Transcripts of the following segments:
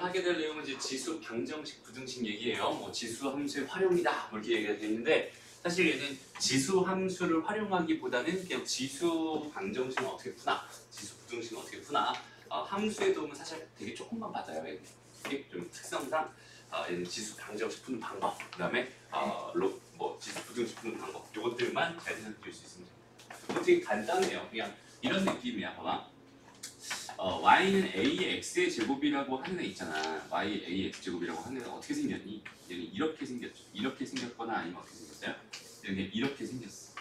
하게 될 내용은 이제 지수 방정식, 부등식 얘기예요. 뭐 지수 함수의 활용이다 뭐 이렇게 얘기가 되어 있는데 사실 얘는 지수 함수를 활용하기보다는 그냥 지수 방정식은 어떻게 푸나, 지수 부등식은 어떻게 푸나, 함수의 도움은 사실 되게 조금만 받아요. 이게 좀 특성상 얘는 지수 방정식 푸는 방법, 그다음에 지수 부등식 푸는 방법, 이것들만 잘 생각해 줄 수 있으면 됩니다. 되게 간단해요. 그냥 이런 느낌이야. 봐봐. y는 ax의 제곱이라고 하는 애 있잖아. y ax 제곱이라고 하는 애가 어떻게 생겼니? 얘는 이렇게 생겼죠. 이렇게 생겼거나 아니면 어떻게 생겼어요? 여기 이렇게 생겼어.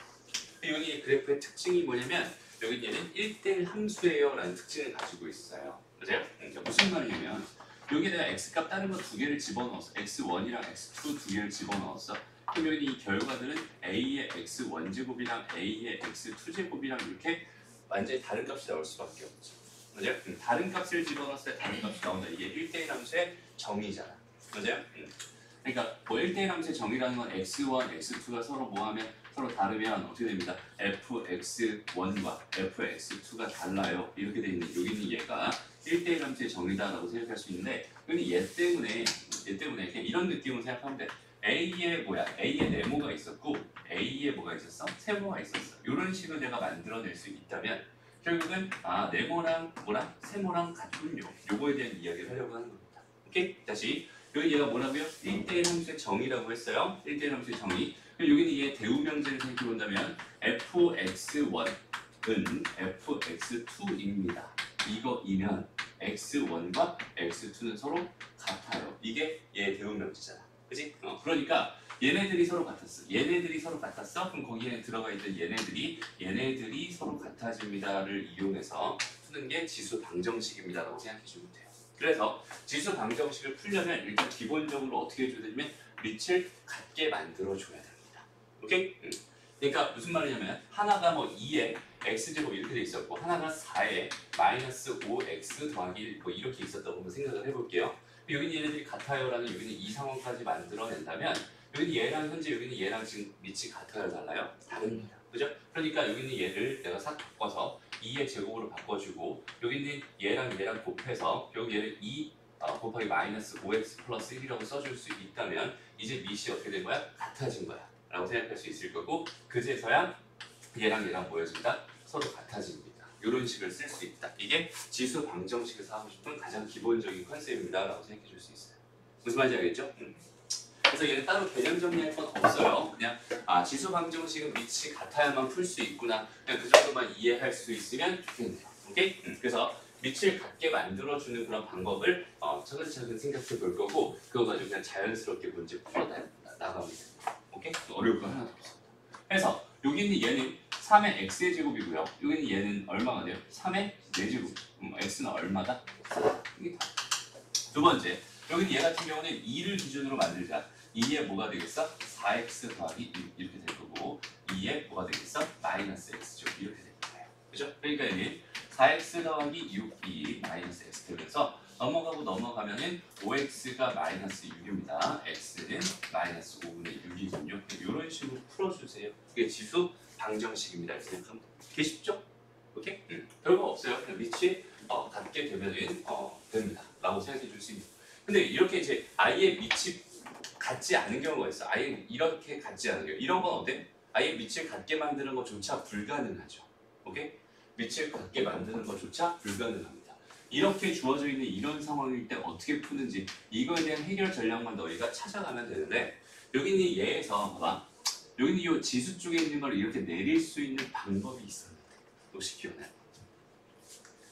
여기 그래프의 특징이 뭐냐면 여기 얘는 1대1 함수예요 라는 특징을 가지고 있어요. 맞아요? 그러니까 무슨 말이냐면 여기에다가 x값 다른 거 두 개를 집어넣었어. x1이랑 x2 두 개를 집어넣었어. 그럼 여기 이 결과들은 a의 x1 제곱이랑 a의 x2 제곱이랑 이렇게 완전히 다른 값이 나올 수밖에 없죠. 맞아요? 다른 값을 집어넣었을 때 다른 값이 나온다. 이게 1대1 함수의 정의잖아. 맞아요? 그러니까 뭐 1대1 함수의 정의라는 건 x1, x2가 서로 뭐하면 서로 다르면 어떻게 됩니다. fx1과 fx2가 달라요. 이렇게 돼 있는 여기는 얘가 1대1 함수의 정의다라고 생각할 수 있는데 여기 얘 때문에 그냥 이런 느낌으로 생각하면 돼. A에 네모가 있었고 A에 뭐가 있었어? 세모가 있었어. 이런 식으로 내가 만들어낼 수 있다면 결국은 네모랑 뭐랑 세모랑 같군요. 요거에 대한 이야기를 하려고 하는 겁니다. 오케이? 다시 여기 얘가 뭐라고요? 1대1 함수의 정의라고 했어요. 1대1 함수의 정의. 그리고 여기는 얘 대우명제를 생각해 본다면 fx1은 fx2입니다. 이거이면 x1과 x2는 서로 같아요. 이게 얘 대우명제잖아. 그치? 그러니까 얘네들이 서로 같았어. 그럼 거기에 들어가 있던 얘네들이 서로 같아집니다를 이용해서 푸는 게 지수 방정식입니다라고 생각해 주면 돼요. 그래서 지수 방정식을 풀려면 일단 기본적으로 어떻게 해줘야 되냐면 밑을 같게 만들어 줘야 됩니다. 오케이? 그러니까 무슨 말이냐면 하나가 뭐 2에 x제곱 이렇게 돼 있었고 하나가 4에 마이너스 5x 더하기 1 뭐 이렇게 있었다고 한번 생각을 해볼게요. 여기는 얘네들이 같아요라는 여기는 이 상황까지 만들어낸다면 여기는 얘랑 현재 여기는 얘랑 지금 밑이 같아요, 달라요? 다릅니다. 그죠? 그러니까 여기는 얘를 내가 싹 바꿔서 2의 제곱으로 바꿔주고 여기는 얘랑 곱해서 결국 얘를 2 곱하기 마이너스 5x 플러스 1이라고 써줄 수 있다면 이제 밑이 어떻게 된 거야? 같아진 거야 라고 생각할 수 있을 거고 그제서야 얘랑 모여진다? 서로 같아집니다. 이런 식을 쓸 수 있다. 이게 지수 방정식에서 하고 싶은 가장 기본적인 컨셉입니다 라고 생각해 줄 수 있어요. 무슨 말인지 알겠죠? 그래서 얘는 따로 개념 정리할 건 없어요. 그냥 지수 방정식은 밑이 같아야만 풀 수 있구나. 그냥 그 정도만 이해할 수 있으면 좋겠네요. 오케이? 그래서 밑을 같게 만들어주는 그런 방법을 차근차근 생각해 볼 거고 그거 가지고 그냥 자연스럽게 문제 풀어 나갑니다. 오케이? 어려울 거 하나도 없습니다. 그래서 여기 있는 얘는 3의 x의 제곱이고요. 여기 있는 얘는 얼마가 돼요? 3의 4제곱. x는 얼마다? 이게 다. 두 번째, 여기는 얘 같은 경우는 2를 기준으로 만들자. 2에 뭐가 되겠어? 4x 더하기 1 이렇게 될 거고 2에 뭐가 되겠어? 마이너스 x죠. 이렇게 될 거예요. 그죠? 그러니까 얘는 4x 더하기 6이 마이너스 x 되면서 넘어가면은 5x가 마이너스 6입니다. x는 마이너스 5분의 6이군요. 이런 식으로 풀어주세요. 그게 지수 방정식입니다. 이렇게 생각하면 되게 쉽죠? 오케이? 별거 없어요. 그냥 밑이 같게 되면은 됩니다. 라고 생각해 줄 수 있는. 근데 이렇게 이제 아예 밑이 같지 않은 경우가 있어. 아예 이렇게 같지 않은 경우. 이런 건 어때? 아예 밑을 같게 만드는 것조차 불가능하죠. 오케이? 밑을 같게 만드는 것조차 불가능합니다. 이렇게 주어져 있는 이런 상황일 때 어떻게 푸는지 이거에 대한 해결 전략만 너희가 찾아가면 되는데 여기는 얘에서 봐봐. 여기는 이 지수 쪽에 있는 걸 이렇게 내릴 수 있는 방법이 있었는데 혹시 기억나요?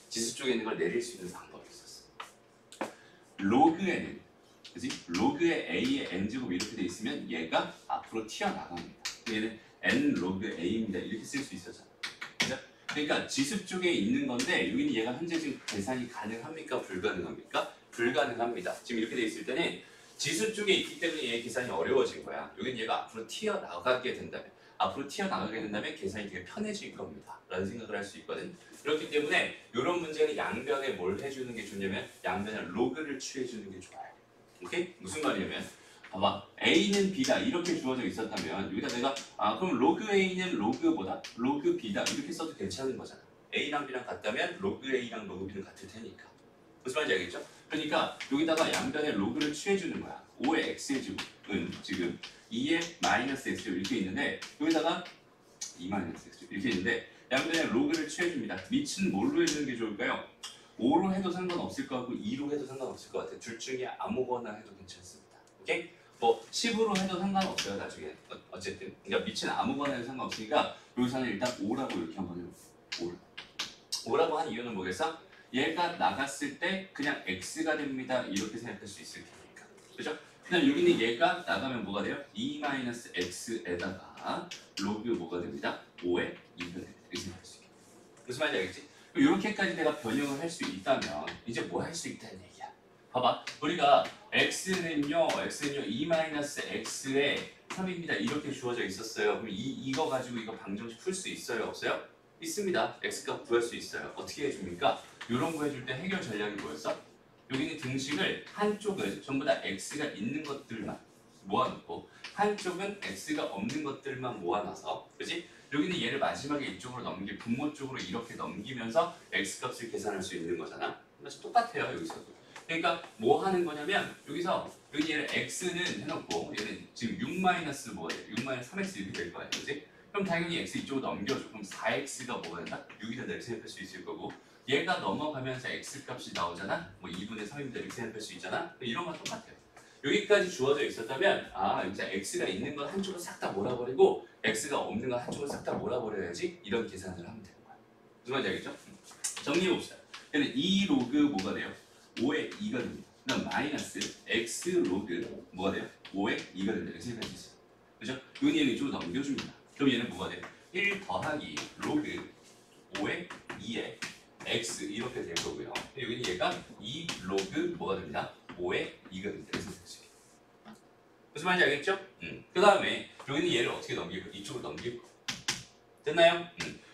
지수 쪽에 있는 걸 내릴 수 있는 방법이 있었어. 로그에는 그지? 로그의 a의 n제곱 이렇게 돼 있으면 얘가 앞으로 튀어나갑니다. 얘는 n 로그 a입니다. 이렇게 쓸 수 있었잖아. 그죠? 그러니까 지수 쪽에 있는 건데 여기는 얘가 현재 지금 계산이 가능합니까? 불가능합니까? 불가능합니다. 지금 이렇게 돼 있을 때는 지수 쪽에 있기 때문에 얘 계산이 어려워진 거야. 여기는 얘가 앞으로 튀어나가게 된다면 계산이 되게 편해질 겁니다. 라는 생각을 할 수 있거든. 그렇기 때문에 이런 문제는 양변에 뭘 해주는 게 좋냐면 양변에 로그를 취해주는 게 좋아요. 오케이? 무슨 말이냐면 봐봐. A는 B다 이렇게 주어져 있었다면 여기다 내가 그럼 로그 A는 로그보다 로그 B다 이렇게 써도 괜찮은 거잖아. A랑 B랑 같다면 로그 A랑 로그 B는 같을 테니까. 무슨 말인지 알겠죠? 그러니까 여기다가 양변에 로그를 취해주는 거야. 5의 x의 제곱은 지금 2의 마이너스 x제곱 이렇게 있는데 여기다가 2 마이너스 x제곱 이렇게 있는데 양변에 로그를 취해줍니다. 밑은 뭘로 해주는 게 좋을까요? 5로 해도 상관없을 것 같고 2로 해도 상관없을 것 같아요. 둘 중에 아무거나 해도 괜찮습니다. 오케이? 뭐 10으로 해도 상관없어요. 나중에 어쨌든 그러니까 밑은 아무거나 해도 상관없으니까 여기서는 일단 5라고 이렇게 한번 해볼게요. 5라고 한 이유는 뭐겠어? 얘가 나갔을 때 그냥 x가 됩니다. 이렇게 생각할 수 있을 테니까. 그죠? 그다음 여기는 얘가 나가면 뭐가 돼요? 2-x에다가 로그 뭐가 됩니다? 5의 2가 됩니다. 이렇게 생각할 수 있게. 무슨 말인지 알겠지? 이렇게까지 내가 변형을 할 수 있다면 이제 뭐 할 수 있다는 얘기야. 봐봐. 우리가 x는요 2-x의 3입니다. 이렇게 주어져 있었어요. 그럼 이거 가지고 이거 방정식 풀 수 있어요? 없어요? 있습니다. x값 구할 수 있어요. 어떻게 해줍니까? 이런 거 해줄 때 해결 전략이 뭐였어? 여기는 등식을 한쪽은 전부 다 x가 있는 것들만 모아놓고 한쪽은 x가 없는 것들만 모아놔서 그지? 여기는 얘를 마지막에 이쪽으로 분모 쪽으로 이렇게 넘기면서 x값을 계산할 수 있는 거잖아. 그래서 똑같아요 여기서도. 그러니까 뭐 하는 거냐면 여기서 여기 얘를 x는 해놓고 얘는 지금 6 마이너스 뭐가 돼? 6 마이너스 3x 이렇게 될 거야. 그지? 그럼 당연히 x 이쪽으로 넘겨줘. 그럼 4x가 뭐가 된다? 6이 된다 이렇게 생각할 수 있을 거고 얘가 넘어가면서 x값이 나오잖아? 뭐 2분의 3입니다 이렇게 생각할 수 있잖아? 이런 건 똑같아요. 여기까지 주어져 있었다면 여기서 x가 있는 건 한쪽으로 싹 다 몰아버리고 x가 없는 건 한쪽으로 싹 다 몰아버려야지 이런 계산을 하면 되는 거야. 무슨 말인지 알겠죠? 정리해봅시다. 얘는 2 로그 뭐가 돼요? 5의 2가 됩니다. 그다음 마이너스 x 로그 뭐가 돼요? 5의 2가 됩니다. 이렇게 생각할 수 있어요. 그죠? 여기 얘는 이쪽으로 넘겨줍니다. 그럼 얘는 뭐가 돼요? 1 더하기 로그 5의 2의 x 이렇게 될 거고요. 여기는 얘가 2 로그 뭐가 됩니다? 5의 2가 됩니다. 이렇게 생각할 수 있게. 무슨 말인지 알겠죠? 그 다음에 여기는 얘를 어떻게 넘길 거? 이쪽으로 넘길 거. 됐나요?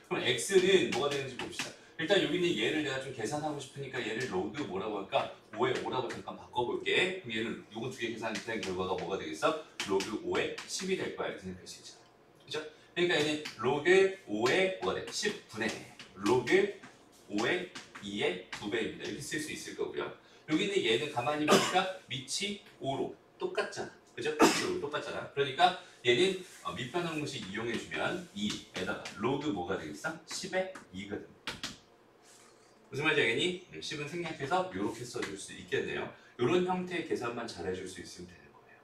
그럼 x는 뭐가 되는지 봅시다. 일단 여기는 얘를 내가 좀 계산하고 싶으니까 얘를 로그 뭐라고 할까? 5의 5라고 잠깐 바꿔볼게. 그럼 얘는 요거 두 개 계산된 결과가 뭐가 되겠어? 로그 5의 10이 될 거야. 이렇게 생각할 수 있잖아. 그죠? 그러니까 얘는 로그 5의 뭐가 돼? 10분의 로그 5의 2의 2배입니다. 이렇게 쓸 수 있을 거고요. 여기는 얘는 가만히 보니까 밑이 5로 똑같잖아. 그죠? 똑같잖아. 그러니까 얘는 밑변환 공식 이용해주면 2에다가 로그 뭐가 되겠어? 10의 2가 됩니다. 무슨 말인지 알겠니? 10은 생략해서 이렇게 써줄 수 있겠네요. 이런 형태의 계산만 잘해줄 수 있으면 되는 거예요.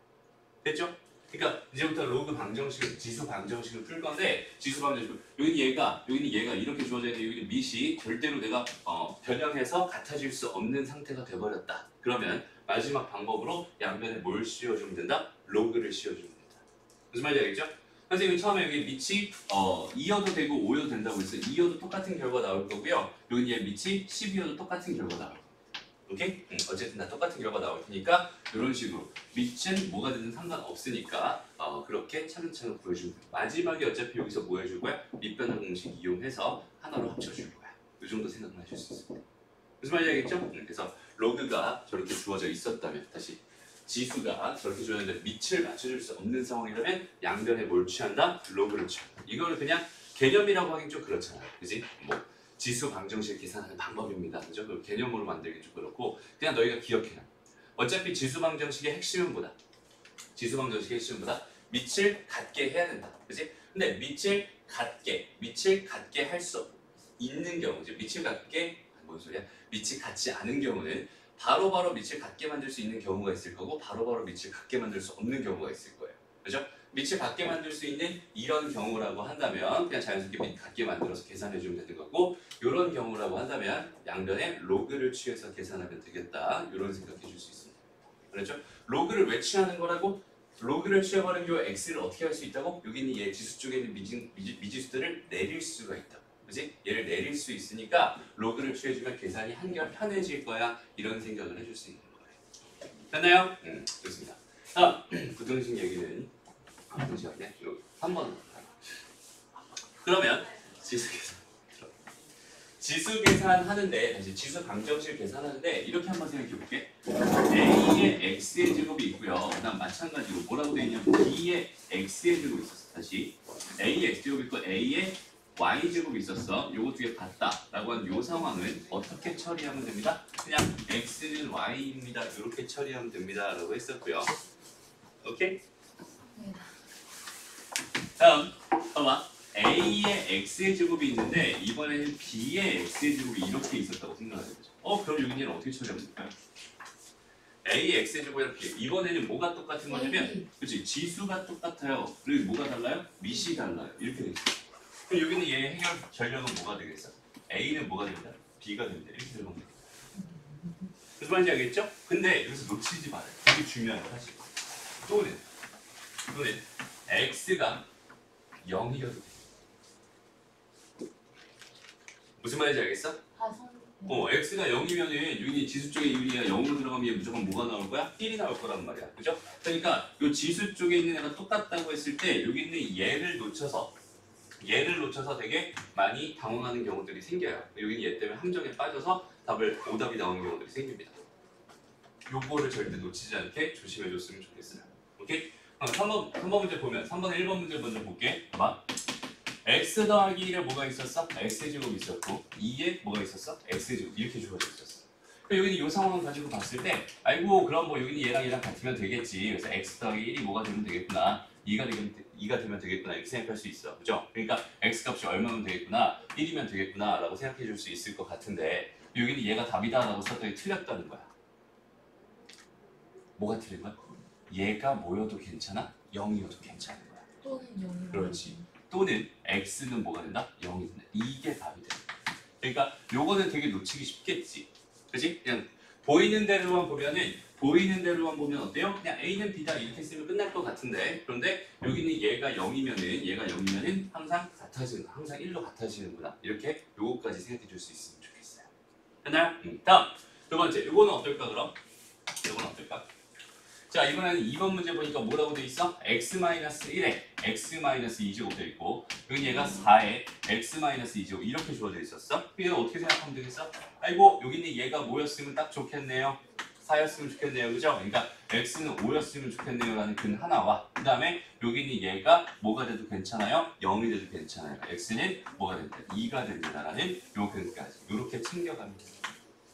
됐죠? 그러니까 이제부터 로그 방정식을 지수 방정식을 풀 건데 지수 방정식 여기는 얘가 이렇게 주어져 있는데 여기는 밑이 절대로 내가 변형해서 같아질 수 없는 상태가 돼버렸다. 그러면 마지막 방법으로 양변에 뭘 씌워주면 된다? 로그를 씌워주면 된다. 무슨 말인지 알겠죠? 선생님이 처음에 여기 밑이 2여도 되고 5여도 된다고 했어요. 2여도 똑같은 결과 나올 거고요. 여기 얘 밑이 12여도 똑같은 결과 나올 거예요. 오케이? 어쨌든 다 똑같은 결과 나올 테니까 이런 식으로 밑은 뭐가 되든 상관없으니까 그렇게 차근차근 구해주면 돼요. 마지막에 어차피 여기서 뭐 해줄 거야? 밑변환 공식 이용해서 하나로 합쳐줄 거야. 이 정도 생각을 하실 수 있습니다. 무슨 말인지 알겠죠? 그래서 로그가 저렇게 주어져 있었다면 다시 지수가 저렇게 주어졌는데 밑을 맞춰줄 수 없는 상황이라면 양변에 뭘 취한다? 로그를 취한다. 이거를 그냥 개념이라고 하긴 좀 그렇잖아. 그지? 뭐 지수 방정식 계산하는 방법입니다. 그죠? 그 개념으로 만들기 좀 그렇고 그냥 너희가 기억해라. 어차피 지수 방정식의 핵심은 뭐다? 지수 방정식의 핵심은 뭐다? 밑을 같게 해야 된다. 그지? 근데 밑을 같게 할 수 있는 경우, 이제 밑을 같게 뭔 소리야? 밑이 같지 않은 경우는 바로바로 밑을 같게 만들 수 있는 경우가 있을 거고 바로바로 밑을 같게 만들 수 없는 경우가 있을 거예요. 그죠? 밑을 같게 만들 수 있는 이런 경우라고 한다면 그냥 자연스럽게 밑 같게 만들어서 계산해 주면 되는 거고 이런 경우라고 한다면 양변에 로그를 취해서 계산하면 되겠다. 이런 생각해 줄 수 있습니다. 그렇죠? 로그를 왜 취하는 거라고? 로그를 취해버린 요 x를 어떻게 할 수 있다고? 여기 있는 얘 지수 쪽에 있는 미지수들을 내릴 수가 있다고. 그지? 얘를 내릴 수 있으니까 로그를 취해주면 계산이 한결 편해질 거야. 이런 생각을 해줄 수 있는 거예요. 됐나요? 좋습니다. 다음 부등식 얘기는 부등식 아니야? 3번. 그러면 지수 계산하는데 다시 지수 방정식 계산하는데 이렇게 한번 생각해 볼게. a의 x의 제곱이 있고요. 그다음 마찬가지로 뭐라고 되어 있냐면 b의 x의 제곱이 있었어. 다시 a의 x제곱이 있고 a의 y제곱이 있었어. 요거 두 개 같다 라고 한 요 상황은 어떻게 처리하면 됩니다? 그냥 x는 y입니다. 이렇게 처리하면 됩니다 라고 했었고요. 오케이? 다음 봐봐. A의 x의 제곱이 있는데 이번에는 B의 x의 제곱이 이렇게 있었다고 생각하는 거죠. 그럼 여기는 어떻게 처리하면 될까요? A의 x의 제곱이랑 B. 이번에는 뭐가 똑같은 거냐면 그렇지 지수가 똑같아요. 그리고 뭐가 달라요? 밑이 달라요. 이렇게 돼 있어요. 그럼 여기는 얘 해결 전략은 뭐가 되겠어? A는 뭐가 된다? B가 된다. 이렇게 되는 겁니다. 무슨 말인지 알겠죠? 근데 여기서 놓치지 말아요. 되게 중요한 거 사실. 또는 x가 0이어도 돼. 무슨 말인지 알겠어? x가 0이면은 여기 지수 쪽에 유리가 0으로 들어가면 얘 무조건 뭐가 나올 거야? 1이 나올 거란 말이야. 그죠? 그러니까 이 지수 쪽에 있는 애가 똑같다고 했을 때 여기 있는 얘를 놓쳐서 되게 많이 당황하는 경우들이 생겨요. 여기는 얘 때문에 함정에 빠져서 오답이 나오는 경우들이 생깁니다. 요거를 절대 놓치지 않게 조심해 줬으면 좋겠어요. 오케이? 3번 문제 보면 3번 1번 문제 먼저 볼게. 봐봐. x 더하기 1에 뭐가 있었어? x제곱 있었고 2에 뭐가 있었어? x제곱 이렇게 주어져 있었어. 여기는 이 상황을 가지고 봤을 때 아이고 그럼 뭐 여기는 얘랑 같으면 되겠지. 그래서 x 더하기 1이 뭐가 되면 되겠구나. 2가 되면 되겠구나 이렇게 생각할 수 있어. 그죠? 그러니까 x 값이 얼마면 되겠구나 1이면 되겠구나 라고 생각해 줄 수 있을 것 같은데 여기는 얘가 답이다 라고 썼더니 틀렸다는 거야. 뭐가 틀린 거야? 얘가 뭐여도 괜찮아? 0이어도 괜찮은 거야. 또는 0. 그렇지. 또는 x는 뭐가 된다? 0이 된다. 이게 답이 된다. 그러니까 요거는 되게 놓치기 쉽겠지. 그렇지? 그냥 보이는 대로만 보면 어때요? 그냥 a는 b다 이렇게 쓰면 끝날 것 같은데 그런데 여기는 얘가 0이면은 항상 항상 1로 같아지는구나. 이렇게 요거까지 생각해 줄 수 있으면 좋겠어요. 됐나요? 다음 두 번째. 요거는 어떨까 그럼? 요거는 어떨까? 자 이번에는 2번 문제 보니까 뭐라고 돼 있어? x-1에 x-2제곱 돼 있고 여기 얘가 4에 x-2제곱 이렇게 주어져 있었어. 이거 어떻게 생각하면 되겠어? 아이고 여기는 얘가 뭐였으면 딱 좋겠네요. 4였으면 좋겠네요. 그죠? 그러니까 x는 5였으면 좋겠네요 라는 근 하나와 그 다음에 여기는 얘가 뭐가 돼도 괜찮아요? 0이 돼도 괜찮아요. x는 뭐가 된다? 2가 된다 라는 요 근까지 이렇게 챙겨가면 돼요.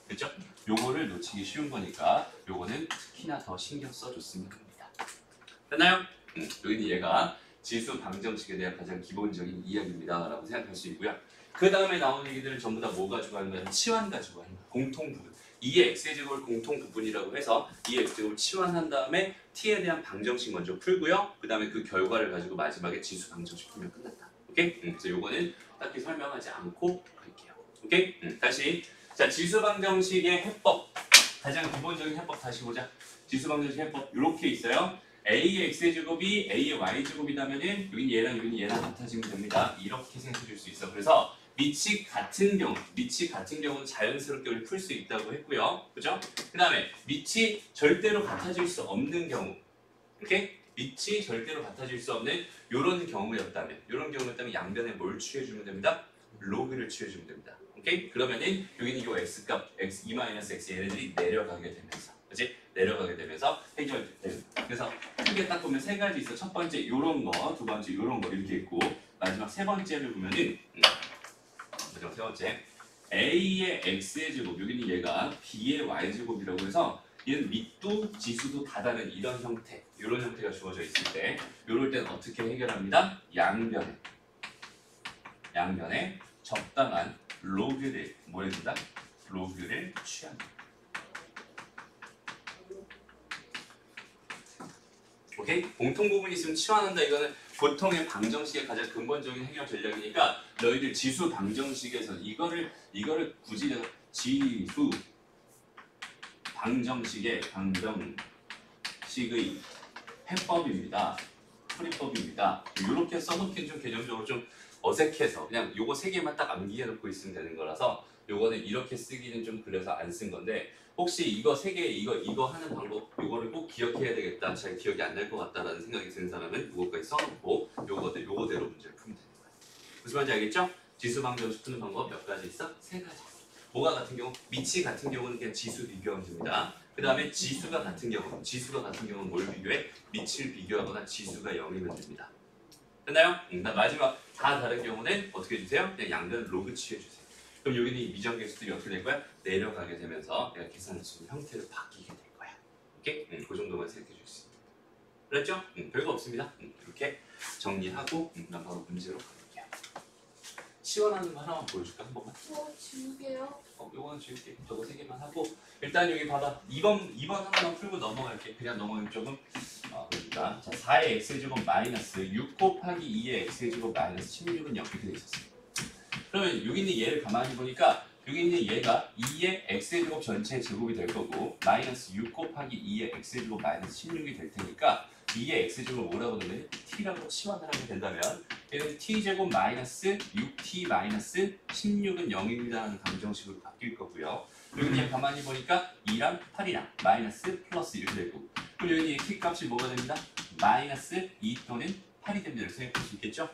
그렇죠? 요거를 놓치기 쉬운 거니까 요거는 특히나 더 신경 써줬으면 합니다. 됐나요? 여기는 얘가 지수 방정식에 대한 가장 기본적인 이야기입니다 라고 생각할 수 있고요. 그 다음에 나오는 얘기들은 전부 다 뭐 가지고 하는 거야? 치환 가지고 하는 거야. 공통 부분. 2의 x의 제곱을 공통 부분이라고 해서 2의 x제곱을 치환한 다음에 t에 대한 방정식 먼저 풀고요. 그 다음에 그 결과를 가지고 마지막에 지수 방정식 풀면 끝났다. 오케이? 그래서 요거는 딱히 설명하지 않고 갈게요. 오케이? 다시 자, 지수방정식의 해법 가장 기본적인 해법 다시 보자. 지수방정식 해법 이렇게 있어요. a의 x제곱이 a의 y제곱이라면은 여긴 얘랑 같아지면 됩니다. 이렇게 생각해 줄 수 있어. 그래서 밑이 같은 경우는 자연스럽게 우리 풀 수 있다고 했고요. 그죠? 그 다음에 밑이 절대로 같아질 수 없는 경우 오케이? 밑이 절대로 같아질 수 없는 이런 경우였다면 양변에 뭘 취해주면 됩니다? 로그를 취해주면 됩니다. 오케이? 그러면은 여기는 요 x값 x2-x 얘네들이 내려가게 되면서 해결됩니다. 그래서 크게 딱 보면 세 가지 있어. 첫 번째 요런 거, 두 번째 요런 거 이렇게 있고 마지막 세 번째를 보면은 마지막 세 번째 a의 x의 제곱 여기는 얘가 b의 y제곱이라고 해서 얘는 밑도 지수도 다 다른 이런 형태가 주어져 있을 때 요럴 때는 어떻게 해결합니다? 양변에 적당한 로그를 로그를 취합니다. 오케이? 공통 부분이 있으면 치환한다. 이거는 보통의 방정식의 가장 근본적인 해결 전략이니까 너희들 지수 방정식에서 이거를 굳이 내가 지수 방정식의 해법입니다. 풀이법입니다. 이렇게 써놓기는 좀 개념적으로 좀 어색해서 그냥 요거 세 개만 딱 암기해 놓고 있으면 되는 거라서 요거는 이렇게 쓰기는 좀 그래서 안 쓴 건데 혹시 이거 세 개 이거 하는 방법 요거를 꼭 기억해야 되겠다. 잘 기억이 안 날 것 같다라는 생각이 드는 사람은 요거까지 써놓고 요거대로 문제를 풀면 되는 거예요. 무슨 말인지 알겠죠? 지수 방정식 푸는 방법 몇 가지 있어? 세 가지. 뭐가 같은 경우? 밑이 같은 경우는 그냥 지수 비교하면 됩니다. 그 다음에 지수가 같은 경우는 뭘 비교해? 밑을 비교하거나 지수가 0이면 됩니다. 됐나요? 마지막 다 다른 경우는 어떻게 해주세요? 그냥 양변을 로그 취해주세요. 그럼 여기는 이 미정계수들이 어떻게 될 거야? 내려가게 되면서 내가 계산할 수 있는 형태로 바뀌게 될 거야. 오케이? 그 정도만 생각해 줄 수 있습니다. 그랬죠? 별거 없습니다. 이렇게 정리하고 난 바로 문제로 가볼게요. 시원하는 거 하나만 보여줄까? 한 번만? 지우개요? 요거는 지울게. 저거 3개만 하고 일단 여기 봐봐. 2번 하나만 풀고 넘어갈게. 그냥 넘어가면 조금 그러니까 자 4의 x제곱 마이너스 6 곱하기 2의 x제곱 마이너스 16은 이렇게 돼 있었어요. 그러면 여기 있는 얘를 가만히 보니까 여기 있는 얘가 2의 x제곱 전체 제곱이 될 거고 마이너스 6 곱하기 2의 x제곱 마이너스 16이 될 테니까 2의 x제곱을 뭐라고 넣으면 t라고 치환을 하게 된다면 얘는 t제곱 마이너스 6t 마이너스 16은 0입니다라는 감정식으로 바뀔 거고요. 여기 얘 가만히 보니까 2랑 8이랑 마이너스 플러스 이렇게 될 거고 그럼 여기 t 값이 뭐가 됩니다? 마이너스 2 또는 8이 됩니다. 이렇게 생각할 수 있겠죠?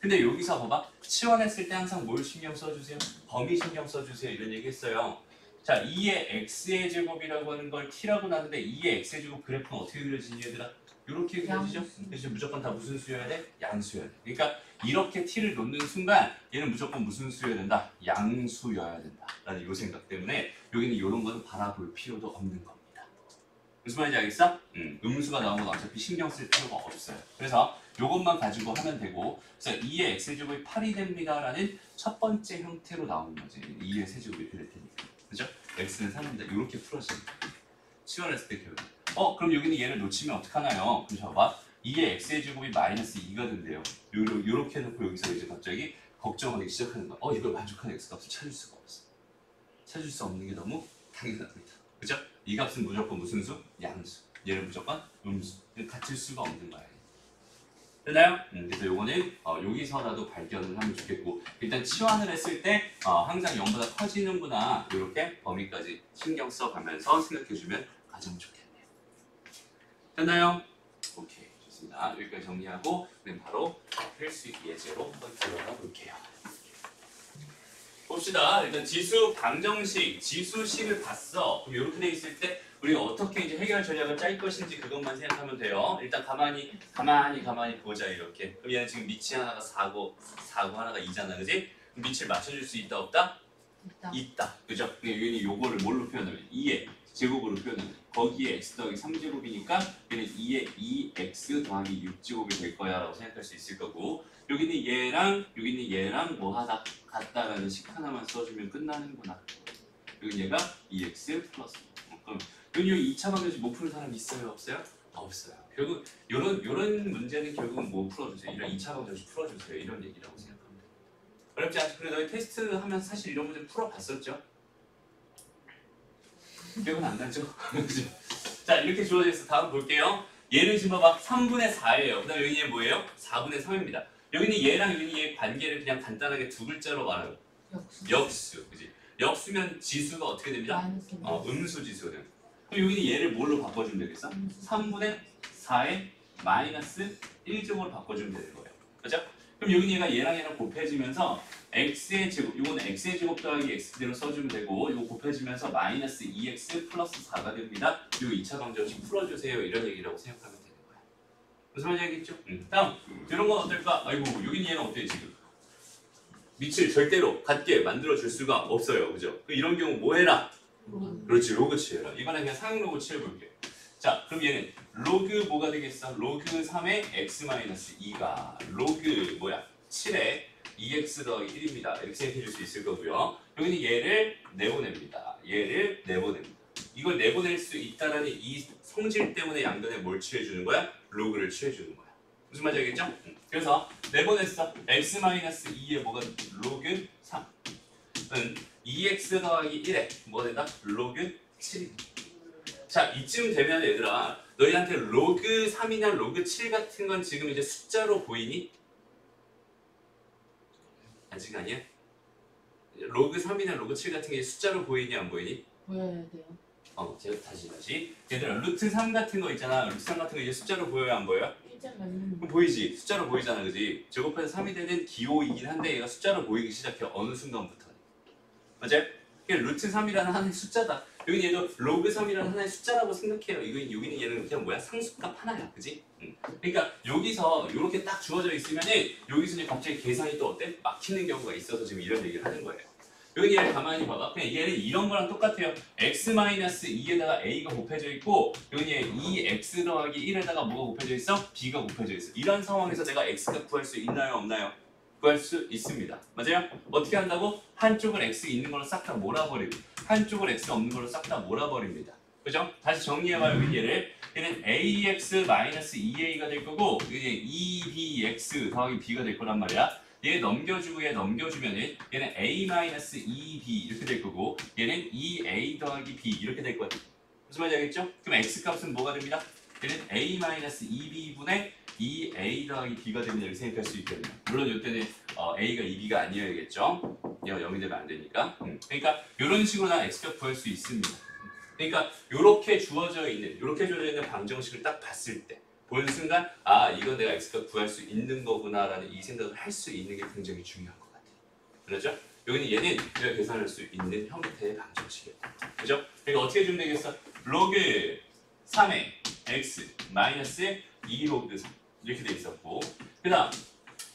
근데 여기서 봐봐. 치환했을 때 항상 뭘 신경 써주세요? 범위 신경 써주세요. 이런 얘기 했어요. 자, 2의 x의 제곱이라고 하는 걸 t라고 나는데 2의 x의 제곱 그래프는 어떻게 그려지니 얘들아? 이렇게 그려지죠? 그래서 무조건 다 무슨 수여야 돼? 양수여야 돼. 그러니까 이렇게 t를 놓는 순간 얘는 무조건 무슨 수여야 된다? 양수여야 된다. 라는 이 생각 때문에 여기는 이런 거는 바라볼 필요도 없는 겁니다. 무슨 말인지 알겠어? 음수가 나오면 어차피 신경 쓸 필요가 없어요. 그래서 이것만 가지고 하면 되고 그래서 2의 x제곱이 8이 됩니다 라는 첫 번째 형태로 나오는 거지. 2의 세제곱이 이렇게 될 테니까. 그죠? x는 3입니다. 이렇게 풀어집니다. 치환했을 때 기억나. 그럼 여기는 얘를 놓치면 어떡하나요? 그럼 봐봐. 2의 x의 제곱이 마이너스 2가 된대요. 요렇게 해놓고 여기서 이제 갑자기 걱정하기 시작하는 거야. 이걸 만족하는 x값을 찾을 수가 없어. 찾을 수 없는 게 너무 당연합니다. 그죠? 이 값은 무조건 무슨 수? 양수. 얘는 무조건 음수. 같을 수가 없는 거야. 됐나요? 그래서 요거는 여기서라도 발견을 하면 좋겠고 일단 치환을 했을 때 항상 0보다 커지는구나 이렇게 범위까지 신경 써가면서 생각해주면 가장 좋겠네요. 됐나요? 오케이 좋습니다. 여기까지 정리하고 그럼 바로 필수 예제로 한번 들어가 볼게요. 봅시다. 일단 지수 방정식, 지수식을 봤어. 그럼 이렇게 돼 있을 때 우리가 어떻게 이제 해결 전략을 짤 것인지 그것만 생각하면 돼요. 일단 가만히 보자 이렇게. 그럼 얘는 지금 밑이 하나가 4고 하나가 2잖아, 그지? 그럼 밑을 맞춰줄 수 있다 없다? 있다. 그죠? 여기는 요거를 뭘로 표현하면 2의 제곱으로 표현하면 거기에 x 더하기 3제곱이니까 얘는 2의 2x 더하기 6제곱이 될 거야 라고 생각할 수 있을 거고 여기는 얘랑 여기는 얘랑 뭐 하다 같다라는 식 하나만 써주면 끝나는구나. 여기 얘가 2x 플러스 그럼 여기 2차 방정식 못 푸는 사람 있어요? 없어요? 없어요. 결국 요런 문제는 결국은 뭐 풀어주세요. 이런 2차 방정식 풀어주세요. 이런 얘기라고 생각합니다. 어렵지 않죠? 그래 너희 테스트 하면 사실 이런 문제 풀어봤었죠? 기억은 안 나죠? 자 이렇게 주어져 있어. 다음 볼게요. 얘는 지금 봐봐 3분의 4예요. 그 다음에 여기 얘 뭐예요? 4분의 3입니다. 여기는 얘랑 여기는 얘 관계를 그냥 간단하게 두 글자로 말해요. 역수. 그지? 역수면 지수가 어떻게 됩니다? 음수 지수가 됩니다. 그럼 여기는 얘를 뭘로 바꿔주면 되겠어? 3분의 4의 마이너스 1제곱으로 바꿔주면 되는 거예요. 그죠? 그럼 여기는 얘가 얘랑 곱해지면서 x의 제곱, 이거는 x의 제곱 더하기 x 그대로 써주면 되고 이거 곱해지면서 마이너스 2x 플러스 4가 됩니다. 이거 2차 방정식 풀어주세요. 이런 얘기라고 생각하면 되는 거야. 무슨 말인지 알겠죠? 다음, 이런 건 어떨까? 아이고, 여기는 얘는 어때 지금? 밑을 절대로 같게 만들어줄 수가 없어요. 그죠? 이런 경우 뭐 해라? 그렇지, 로그 취해라. 이번엔 그냥 상용 로그 취해볼게. 자, 그럼 얘는 로그 뭐가 되겠어? 로그 3의 x-2가 로그 뭐야? 7의 2x 더하기 1입니다. 이렇게 생각해 줄 수 있을 거고요. 여기는 얘를 내보냅니다. 얘를 내보냅니다. 이걸 내보낼 수 있다라는 이 성질 때문에 양변에 뭘 취해주는 거야? 로그를 취해주는 거야. 무슨 말인지 알겠죠? 그래서 내보냈어. x-2에 뭐가 로그 3은 2x 더하기 1에 뭐가 된다? 로그 7. 자 이쯤 되면 얘들아 너희한테 로그 3이나 로그 7 같은 건 지금 이제 숫자로 보이니? 아직 아니야? 로그 3이나 로그 7 같은 게 숫자로 보이니 안 보이니? 보여야 돼요. 제가 다시 얘들아 루트 3 같은 거 있잖아. 루트 3 같은 거 이제 숫자로 보여요 안 보여요? 그럼 보이지? 숫자로 보이잖아 그지? 제곱해서 3이 되는 기호이긴 한데 얘가 숫자로 보이기 시작해. 어느 순간부터 맞아요? 루트 3이라는 하나의 숫자다. 여기 얘도 로그 3이라는 하나의 숫자라고 생각해요. 여기는 얘는 그냥 뭐야? 상수값 하나야. 그지? 그러니까 여기서 이렇게 딱 주어져 있으면은 여기서 이제 갑자기 계산이 또 어때? 막히는 경우가 있어서 지금 이런 얘기를 하는 거예요. 여기 얘를 가만히 봐봐. 그냥 얘는 이런 거랑 똑같아요. x-2에다가 a가 곱해져 있고 여기 얘 2x 더하기 1에다가 뭐가 곱해져 있어? b가 곱해져 있어. 이런 상황에서 내가 x가 구할 수 있나요? 없나요? 구할 수 있습니다. 맞아요? 어떻게 한다고? 한쪽을 x 있는 걸로 싹 다 몰아버리고 한쪽을 x 없는 걸로 싹 다 몰아버립니다. 그죠? 다시 정리해봐요. 여기 얘는 ax-2a가 될 거고 여기 2bx 더하기 b가 될 거란 말이야. 얘 넘겨주고 얘 넘겨주면은 얘는 a-2b 이렇게 될 거고 얘는 2a 더하기 b 이렇게 될 거야. 무슨 말인지 알겠죠? 그럼 x 값은 뭐가 됩니다? 얘는 a-2b분의 2a 더하기 b가 됩니다. 이렇게 생각할 수 있거든요. 물론 이때는 a가 2b가 아니어야겠죠. 얘가 0이 되면 안 되니까. 그러니까 이런 식으로 난 x값 구할 수 있습니다. 그러니까 이렇게 주어져 있는 방정식을 딱 봤을 때 보는 순간 아 이건 내가 x값 구할 수 있는 거구나라는 이 생각을 할 수 있는 게 굉장히 중요한 것 같아요. 그렇죠? 여기는 얘는 우리가 계산할 수 있는 형태의 방정식이에요. 그죠? 그러니까 어떻게 주면 되겠어? 로그 3의 x 마이너스 2 로그 3 이렇게 돼 있었고 그 다음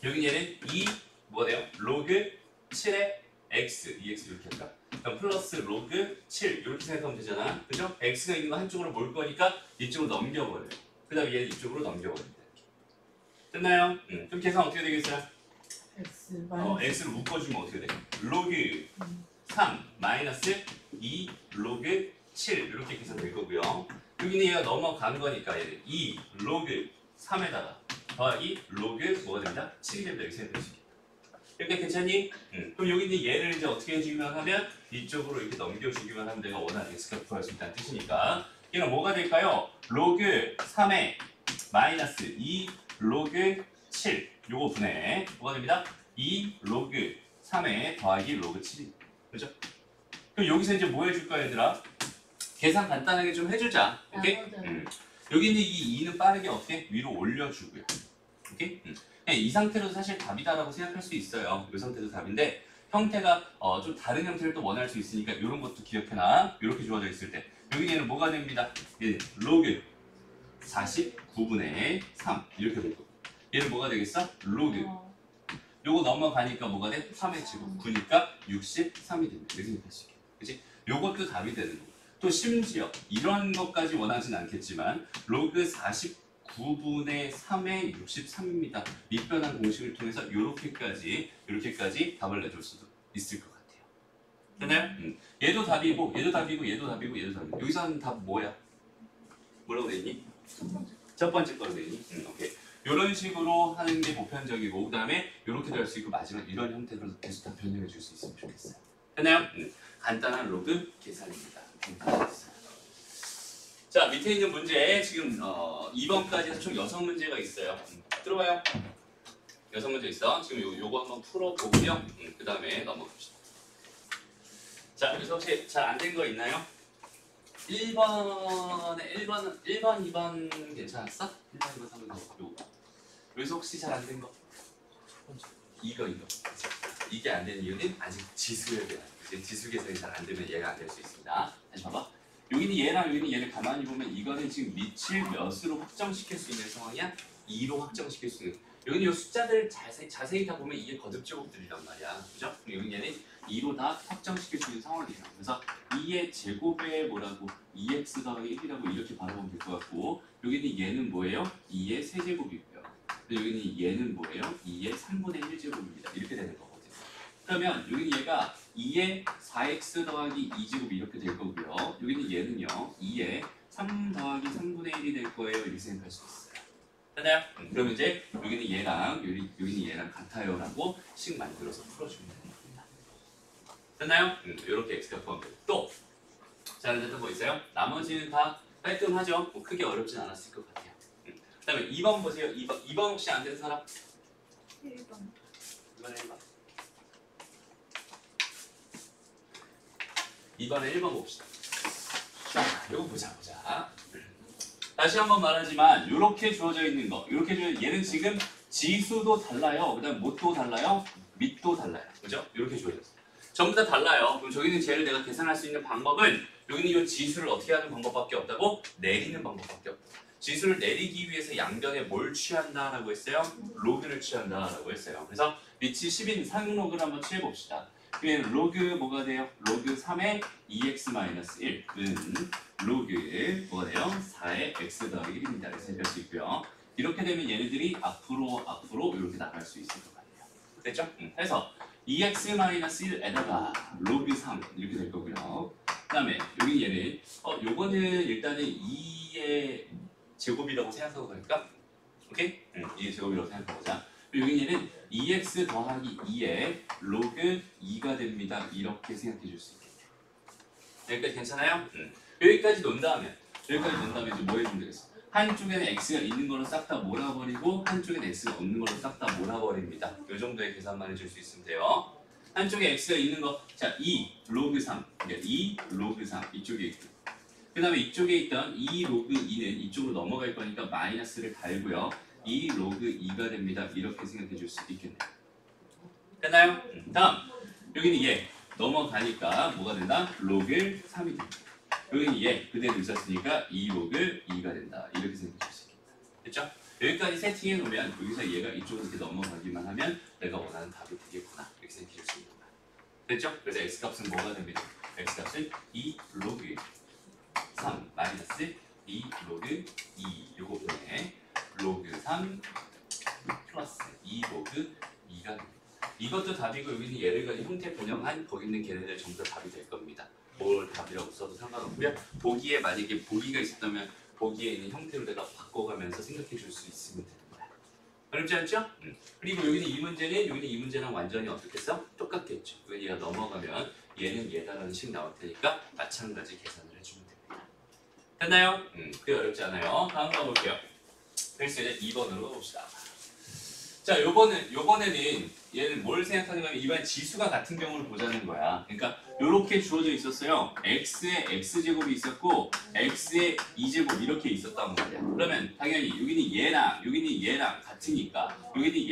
여기 얘는 2 뭐가 돼요? 로그 7의 x 2x 이렇게 할까? 그럼 플러스 로그 7 이렇게 생각하면 되잖아. 그죠? x가 있는 거 한쪽으로 몰 거니까 이쪽으로 넘겨버려요. 그 다음에 얘는 이쪽으로 넘겨버립니다. 됐나요? 그럼 계산 어떻게 되겠어요? x 마이너스 x를 묶어주면 어떻게 돼? 로그 3 마이너스 2 로그 7 이렇게 계산될 거고요. 여기는 얘가 넘어간 거니까 얘는 2 로그 3에다가 더하기 로그 뭐가 됩니다? 7이 됩니다. 이렇게 생각할 수 있겠다. 이렇게 괜찮니? 그럼 여기는 얘를 이제 어떻게 해주기만 하면 이쪽으로 이렇게 넘겨주기만 하면 내가 원하는 x값 구할 수 있다는 뜻이니까 얘는 뭐가 될까요? 로그 3의 마이너스 2 로그 7 요거 분해 뭐가 됩니다? 2 로그 3의 더하기 로그 7입니다. 그죠? 그럼 여기서 이제 뭐 해줄 거야 얘들아? 계산 간단하게 좀 해주자. 오케이? 여기 있는 이 2는 빠르게 어떻게? 위로 올려주고요. 오케이? 이 상태로도 사실 답이다라고 생각할 수 있어요. 이 상태도 답인데 형태가 좀 다른 형태를 또 원할 수 있으니까 이런 것도 기억해놔. 이렇게 주어져 있을 때 여기 얘는 뭐가 됩니다? 얘는 로그 49분의 3 이렇게 될 거고 얘는 뭐가 되겠어? 로그 요거 넘어가니까 뭐가 돼? 3의 제곱 9니까 63이 됩니다. 이렇게 생각할 수 있게 그치? 요것도 답이 되는 거고 또 심지어 이런 것까지 원하진 않겠지만 로그 49분의 3의 63입니다. 밑변환 공식을 통해서 이렇게까지 답을 내줄 수도 있을 것 같아요. 됐나요? 얘도 답이고 얘도 답이고 얘도 답이고 얘도 답이고 여기서 하는 답 뭐야? 뭐라고 돼 있니? 첫 번째 거로 돼 있니? 오케이. 이런 식으로 하는 게 보편적이고 그 다음에 이렇게도 할 수 있고 마지막 이런 형태로 계속 다 변형해 줄 수 있으면 좋겠어요. 됐나요? 간단한 로그 계산입니다. 자 밑에 있는 문제 지금 2번까지 해서 총 6문제가 있어요. 들어봐요. 6문제 있어. 지금 요거 한번 풀어보고요. 그 다음에 넘어갑시다. 자 여기서 혹시 잘 안 된 거 있나요? 1번, 2번 괜찮았어? 1번, 2번, 3번 요거. 여기서 혹시 잘 안 된 거? 이거. 이게 안 되는 이유는 아직 지수에 대한 지수 계산이 잘 안 되면 얘가 안 될 수 있습니다. 다시 봐봐. 여기는 얘랑 여기는 얘를 가만히 보면 이거는 지금 밑을 몇으로 확정시킬 수 있는 상황이야? 2로 확정시킬 수 있는. 여기는 이 숫자들 자세히 다 보면 이게 거듭 제곱들이란 말이야. 그죠? 여기 얘는 2로 다 확정시킬 수 있는 상황이에요. 그래서 2의 제곱에 뭐라고 2x 더하기 1이라고 이렇게 바라보면 될 것 같고 여기는 얘는 뭐예요? 2의 세제곱이고요. 여기는 얘는 뭐예요? 2의 3분의 1제곱입니다. 이렇게 되는 거거든요. 그러면 여기는 얘가 2의 4x 더하기 2제곱이 이렇게 될 거고요. 여기는 얘는요. 2의 3 더하기 3분의 1이 될 거예요. 이렇게 생각할 수 있어요. 됐나요? 그러면 이제 여기는 얘랑 여기는 얘랑 같아요라고 식 만들어서 풀어주면 됩니다. 됐나요? 이렇게 x가 포함되고 또 잘됐던 거 있어요? 나머지는 다 깔끔하죠? 뭐 크게 어렵진 않았을 것 같아요. 그 다음에 2번 보세요. 2번 혹시 안 된 사람? 1번 2번에 1번. 2번에 1번 봅시다. 자, 이거 보자. 다시 한번 말하지만 이렇게 주어져 있는 거, 얘는 지금 지수도 달라요. 그다음 못도 달라요, 밑도 달라요. 그죠? 이렇게 주어져 있어요. 전부 다 달라요. 그럼 저기는 쟤를 내가 계산할 수 있는 방법은 여기는 이 지수를 어떻게 하는 방법밖에 없다고? 내리는 방법밖에 없다. 지수를 내리기 위해서 양변에 뭘 취한다라고 했어요? 로그를 취한다라고 했어요. 그래서 위치 10인 상로그를 한번 취해봅시다. 그러면 로그 뭐가 돼요? 로그 3의 2x-1은 로그 뭐가 돼요? 4의 x 더하기 1입니다. 이렇게 생각할 수 있고요. 이렇게 되면 얘네들이 앞으로 이렇게 나갈 수 있을 것 같아요. 됐죠? 그래서 2x-1에다가 로그 3 이렇게 될 거고요. 그 다음에 여기 얘는 요거는 일단은 2의 제곱이라고 생각하고 갈까? 오케이? 2의 제곱이라고 생각해보자. 여기 얘는 2x 더하기 2의 로그 2가 됩니다. 이렇게 생각해 줄 수 있겠네요. 여기까지 괜찮아요? 여기까지 논 다음에 이제 뭐 해주면 되겠어? 한쪽에는 x가 있는 걸로 싹 다 몰아버리고 한쪽에는 x가 없는 걸로 싹 다 몰아버립니다. 이 정도의 계산만 해줄 수 있으면 돼요. 한쪽에 x가 있는 거, 자, 2 로그 3, 그러니까 2 로그 3 이쪽에 있고, 그 다음에 이쪽에 있던 2 로그 2는 이쪽으로 넘어갈 거니까 마이너스를 달고요. 2 로그 2가 됩니다. 이렇게 생각해 줄 수 있겠네요. 됐나요? 다음, 여기는 얘 넘어가니까 뭐가 된다? 로그 3이 됩니다. 여기는 얘 그대로 있었으니까 2 로그 2가 된다. 이렇게 생각해 줄 수 있겠다. 됐죠? 여기까지 세팅해 놓으면 여기서 얘가 이쪽으로 이렇게 넘어가기만 하면 내가 원하는 답이 되겠구나. 이렇게 생각해 줄 수 있는 거야. 됐죠? 그래서 x값은 뭐가 됩니다? x값은 2 로그 3 마이너스 2 로그 2 요거 분의 로그 3 플러스 2 로그 2가 됩니다. 이것도 답이고 여기는 얘를 가지고 형태 변형한 거기 있는 걔네들 전부 다 답이 될 겁니다. 뭘 답이라고 써도 상관없고요. 보기에 만약에 보기가 있었다면 보기에 있는 형태로 내가 바꿔가면서 생각해 줄 수 있으면 되는 거야. 어렵지 않죠? 그리고 여기는 이 문제랑 완전히 어떻게 써? 똑같겠죠. 얘가 넘어가면 얘는 얘다라는 식 나올 테니까 마찬가지 계산을 해주면 됩니다. 됐나요? 그게 어렵지 않아요. 다음 가볼게요. 그래서 이제 2번으로 가봅시다. 자, 요번에는 얘는 뭘 생각하는 거냐면 이번에 지수가 같은 경우를 보자는 거야. 그러니까 요렇게 주어져 있었어요. x에 x제곱이 있었고 x에 2제곱 이렇게 있었단 말이야. 그러면 당연히 여기는 얘랑 같으니까 여기는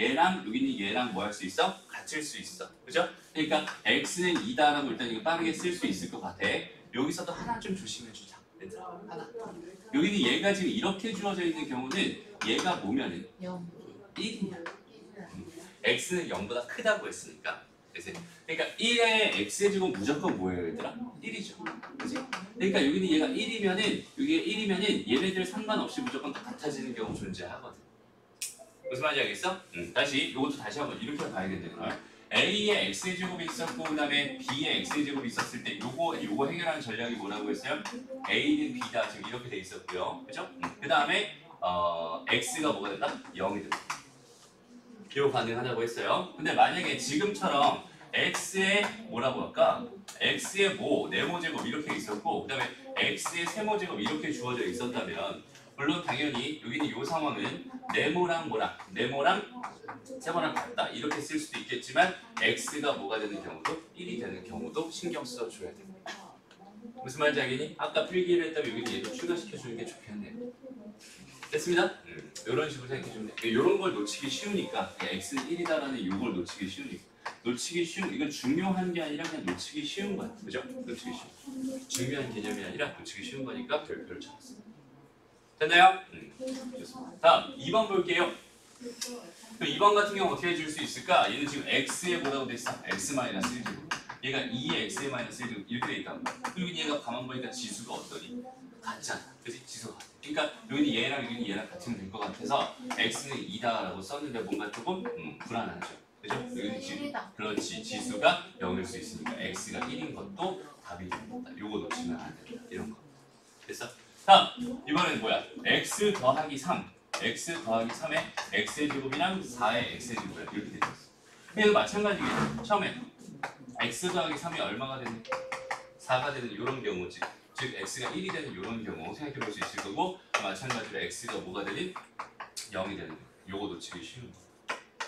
얘랑 뭐 할 수 있어? 같을 수 있어. 그죠? 그러니까 x는 2다라고 일단 이거 빠르게 쓸 수 있을 것 같아. 여기서도 하나 좀 조심해 주자. 얘들아. 하나. 여기는 얘가 지금 이렇게 주어져 있는 경우는 얘가 뭐면은 1이냐. x는 0보다 크다고 했으니까. 그러니까 1의 x의 제곱 무조건 뭐예요, 얘들아? 1이죠. 그지? 그러니까 여기는 얘가 1이면은 여기가 1이면은 얘네들 상관없이 무조건 다 같아지는 경우 존재하거든. 무슨 말인지 알겠어? 다시 이것도 다시 한번 이렇게 봐야겠네. a의 x의 제곱이 있었고 그다음에 b의 x의 제곱이 있었을 때 요거 해결하는 전략이 뭐라고 했어요? a는 b다 지금 이렇게 돼 있었고요. 그죠? 그다음에 x가 뭐가 된다? 0이 된다. 이거 가능하다고 했어요. 근데 만약에 지금처럼 x의 뭐라고 할까? x의 네모제곱 이렇게 있었고 그다음에 x의 세모제곱 이렇게 주어져 있었다면 물론 당연히 여기는 이 상황은 네모랑 세모랑 같다 이렇게 쓸 수도 있겠지만 x가 뭐가 되는 경우도 1이 되는 경우도 신경 써줘야 됩니다. 무슨 말인지 알겠니? 아까 필기를 했다면 여기는 얘도 추가시켜주는 게 좋겠네. 됐습니다? 이런 식으로 생각해주면 돼. 이런 걸 놓치기 쉬우니까 x는 1이다라는 이걸 놓치기 쉬우니까 이건 중요한 게 아니라 그냥 놓치기 쉬운 거야. 그죠? 놓치기 쉬운 중요한 개념이 아니라 놓치기 쉬운 거니까 별표를 잡았습니다. 됐나요? 좋습니다. 다음 2번 볼게요. 2번 같은 경우 어떻게 해줄 수 있을까? 얘는 지금 x에 뭐라고 돼 있어? x-1제곱 얘가 2의 x-1제곱 이렇게 돼 있단 말이야. 그리고 얘가 가만 보니까 지수가 어떠니? 같잖아. 그치? 지수가 같아. 그러니까 여기는 얘랑 같으면 될 것 같아서 x는 2다라고 썼는데 뭔가 조금 불안하죠. 그죠? 여기는 지금 그렇지. 지수가 0일 수 있으니까 x가 1인 것도 답이 됩니다. 요거 놓치면 안 된다. 이런 거. 됐어? 다음 이번에는 뭐야? x 더하기 3 x 더하기 3의 x의 제곱이랑 4의 x의 제곱이랑 이렇게 돼 있었어. 얘도 마찬가지겠죠. 처음에 x 더하기 3이 얼마가 되는 4가 되는 이런 경우지. 즉 x가 1이 되는 이런 경우 생각해 볼 수 있을 거고 마찬가지로 x가 뭐가 되는 0이 되는 요거 놓치기 쉬운 거.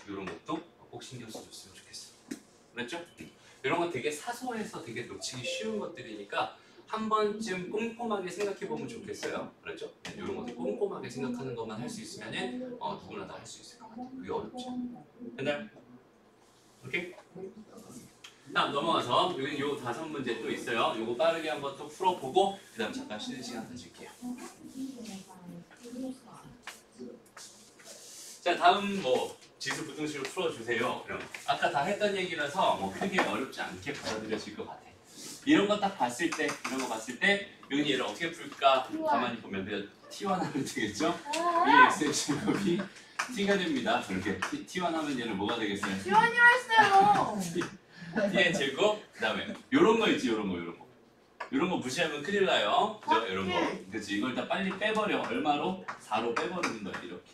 이런 것도 꼭 신경 써줬으면 좋겠어. 그렇죠? 이런 건 되게 사소해서 되게 놓치기 쉬운 것들이니까 한 번쯤 꼼꼼하게 생각해 보면 좋겠어요. 그렇죠? 이런 것들 꼼꼼하게 생각하는 것만 할 수 있으면은 누구나 다 할 수 있을 것 같아요. 그게 어렵지. 됐나요? 오케이? 다음 넘어가서 여기 요 5문제 또 있어요. 요거 빠르게 한번 또 풀어보고 그 다음 잠깐 쉬는 시간 가질게요. 자 다음 뭐 지수 부등식으로 풀어주세요. 그럼 아까 다 했던 얘기라서 뭐 크게 어렵지 않게 받아들여질 것 같아. 이런 거 딱 봤을 때 이런 거 봤을 때 여기 얘를 어떻게 풀까 가만히 보면 그냥 T1 하면 되겠죠? 이 x의 제곱이 T가 됩니다. 이렇게 T1 하면 얘는 뭐가 되겠어요? 지원이라 했어요. T의 제곱 그 다음에 요런 거 있지 요런 거 무시하면 큰일 나요. 그죠? 이런 거. 그치 이걸 다 빨리 빼버려. 얼마로? 4로 빼버리는 거야 이렇게.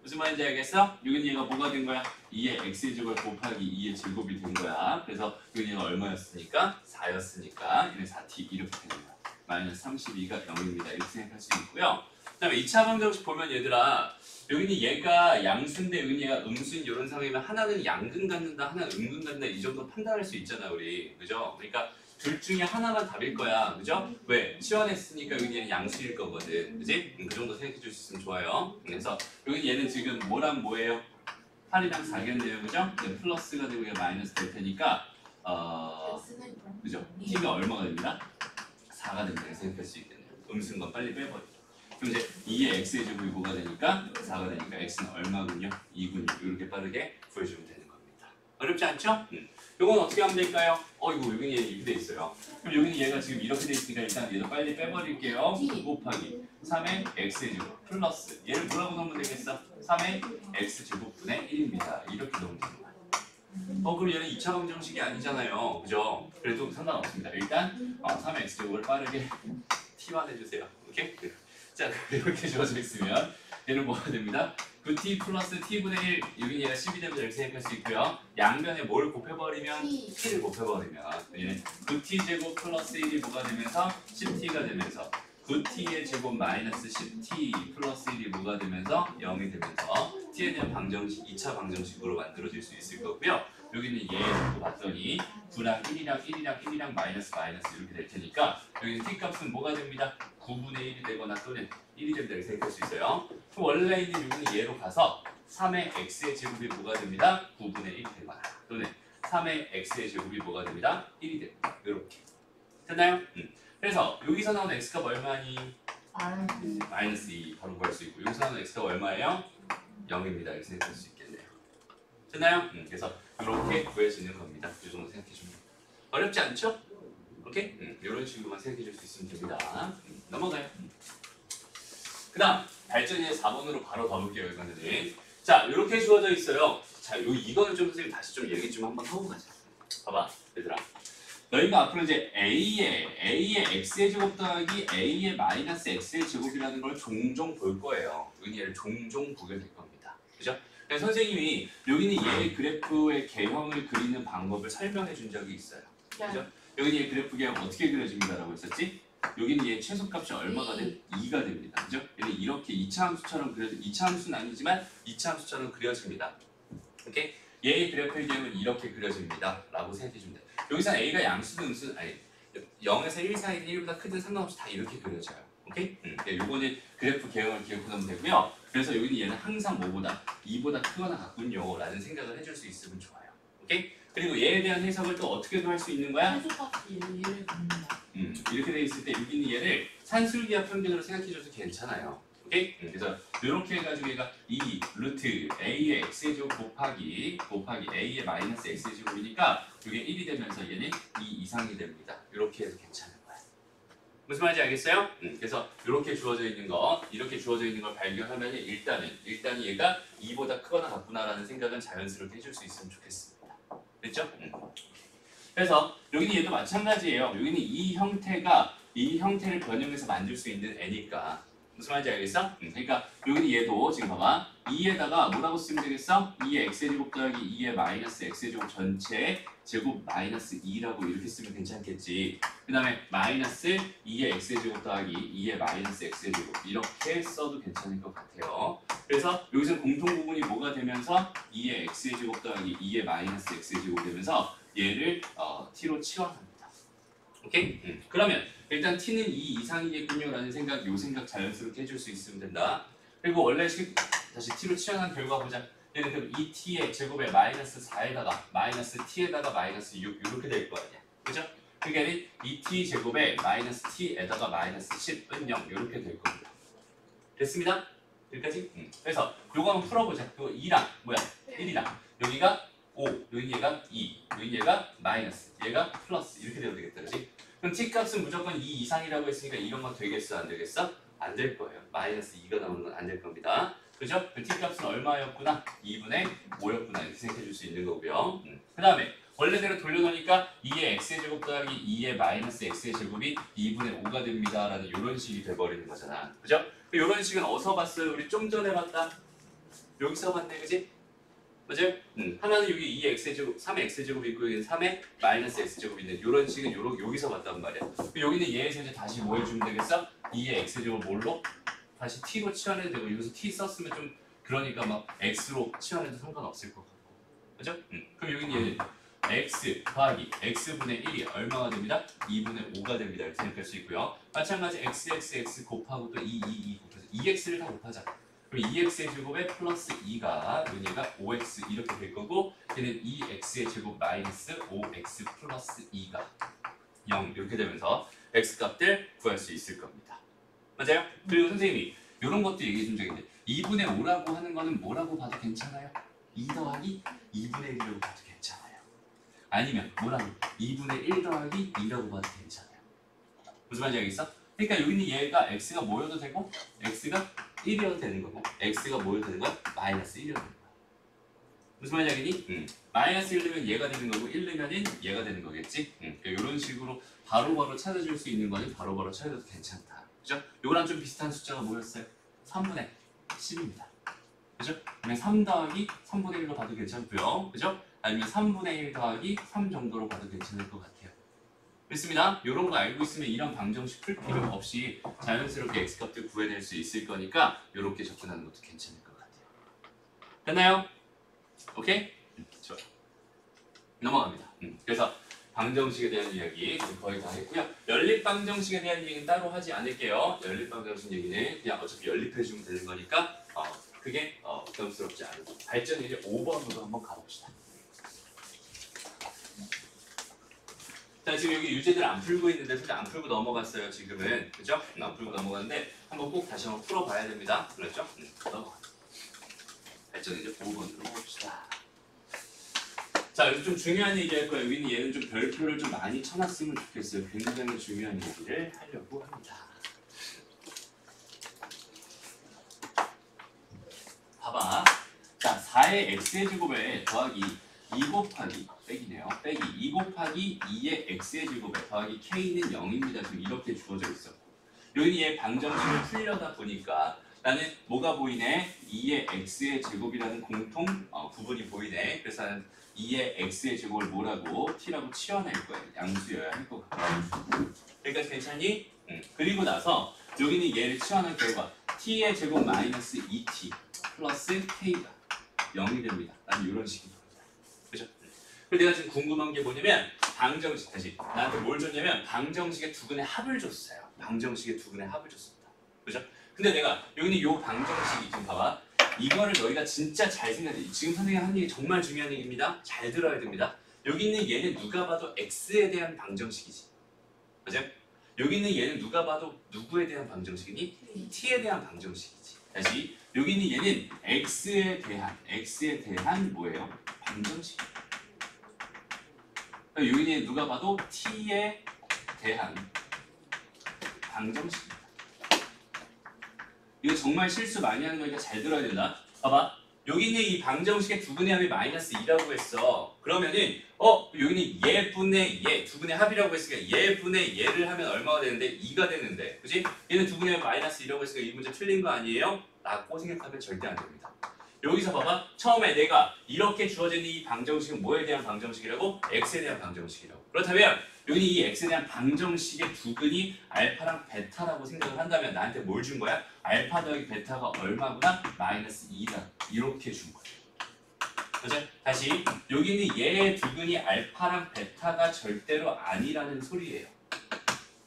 무슨 말인지 알겠어? 여기는 얘가 뭐가 된 거야? 2의 x의 제곱 곱하기 2의 제곱이 된 거야. 그래서 여기는 얘가 얼마였으니까? 4였으니까 얘는 4t 이렇게 되는 거야. 마이너스 32가 0입니다. 이렇게 생각할 수 있고요. 그 다음에 2차 방정식 보면 얘들아 여기는 얘가 양수인데 여기는 얘가 음수인 이런 상황이면 하나는 양근 갖는다 하나는 음근 갖는다 이 정도 판단할 수 있잖아 우리. 그죠? 그러니까 둘 중에 하나만 답일 거야. 그죠? 왜? 치환했으니까 여기는 양수일 거거든. 그지? 그 정도 생각해 줄 수 있으면 좋아요. 그래서 여기 얘는 지금 뭐랑 뭐예요? 8이랑 4겠네요. 그죠? 네, 플러스가 되고 얘 마이너스 될 테니까 그죠? t가 얼마가 됩니다? 4가 됩니다. 이렇게 생각할 수 있겠네요. 음수인 건 빨리 빼버리죠. 그럼 이제 2의 x의 제곱이 뭐가 되니까? 4가 되니까 x는 얼마군요? 2군요. 이렇게 빠르게 구해주면 되는 겁니다. 어렵지 않죠? 이건 어떻게 하면 될까요? 이거 여기는 얘 이렇게 돼 있어요. 그럼 여기는 얘가 지금 이렇게 돼 있으니까 일단 얘도 빨리 빼버릴게요. 9 곱하기 3의 x의 제곱 플러스 얘를 뭐라고 넣으면 되겠어? 3의 x 제곱분의 1입니다. 이렇게 넣으면 되는 거예요. 그럼 얘는 2차 방정식이 아니잖아요. 그죠? 그래도 상관없습니다. 일단 3의 x 제곱을 빠르게 t만 해주세요. 오케이? 자 이렇게 주어져 있으면 얘는 뭐가 됩니다? 9t 플러스 t분의 1 여기 얘가 10이 되면 이렇게 생각할 수 있고요. 양변에 뭘 곱해버리면 t를 곱해버리면 얘는 9t 제곱 플러스 1이 뭐가 되면서 10t가 되면서 9t의 제곱 마이너스 10t 플러스 1이 뭐가 되면서 0이 되면서 t에 대한 방정식 2차 방정식으로 만들어질 수 있을 거고요. 여기는 얘 놓고 봤더니 9랑 1이랑 마이너스 이렇게 될 테니까 여기는 t 값은 뭐가 됩니다? 9분의 1이 되거나 또는 1이 된다 이렇게 생각할 수 있어요. 그럼 원래 있는 여기는 얘로 가서 3의 x의 제곱이 뭐가 됩니다? 9분의 1이 되거나 또는 3의 x의 제곱이 뭐가 됩니다? 1이 됩니다. 이렇게 됐나요? 그래서 여기서 나오는 x가 얼마니? 마이너스 2 바로 구할 수 있고 여기서 나오는 x가 얼마예요? 0입니다. 이렇게 생각할 수 있겠네요. 됐나요? 그래서 이렇게 구해지는 겁니다. 이 정도 생각해 주면 어렵지 않죠? 오케이? 이런 식으로만 생각해 줄 수 있으면 됩니다. 넘어가요. 그 다음 발전의 4번으로 바로 가볼게요. 이거는 자 이렇게 주어져 있어요. 자 이거는 좀 선생님 다시 좀 얘기 좀 한번 하고 가자. 봐봐 얘들아 너희가 앞으로 이제 A의 X의 제곱 더하기 A의 마이너스 X의 제곱이라는 걸 종종 볼 거예요. 여기는 얘를 종종 보게 될 겁니다. 그죠? 그래서 선생님이 여기는 얘 그래프의 개형을 그리는 방법을 설명해 준 적이 있어요. 그죠? 여기는 얘 그래프 개형 어떻게 그려집니다라고 했었지? 여기는 얘 최소값이 얼마가 돼? 2가 됩니다. 그죠? 얘는 이렇게 2차 함수처럼 그려져 2차 함수는 아니지만 2차 함수처럼 그려집니다. 오케이? 얘의 그래프의 개형은 이렇게 그려집니다. 라고 생각해 주면 돼. 여기서 A가 양수든 음수든 아니 0에서 1 사이든 1보다 크든 상관없이 다 이렇게 그려져요. 오케이? 요거는 그래프 개형을 기억하면 되고요. 그래서 여기는 얘는 항상 뭐보다 2보다 크거나 같군요 라는 생각을 해줄 수 있으면 좋아요. 오케이? 그리고 얘에 대한 해석을 또 어떻게도 할 수 있는 거야? 이렇게 돼 있을 때 여기는 얘를 산술기하 평균으로 생각해줘도 괜찮아요. 오케이? 그래서 이렇게 해가지고 얘가 2 루트 a의 x의 제곱 곱하기 a의 마이너스 x의 제곱이니까 이게 1이 되면서 얘는 2 이상이 됩니다. 이렇게 해도 괜찮은 거야. 무슨 말인지 알겠어요? 그래서 이렇게 주어져 있는 거 이렇게 주어져 있는 걸 발견하면 일단 얘가 2보다 크거나 같구나라는 생각은 자연스럽게 해줄 수 있으면 좋겠습니다. 됐죠? 그래서 여기는 얘도 마찬가지예요. 여기는 이 형태를 변형해서 만들 수 있는 애니까 무슨 말인지 알겠어? 그러니까 여기는 얘도 지금 봐봐 2에다가 뭐라고 쓰면 되겠어? 2의 x의 제곱 더하기 2의 마이너스 x의 제곱 전체 제곱 마이너스 2라고 이렇게 쓰면 괜찮겠지. 그 다음에 마이너스 2의 x의 제곱 더하기 2의 마이너스 x의 제곱 이렇게 써도 괜찮을 것 같아요. 그래서 여기서 공통 부분이 뭐가 되면서 2의 x의 제곱 더하기 2의 마이너스 x의 제곱 되면서 얘를 t로 치환합니다. 오케이? 그러면 일단 t는 2 이상이겠군요 라는 생각 자연스럽게 해줄 수 있으면 된다. 그리고 원래 다시 t로 치환한 결과 보자. 얘는 그럼 2t의 제곱에 마이너스 4에다가 마이너스 t에다가 마이너스 6 이렇게 될 거 아니야. 그죠? 그러니까 2t 제곱에 마이너스 t에다가 마이너스 10은 0 이렇게 될 겁니다. 됐습니다? 여기까지? 그래서 요거 한번 풀어보자. 이거 2랑 뭐야? 1이랑 여기가 5, 여기 얘가 2, 여기 얘가 마이너스, 얘가 플러스 이렇게 되어야 되겠다. 그렇지? 그럼 t 값은 무조건 2 이상이라고 했으니까 이런 건 되겠어? 안 되겠어? 안 될 거예요. 마이너스 2가 나오는 건 안 될 겁니다. 그죠? 그 t 값은 얼마였구나? 2분의 5였구나 이렇게 생각해 줄 수 있는 거고요. 그 다음에 원래대로 돌려놓으니까 2의 x의 제곱 더하기 2의 마이너스 x의 제곱이 2분의 5가 됩니다 라는 이런 식이 돼버리는 거잖아. 그죠? 이런 식은 어디서 봤어요? 우리 좀 전에 봤다. 여기서 봤네, 그지? 맞아요? 하나는 여기 2의 x제곱, 3의 x제곱이 있고 여기는 3의 마이너스 x제곱이 있는 이런 식은 여기서 봤단 말이야. 여기는 얘에서 이제 다시 뭐 해주면 되겠어? 2의 x제곱 뭘로? 다시 t로 치환해도 되고 여기서 t 썼으면 좀 그러니까 막 x로 치환해도 상관없을 것 같고. 그죠? 그럼 여기는 얘는 x 더하기 x분의 1이 얼마가 됩니다? 2분의 5가 됩니다. 이렇게 생각할 수 있고요. 마찬가지 x 곱하고 또 2 곱해서 2x를 다 곱하자. 그럼 2x의 제곱에 플러스 2가 얘가 5x 이렇게 될 거고 얘는 2x의 제곱 마이너스 5x 플러스 2가 0 이렇게 되면서 x 값들 구할 수 있을 겁니다. 맞아요? 그리고 선생님이 이런 것도 얘기해 준 적이 있는데 2분의 5라고 하는 거는 뭐라고 봐도 괜찮아요? 2 더하기 2분의 1이라고 봐도 괜찮아요. 아니면 뭐라고? 2분의 1 더하기 2라고 봐도 괜찮아요. 무슨 말인지 알겠어? 그러니까 여기는 얘가 x가 뭐여도 되고 x가 1이어도 되는 거고 x가 뭐여도 되는 거야? 마이너스 1이어도 되는 거야. 무슨 말인지 알겠니? 마이너스 1 넣으면 얘가 되는 거고 1 넣으면 얘가 되는 거겠지? 그러니까 이런 식으로 바로바로 찾아줄 수 있는 거는 바로바로 찾아도 괜찮다. 그죠? 요거랑 좀 비슷한 숫자가 뭐였어요? 3분의 10입니다. 그죠? 그러면 3 더하기 3분의 1로 봐도 괜찮고요. 그죠? 아니면 3분의 1 더하기 3 정도로 봐도 괜찮을 것 같아요. 됐습니다. 이런 거 알고 있으면 이런 방정식 풀 필요 없이 자연스럽게 x값들 구해낼 수 있을 거니까 이렇게 접근하는 것도 괜찮을 것 같아요. 됐나요? 오케이? 좋아요. 넘어갑니다. 그래서 방정식에 대한 이야기 거의 다 했고요. 연립방정식에 대한 얘기는 따로 하지 않을게요. 연립방정식 얘기는 그냥 어차피 연립해주면 되는 거니까 그게 부담스럽지 않고 발전 이제 5번으로 한번 가봅시다. 자, 지금 여기 유제들 안 풀고 있는데 솔직히 안 풀고 넘어갔어요. 지금은 그죠? 안 풀고 넘어갔는데 한번 꼭 다시 한번 풀어봐야 됩니다. 그렇죠? 넘어가. 발전 이제 5번으로 봅시다. 자, 여기서 좀 중요한 얘기 할 거예요. 여기는 얘는 좀 별표를 좀 많이 쳐놨으면 좋겠어요. 굉장히 중요한 얘기를 하려고 합니다. 봐봐. 자, 4의 x의 제곱에 더하기 2 곱하기 빼기네요. 빼기 2 곱하기 2의 x의 제곱에 더하기 k는 0입니다. 지금 이렇게 주어져 있었고 여기는 얘 방정식을 풀려다 보니까 나는 뭐가 보이네? 2의 x의 제곱이라는 공통 부분이 보이네. 그래서 나는 2의 x의 제곱을 뭐라고? t라고 치워낼 거예요. 양수여야 할 것 같아요. 여기까지 괜찮니? 그리고 나서 여기는 얘를 치워낼 결과 t의 제곱 마이너스 2t 플러스 k가 0이 됩니다. 나는 이런 식입니다. 그죠? 그리고 내가 지금 궁금한 게 뭐냐면 방정식 다시 나한테 뭘 줬냐면 방정식의 두 근의 합을 줬어요. 방정식의 두 근의 합을 줬습니다. 그죠? 근데 내가 여기는 이 방정식이 지금 봐봐. 이거를 너희가 진짜 잘 생각해. 지금 선생님이 한 얘기 정말 중요한 얘기입니다. 잘 들어야 됩니다. 여기 있는 얘는 누가 봐도 x에 대한 방정식이지. 맞아요? 여기 있는 얘는 누가 봐도 누구에 대한 방정식이니? t에 대한 방정식이지. 다시 여기 있는 얘는 x에 대한 뭐예요? 방정식이에요. 여기 있는 누가 봐도 t에 대한 방정식입니다. 이거 정말 실수 많이 하는 거니까 잘 들어야 된다. 봐봐. 여기 있는 이 방정식의 두 분의 합이 마이너스 2라고 했어. 그러면은 여기는 얘분의 얘 두 분의 합이라고 했으니까 얘분의 얘를 하면 얼마가 되는데? 2가 되는데. 그지? 얘는 두 분의 합이 마이너스 2라고 했으니까 이 문제 틀린 거 아니에요? 라고 생각하면 절대 안 됩니다. 여기서 봐봐. 처음에 내가 이렇게 주어진 이 방정식은 뭐에 대한 방정식이라고? x에 대한 방정식이라고. 그렇다면 여기는 이 x에 대한 방정식의 두 근이 알파랑 베타라고 생각을 한다면 나한테 뭘 준 거야? 알파 더하기 베타가 얼마구나? 마이너스 2다. 이렇게 준 거야. 그죠? 다시 여기는 얘의 두 근이 알파랑 베타가 절대로 아니라는 소리예요.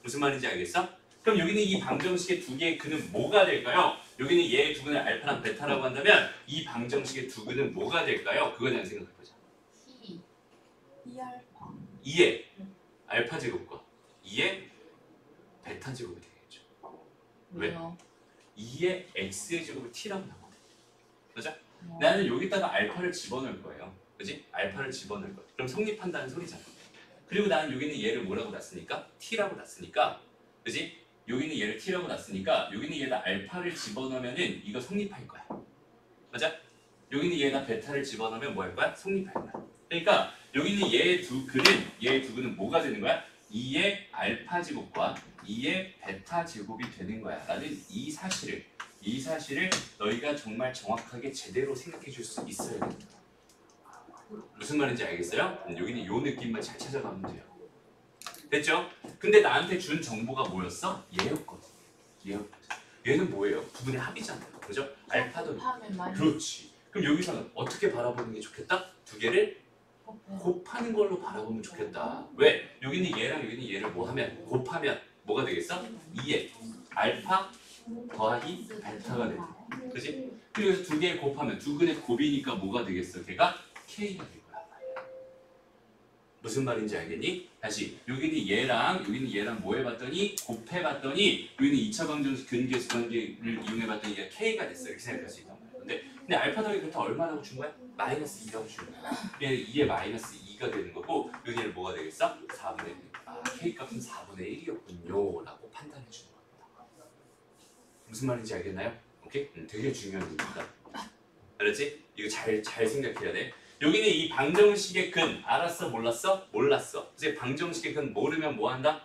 무슨 말인지 알겠어? 그럼 여기는 이 방정식의 두 개의 근은 뭐가 될까요? 여기는 얘의 두근을 알파랑 베타라고 한다면 이 방정식의 두근은 뭐가 될까요? 그거에 대한 생각해보자. T 2알파 2의 알파 제곱과 2의 베타 제곱이 되겠죠. 왜? 왜요? 2의 x의 제곱을 t라고 나오거든. 맞아? 어. 나는 여기다가 알파를 집어넣을 거예요. 그지? 알파를 집어넣을 거야. 그럼 성립한다는 소리잖아. 그리고 나는 여기는 얘를 뭐라고 놨으니까? t라고 놨으니까. 그지? 여기는 얘를 t라고 놨으니까 여기는 얘다 알파를 집어넣으면은 이거 성립할 거야. 맞아? 여기는 얘다 베타를 집어넣으면 뭐 할 거야? 성립할 거야. 그러니까 여기는 얘의 두근은 뭐가 되는 거야? 2의 알파 제곱과 2의 베타 제곱이 되는 거야. 라는 이 사실을 너희가 정말 정확하게 제대로 생각해 줄 수 있어야 된다. 무슨 말인지 알겠어요? 여기는 요 느낌만 잘 찾아가면 돼요. 됐죠? 근데 나한테 준 정보가 뭐였어? 얘였거든. 얘는 뭐예요? 부분의 합이잖아요. 그죠? 알파도 하면 많이 그렇지. 그럼 여기서는 어떻게 바라보는 게 좋겠다? 두 개를 곱하는 걸로 바라보면 좋겠다. 왜? 여기는 얘랑 여기는 얘를 뭐 하면? 곱하면 뭐가 되겠어? 2의 알파 더하기 베타가 되네. 그지? 그리고 여기서 두 개 곱하면 두근의 곱이니까 뭐가 되겠어? 걔가 K가 될 거야. 무슨 말인지 알겠니? 다시 여기는 얘랑 뭐 해봤더니 곱해봤더니 여기는 2차 방정식 근계수 관계를 이용해봤더니 얘가 K가 됐어. 이렇게 생각할 수 있단 말이야. 근데 알파 더하기 베타 얼마라고 준 거야? 마이너스 2라고 준 거야. 얘는 2의 마이너스 2가 되는 거고 여기는 뭐가 되겠어? 4분의 1. 아, K 값은 4분의 1이었군요 라고 판단해 주는 겁니다. 무슨 말인지 알겠나요? 오케이? 되게 중요한 일입니다. 알았지? 이거 잘 생각해야 돼. 여기는 이 방정식의 근 알았어? 몰랐어? 몰랐어. 그래서 방정식의 근 모르면 뭐 한다?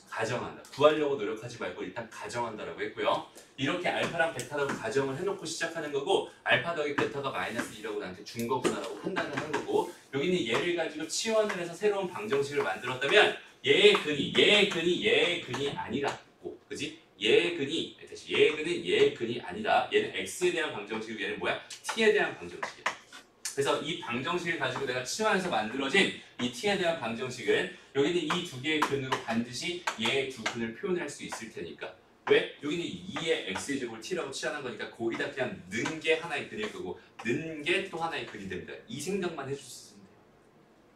가정한다. 구하려고 노력하지 말고 일단 가정한다라고 했고요. 이렇게 알파랑 베타라고 가정을 해놓고 시작하는 거고 알파 더하기 베타가 마이너스 2라고 나한테 준 거구나라고 판단을 한 거고 여기는 얘를 가지고 치환을 해서 새로운 방정식을 만들었다면 얘의 근이 아니라고. 그지? 얘의 근이 아니다. 얘는 x에 대한 방정식이고 얘는 뭐야? t에 대한 방정식이야. 그래서 이 방정식을 가지고 내가 치환해서 만들어진 이 t에 대한 방정식은 여기는 이 두 개의 근으로 반드시 얘의 두 근을 표현할 수 있을 테니까. 왜? 여기는 2의 x의 제곱을 t라고 치환한 거니까 거기다 그냥 넣은 게 하나의 근일 거고 넣은 게 또 하나의 근이 됩니다. 이 생각만 해줄 수 있으면 돼요.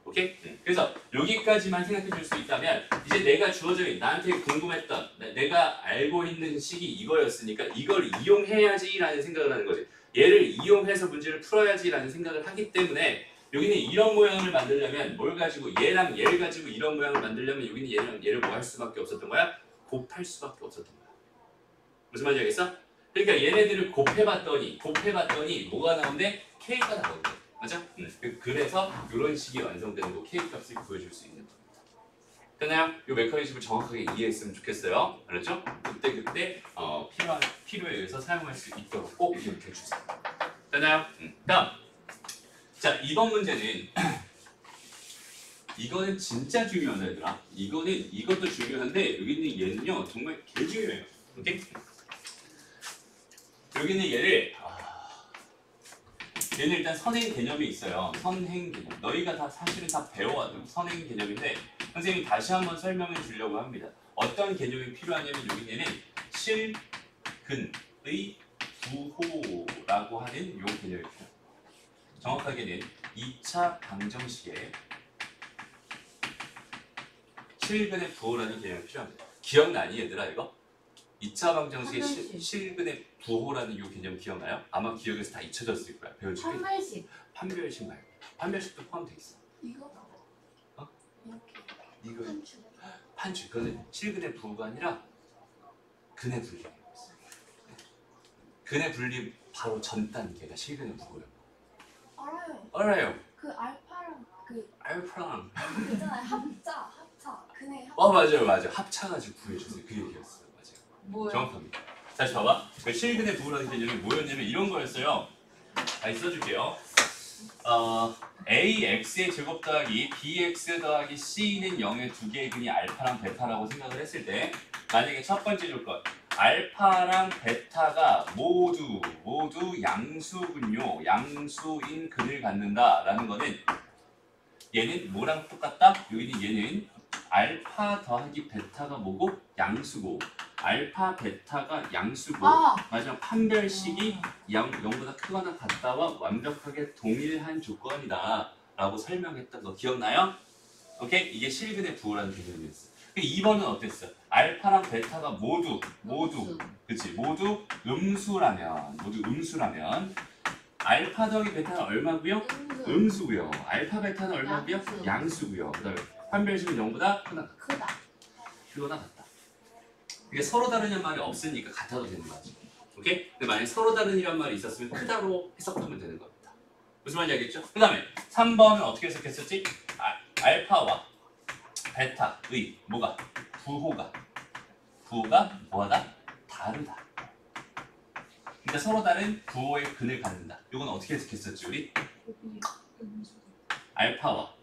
오케이? 그래서 여기까지만 생각해 줄 수 있다면 이제 내가 주어져 있는 나한테 궁금했던 내가 알고 있는 식이 이거였으니까 이걸 이용해야지 라는 생각을 하는 거지. 얘를 이용해서 문제를 풀어야지 라는 생각을 하기 때문에 여기는 이런 모양을 만들려면 뭘 가지고 얘랑 얘를 가지고 이런 모양을 만들려면 여기는 얘랑 얘를 뭐 할 수밖에 없었던 거야? 곱할 수밖에 없었던 거야. 무슨 말인지 알겠어? 그러니까 얘네들을 곱해봤더니 뭐가 나오는데? K가 나오는데 맞아? 그래서 이런 식이 완성되는 거 K 값을 구해줄 수 있는 겁니다. 됐나요? 이 메커니즘을 정확하게 이해했으면 좋겠어요. 알았죠? 그때 필요에 의해서 사용할 수 있도록 꼭 기억해 주세요. 됐나요? 다음. 자, 이번 문제는 이거는 진짜 중요한 얘들아. 이것도 중요한데 여기 있는 얘는요 정말 개 중요해요. 오케이? 여기 있는 얘를 얘는 일단 선행 개념이 있어요. 선행 개념. 너희가 사실은 다 배워와도 선행 개념인데 선생님이 다시 한번 설명해 주려고 합니다. 어떤 개념이 필요하냐면 여기는 실근의 부호라고 하는 이 개념이 필요합니다. 정확하게는 2차 방정식에 실근의 부호라는 개념이 필요합니다. 기억나니 얘들아 이거? 2차 방정식의 실근의 부호라는 이 개념 기억나요? 아마 기억에서 다 잊혀졌을 거야. 배워줄게. 판별식 판별식 말고. 판별식도 포함되어 있어. 이거? 어? 이렇게 이거 판출. 그거는 실근의 부호가 아니라 근의 분리예요. 근의 분리 바로 전 단계가 실근의 부호예요. 알아요. 알아요. 그 알파랑 그 알파랑. 있잖아요. 합차. 근의 합. 맞아요. 합차가지고 구해주세요. 그 얘기였어요. 맞아요. 뭐야? 정확합니다. 다시 봐봐. 그 실근의 부호라는 개념이 뭐였냐면 이런 거였어요. 다시 써줄게요. AX의 제곱 더하기 BX 더하기 C는 0의 두 개의 근이 알파랑 베타라고 생각을 했을 때 만약에 첫 번째 조건 알파랑 베타가 모두 양수군요. 양수인 근을 갖는다라는 거는 얘는 뭐랑 똑같다? 여기는 얘는 알파 더하기 베타가 뭐고? 양수고 알파, 베타가 양수고 마지막 판별식이 0보다 크거나 같다와 완벽하게 동일한 조건이다 라고 설명했던 거 기억나요? 오케이? 이게 실근의 부호라는 개념이었어. 2번은 어땠어? 알파랑 베타가 모두 그치? 모두 음수라면 알파 더하기 베타는 얼마고요? 음수고요. 알파 베타는 얼마고요? 양수고요. 그다음에 판별식은 0보다 크다. 크거나 같다. 이게 서로 다르냐는 말이 없으니까 같아도 되는 거지. 오케이? 근데 만약에 서로 다르냐는 말이 있었으면 크다로 해석하면 되는 겁니다. 무슨 말인지 알겠죠? 그 다음에 3번은 어떻게 해석했었지? 알파와 베타의 뭐가? 부호가 뭐하다? 다르다. 그러니까 서로 다른 부호의 근을 갖는다. 이건 어떻게 해석했었지 우리? 알파와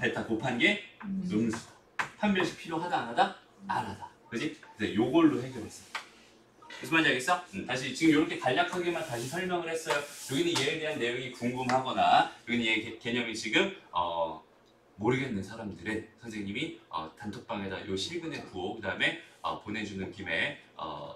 베타 곱한 게 음수다. 판별식 필요하다 안 하다? 안 하다. 그지? 그래서 요걸로 해결했어. 무슨 말인지 알겠어? 다시 지금 이렇게 간략하게만 다시 설명을 했어요. 여기는 얘에 대한 내용이 궁금하거나 여기는 얘 개념이 지금 모르겠는 사람들은 선생님이 단톡방에다 요 실근의 부호 그 다음에 보내주는 김에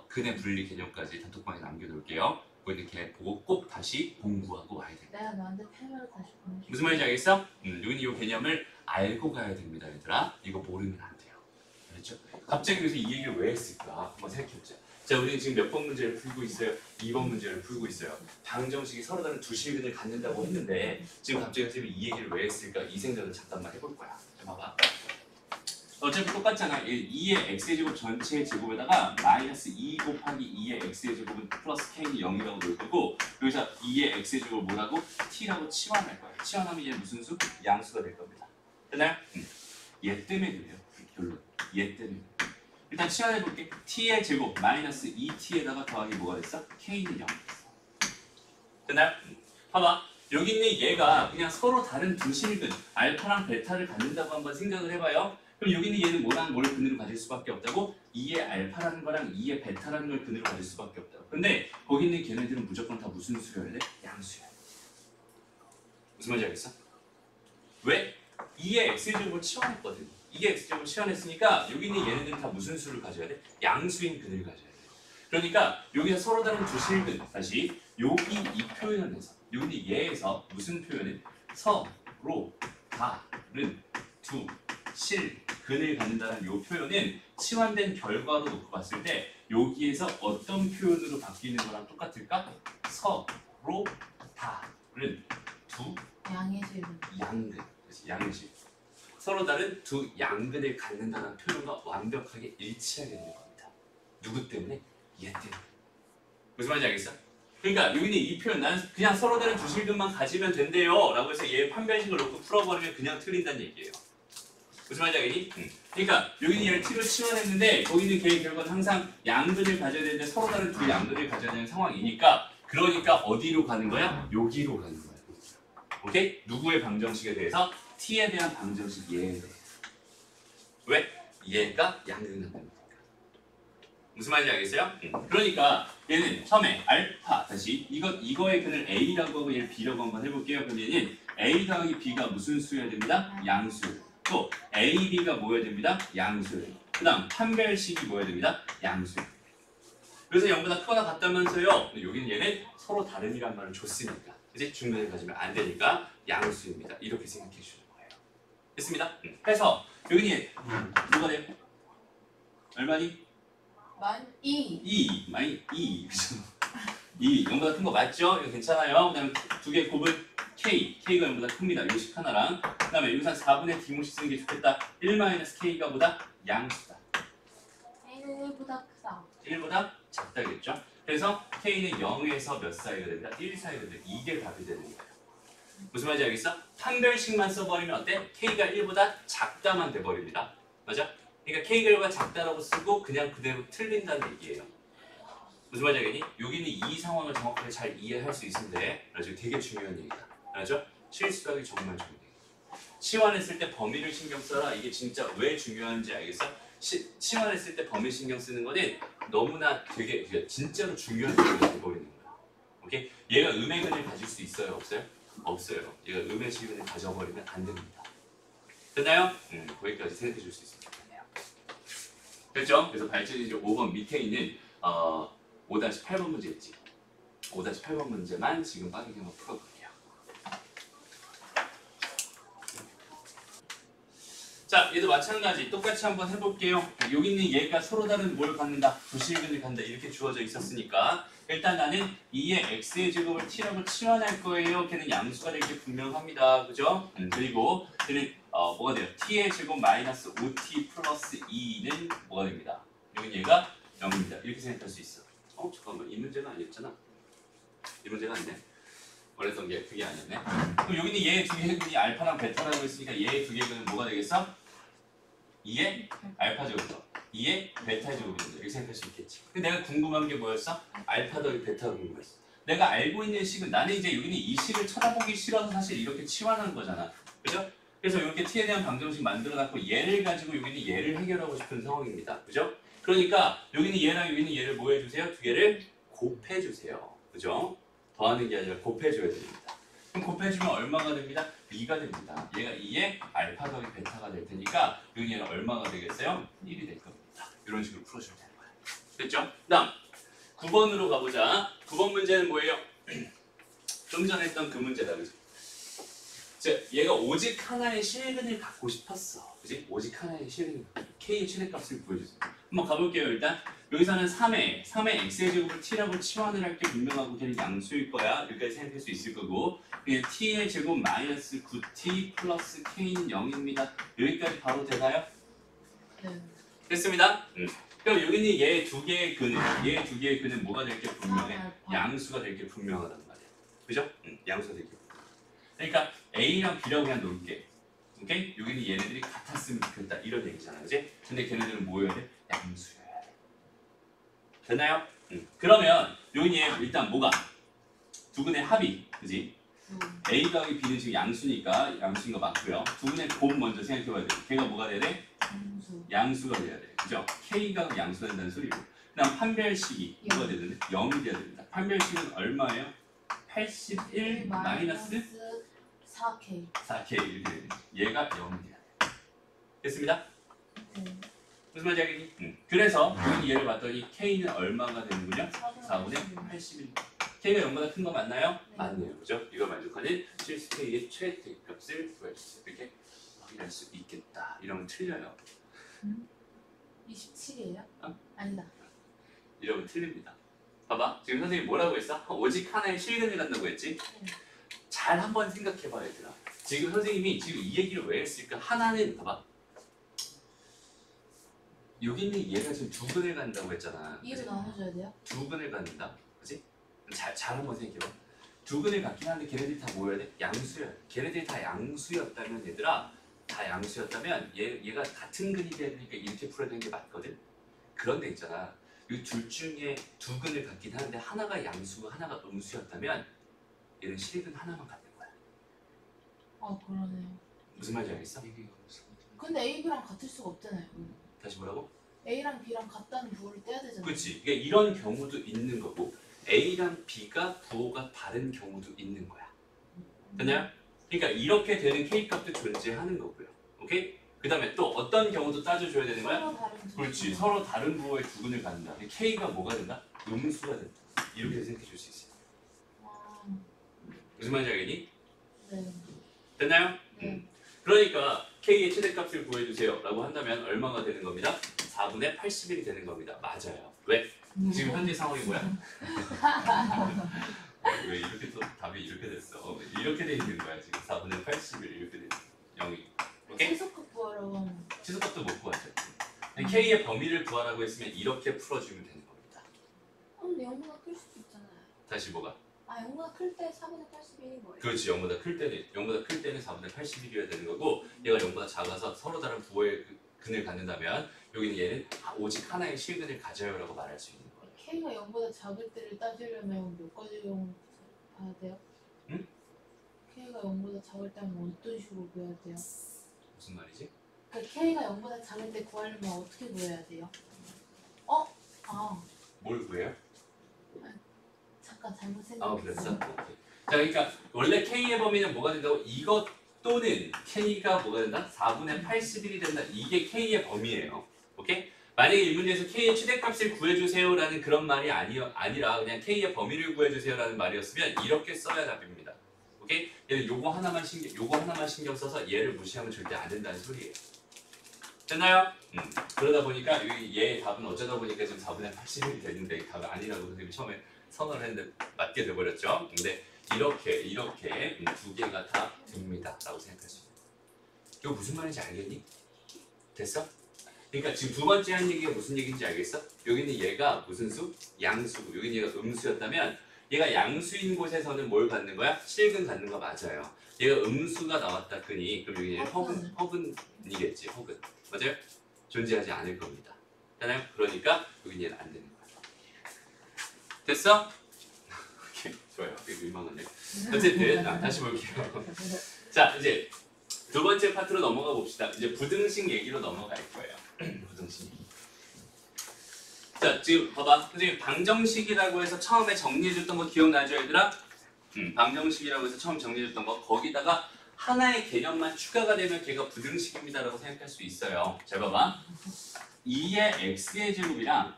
근의 분리 개념까지 단톡방에 남겨놓을게요. 그거 걔 보고 꼭 다시 공부하고 와야 돼. 내가 너한테 펜으로 다시 보내줄게. 무슨 말인지 알겠어? 여기는 이 개념을 알고 가야 됩니다, 얘들아. 이거 모르면 안 돼요. 알았죠? 갑자기 그래서 이 얘기를 왜 했을까? 한번 생각해보자. 자, 우리는 지금 몇 번 문제를 풀고 있어요? 2번 문제를 풀고 있어요. 방정식이 서로 다른 두 실근을 갖는다고 했는데 지금 갑자기 선생님이 이 얘기를 왜 했을까? 이 생각을 잠깐만 해볼 거야. 자, 봐봐. 어차피 똑같잖아. 2의 x의 제곱 전체의 제곱에다가 마이너스 2 곱하기 2의 x의 제곱은 플러스 k는 0이라고 놓을 거고 여기서 2의 x의 제곱을 뭐라고? t라고 치환할 거야. 치환하면 얘 무슨 수? 양수가 될 겁니다. 됐나요? 얘 때문에 그래요. 결론. 얘 때문에. 일단 치환해볼게. t의 제곱 마이너스 2t에다가 더하기 뭐가 됐어? k는 0 됐어. 됐나요? 봐봐. 여기 있는 얘가 그냥 서로 다른 두 실근 알파랑 베타를 갖는다고 한번 생각을 해봐요. 그럼 여기 있는 얘는 뭐랑 뭘 근으로 가질 수밖에 없다고? 2의 알파라는 거랑 2의 베타라는 걸 근으로 가질 수밖에 없다고. 근데 거기 있는 걔네들은 무조건 다 무슨 수여야 돼? 양수여야 돼. 무슨 말인지 알겠어? 왜? 2의 x제곱을 치환했거든. 2의 x제곱을 치환했으니까 여기 있는 얘네들은 다 무슨 수를 가져야 돼? 양수인 근을 가져야 돼. 그러니까 여기서 서로 다른 두 실근 다시 여기 이 표현을 해서 여기 얘에서 무슨 표현을? 서로 다른 두 실근을 갖는다는 이 표현은 치환된 결과로 놓고 봤을 때 여기에서 어떤 표현으로 바뀌는 거랑 똑같을까? 서로 다른 두 양의 실근. 양근, 그렇지, 양의 실근. 서로 다른 두 양근을 갖는다는 표현과 완벽하게 일치하게 되는 겁니다. 누구 때문에? 얘 때문에. 무슨 말인지 알겠어? 그러니까 여기는 이 표현 나는 그냥 서로 다른 두 실근만 가지면 된대요 라고 해서 얘 판별식을 놓고 풀어버리면 그냥 틀린다는 얘기예요. 무슨 말인지 알겠니? 그러니까 여기는 얘를 t로 치환했는데 거기 있는 걔의 결과는 항상 양근을 가져야 되는데 서로 다른 두 양근을 가져야 되는 상황이니까 그러니까 어디로 가는 거야? 여기로 가는 거야. 오케이? 누구의 방정식에 대해서? t에 대한 방정식 얘에 대해서. 왜? 얘가 양근을 갖는 거니까. 무슨 말인지 알겠어요? 그러니까 얘는 처음에 알파 다시 이거의 근을 a라고 하고 얘를 b라고 한번 해볼게요. 그럼 얘는 a 더하기 b가 무슨 수여야 됩니다? 양수. 또 a, b가 뭐여야 됩니다? 양수. 그 다음 판별식이 뭐여야 됩니다? 양수. 그래서 0보다 크거나 같다면서요. 근데 여기는 얘는 서로 다른이란 말을 줬으니까 이제 중근을 가지면 안 되니까 양수입니다. 이렇게 생각해 주는 거예요. 됐습니다. 해서 여기는 뭐가 돼요? 얼마니? 마이 2. 그죠? 2 0보다 큰 거 맞죠? 이거 괜찮아요. 그 다음에 두 개 곱은 k가 0보다 큽니다. 요식 하나랑. 그 다음에 여기서 4분의 d모씩 쓰는 게 좋겠다. 1-k가 보다 양수다. A는 1보다 크다. 1보다 작다겠죠? 그래서 k는 0에서 몇 사이가 된다? 1 사이가 된다. 이게 답이 되는 거예요. 무슨 말인지 알겠어? 판별식만 써버리면 어때? k가 1보다 작다만 돼버립니다. 맞아? 그러니까 k가 작다라고 쓰고 그냥 그대로 틀린다는 얘기예요. 무슨 말인지 알겠니? 여기는 이 상황을 정확하게 잘 이해할 수 있으면 돼. 그래서 되게 중요한 얘기다. 알죠? 실수하기 정말 좋은 얘기. 치환했을 때 범위를 신경 써라. 이게 진짜 왜 중요한지 알겠어? 치환했을 때 범위 신경 쓰는 거는 너무나 되게 진짜로 중요한 얘기가 돼버리는 거야. 오케이? 얘가 음의 근을 가질 수 있어요? 없어요? 없어요. 얘가 음의 실근을 가져버리면 안 됩니다. 됐나요? 거기까지 생각해 줄 수 있으면 좋겠네요. 됐죠? 그래서 발전이 이제 5번 밑에 있는 5-8번 문제였지. 5-8번 문제만 지금 빠르게 한번 풀어볼게요. 자, 얘도 마찬가지 똑같이 한번 해볼게요. 여기 있는 얘가 서로 다른 뭘 갖는다? 부실근을 갖는다. 이렇게 주어져 있었으니까 일단 나는 2의 x의 제곱을 t라고 치환할 거예요. 걔는 양수가 될 게 분명합니다. 그죠? 그리고 걔는 뭐가 돼요? t의 제곱 마이너스 5t 플러스 2는 뭐가 됩니다? 여기 얘가 0입니다. 이렇게 생각할 수 있어. 잠깐만, 이 문제가 아니었잖아. 이 문제가 아니네. 원래던 게 그게 아니었네. 그럼 여기 있는 얘 두 개의 근이 알파랑 베타라고 했으니까 얘 두 개의 근은 뭐가 되겠어? 2의 알파 제곱이죠. 2의 베타 제곱이죠. 이렇게 생각할 수 있겠지. 근데 내가 궁금한 게 뭐였어? 알파 더하기 베타가 궁금했어. 내가 알고 있는 식은 나는 이제 여기는 이 식을 쳐다보기 싫어서 사실 이렇게 치환한 거잖아. 그죠? 그래서 이렇게 t에 대한 방정식 만들어놨고 얘를 가지고 여기는 얘를 해결하고 싶은 상황입니다. 그죠? 그러니까 여기는 얘랑 여기는 얘를 뭐 해주세요? 두 개를 곱해주세요. 그죠? 더하는 게 아니라 곱해줘야 됩니다. 그럼 곱해주면 얼마가 됩니다? 2가 됩니다. 얘가 2의 알파 더하기 베타가 될 테니까 여기 얘는 얼마가 되겠어요? 1이 될 겁니다. 이런 식으로 풀어주면 되는 거예요. 됐죠? 다음 9번으로 가보자. 9번 문제는 뭐예요? 좀 전에 했던 그 문제다. 그지? 얘가 오직 하나의 실근을 갖고 싶었어. 그지? 오직 하나의 실근을 K의 최대값을 구해주세요. 한번 가볼게요. 일단 여기서는 3의 x의 제곱을 t라고 치환을 할 게 분명하고 걔는 양수일 거야. 여기까지 생각할 수 있을 거고 t의 제곱 마이너스 9t 플러스 k는 0입니다. 여기까지 바로 되나요? 네. 됐습니다. 그럼 여기는 얘 두 개의 근은 뭐가 될 게 분명해? 알파. 양수가 될 게 분명하단 말이야. 그죠? 양수가 될 게 분명해. 그러니까 A랑 B라고 그냥 놓을게. 오케이? 여기는 얘네들이 같았으면 좋겠다. 이런 얘기잖아. 그지? 근데 걔네들은 뭐여야 돼? 양수여야 돼. 됐나요? 그러면 여기 얘 일단 뭐가? 두 근의 합이. 그지? A 더하기 B는 지금 양수니까 양수인 거 맞고요. 두 근의 곱 먼저 생각해봐야 돼. 걔가 뭐가 돼야 돼? 양수. 양수가 돼야 돼. 그죠? K가 양수가 된다는 소리고. 그 다음 판별식이 뭐가 돼야 되는데? 0이 돼야 됩니다. 판별식은 얼마예요? 81 마이너스 4K. 4K 이렇게 돼야 돼. 얘가 0이 돼야 돼. 됐습니다? 네. 무슨 말인지 알겠니? 그래서 여기 얘를 봤더니 K는 얼마가 되는군요? 4분의 81. K가 0보다 큰 거 맞나요? 네. 맞네요. 그죠? 이걸 만족하는 실수 K의 최대값을 구해주세요. 이렇게 확인할 수 있겠다. 이러면 틀려요. 27이에요? 어? 아니다. 이러면 틀립니다. 봐봐. 지금 선생님이 뭐라고 했어? 오직 하나의 실근을 갖는다고 했지? 네. 잘 한번 생각해봐 얘들아. 지금 선생님이 지금 이 얘기를 왜 했을까? 하나는 봐봐. 여기 있는 얘가 지금 두 근을 갖는다고 했잖아. 이해를 나눠줘야 돼요? 두 근을 갖는다. 그치? 잘 한번 생각해봐. 두 근을 갖긴 하는데 걔네들이 다 뭐여야 돼? 양수야. 걔네들이 다 양수였다면 얘들아, 다 양수였다면 얘가 같은 근이 돼야 되니까 이렇게 풀어야 되는 게 맞거든? 그런데 있잖아. 이 둘 중에 두 근을 갖긴 하는데 하나가 양수고 하나가 음수였다면 얘는 실근 하나만 갖는 거야. 그러네요. 무슨 말인지 알겠어? 근데 A, B랑 같을 수가 없잖아요. 다시 뭐라고? A랑 B랑 같다는 부호를 떼야 되잖아요. 그렇지. 그러니까 이런 경우도 있는 거고 A랑 B가 부호가 다른 경우도 있는 거야. 됐나요? 그러니까 이렇게 되는 K값도 존재하는 거고요. 오케이? 그 다음에 또 어떤 경우도 따져줘야 되는 거야? 서로 다른 두 그렇지. 개가. 서로 다른 부호의 두 근을 갖는다. K가 뭐가 된다? 음수가 된다. 이렇게 생각해 줄 수 있어요. 아, 무슨 말인지 알겠니? 네. 됐나요? 네. 그러니까 K의 최대값을 구해주세요 라고 한다면 얼마가 되는 겁니다? 4분의 81이 되는 겁니다. 맞아요. 왜? 지금 현재 상황이 뭐야? 왜 이렇게 또 답이 이렇게 됐어? 이렇게 돼 있는 거야 지금 4분의 81 이렇게 돼 있어. 0이. 오케이? 최소값 구하라고 하면 치수값도 못 구하죠. K의 범위를 구하라고 했으면 이렇게 풀어주면 되는 겁니다. 근데 0보다 클 수도 있잖아요. 다시 뭐가? 0보다 클 때 4분의 81이 뭐예요? 그렇지. 0보다 클 때는 4분의 81이어야 되는 거고 얘가 0보다 작아서 서로 다른 부호의 근을 갖는다면 여기는 얘는 오직 하나의 실근을 가져요라고 말할 수 있는 거예요. K가 0보다 작을 때를 따지려면 몇 가지 경우 봐야 돼요? 응? K가 0보다 작을 때는 어떤 식으로 구해야 돼요? 무슨 말이지? 그러니까 K가 0보다 작을 때 구하려면 어떻게 구해야 돼요? 뭘 구해요? 잠깐 잘못 그랬어? 생각했어요. 오케이. 자, 그러니까 원래 K의 범위는 뭐가 된다고? 이것 또는 K가 뭐가 된다? 4분의 81이 된다. 이게 K의 범위예요. 오케이? 만약에 이 문제에서 k의 최대값을 구해주세요라는 그런 말이 아니라 그냥 k의 범위를 구해주세요라는 말이었으면 이렇게 써야 답입니다. 오케이? 얘는 요거 하나만 신경 써서 얘를 무시하면 절대 안 된다는 소리예요. 됐나요? 그러다 보니까 얘의 답은 어쩌다 보니까 지금 4분의 80이 되는데 답은 아니라고 선생님이 처음에 선언을 했는데 맞게 돼버렸죠. 근데 이렇게 두 개가 다 됩니다 라고 생각할 수 있어요. 이거 무슨 말인지 알겠니? 됐어? 그러니까 지금 두 번째 한 얘기가 무슨 얘기인지 알겠어? 여기는 얘가 무슨 수? 양수고 여기는 얘가 음수였다면 얘가 양수인 곳에서는 뭘 갖는 거야? 실근 갖는 거 맞아요. 얘가 음수가 나왔다 끄니 그럼 여기는 허근이겠지. 허근. 맞아요? 존재하지 않을 겁니다. 됐나요? 그러니까 여기는 얘는 안 되는 거야. 됐어? 오케이, 좋아요. 되게 민망하네. 어쨌든 다시 볼게요. 자, 이제 두 번째 파트로 넘어가 봅시다. 이제 부등식 얘기로 넘어갈 거예요. 부등식. 자, 지금 봐봐. 선생님 방정식이라고 해서 처음에 정리해줬던 거 기억나죠, 얘들아? 방정식이라고 해서 처음 정리해줬던 거 거기다가 하나의 개념만 추가가 되면 걔가 부등식입니다라고 생각할 수 있어요. 잘 봐봐. 2의 x의 제곱이랑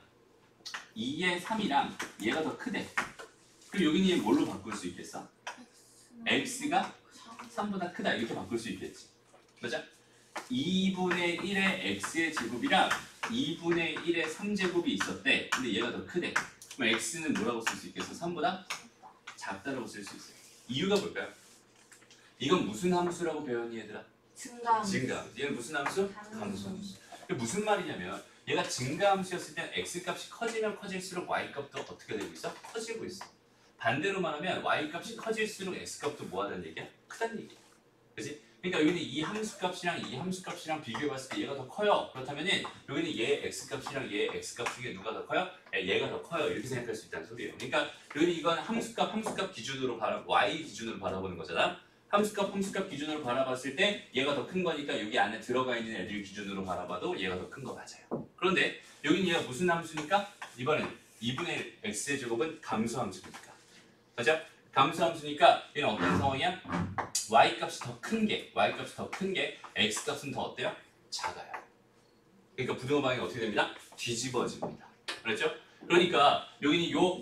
2의 3이랑 얘가 더 크대. 그럼 여기는 얘 뭘로 바꿀 수 있겠어? x가 3보다 크다 이렇게 바꿀 수 있겠지. 맞아? 2분의 1의 x의 제곱이랑 2분의 1의 3제곱이 있었대. 근데 얘가 더 크대. 그럼 x는 뭐라고 쓸 수 있겠어? 3보다 작다라고 쓸 수 있어요. 이유가 뭘까요? 이건 무슨 함수라고 배웠니 얘들아? 증가함수. 얘는 무슨 함수? 함수. 이게 무슨 말이냐면 얘가 증가함수였을 땐 x값이 커지면 커질수록 y값도 어떻게 되고 있어? 커지고 있어. 반대로 말하면 y값이 커질수록 x값도 뭐하다는 얘기야? 크다는 얘기야. 그치? 그러니까 여기는 이 함수값이랑 비교해봤을 때 얘가 더 커요. 그렇다면은 여기는 얘 x값이랑 얘 x값 중에 누가 더 커요? 얘가 더 커요. 이렇게 생각할 수 있다는 소리예요. 그러니까 여기는 이건 함수값 기준으로 y 기준으로 바라보는 거잖아. 함수값 기준으로 바라봤을 때 얘가 더 큰 거니까 여기 안에 들어가 있는 애들 기준으로 바라봐도 얘가 더 큰 거 맞아요. 그런데 여기는 얘가 무슨 함수니까? 이번엔 2분의 x의 제곱은 감소함수니까. 맞아? 감소함수니까 얘는 어떤 상황이야? y값이 더 큰 게 x값은 더 어때요? 작아요. 그러니까 부등호 방향이 어떻게 됩니다? 뒤집어집니다. 그렇죠? 그러니까 여기는 요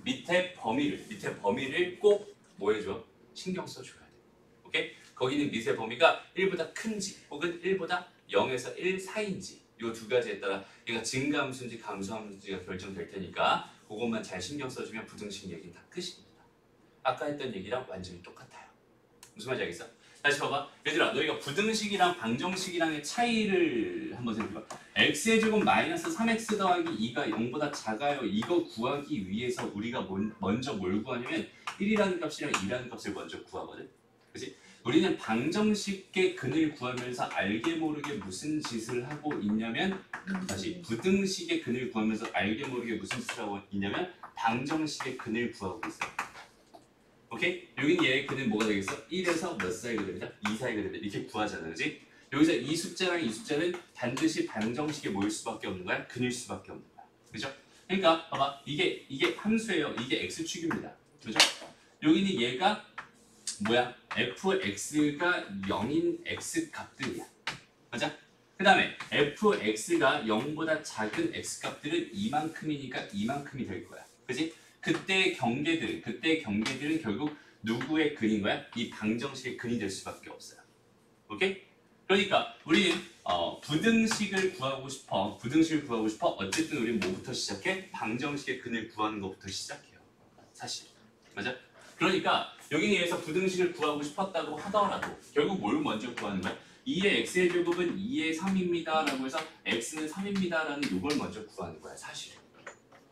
밑에 범위를 꼭 뭐 해줘? 신경 써줘야 돼. 오케이? 거기는 밑의 범위가 1보다 큰지 혹은 1보다 0에서 1 사이인지 요 두 가지에 따라 얘가 증가함수인지 감소함수인지가 결정될 테니까 그것만 잘 신경 써주면 부등식 얘기는 다 끝입니다. 아까 했던 얘기랑 완전히 똑같아요. 무슨 말인지 알겠어? 다시 봐봐. 얘들아 너희가 부등식이랑 방정식이랑의 차이를 한번 생각해봐. x의 제곱 마이너스 3x 더하기 2가 0보다 작아요. 이거 구하기 위해서 우리가 먼저 뭘 구하냐면 1이라는 값이랑 2라는 값을 먼저 구하거든. 그치? 우리는 방정식의 근을 구하면서 알게 모르게 무슨 짓을 하고 있냐면 다시 부등식의 근을 구하면서 알게 모르게 무슨 짓을 하고 있냐면 방정식의 근을 구하고 있어요. 오케이? 여기는 얘의 근은 뭐가 되겠어? 1에서 몇 사이가 됩니다? 2 사이가 됩니다. 이렇게 구하잖아, 그지? 여기서 이 숫자랑 이 숫자는 반드시 방정식에 모일 수밖에 없는 거야? 근일 수밖에 없는 거야. 그죠? 그러니까 봐봐, 이게 함수예요. 이게 x축입니다. 그죠? 여기는 얘가 뭐야? fx가 0인 x 값들이야. 맞아? 그 다음에 fx가 0보다 작은 x 값들은 이만큼이니까 이만큼이 될 거야. 그지? 그때 경계들은 결국 누구의 근인 거야? 이 방정식의 근이 될 수밖에 없어요. 오케이? 그러니까 우리는 부등식을 구하고 싶어. 어쨌든 우리는 뭐부터 시작해? 방정식의 근을 구하는 것부터 시작해요. 사실. 맞아? 그러니까 여기에서 부등식을 구하고 싶었다고 하더라도 결국 뭘 먼저 구하는 거야? 2의 x의 제곱은 2의 3입니다 라고 해서 x는 3입니다 라는 이걸 먼저 구하는 거야. 사실.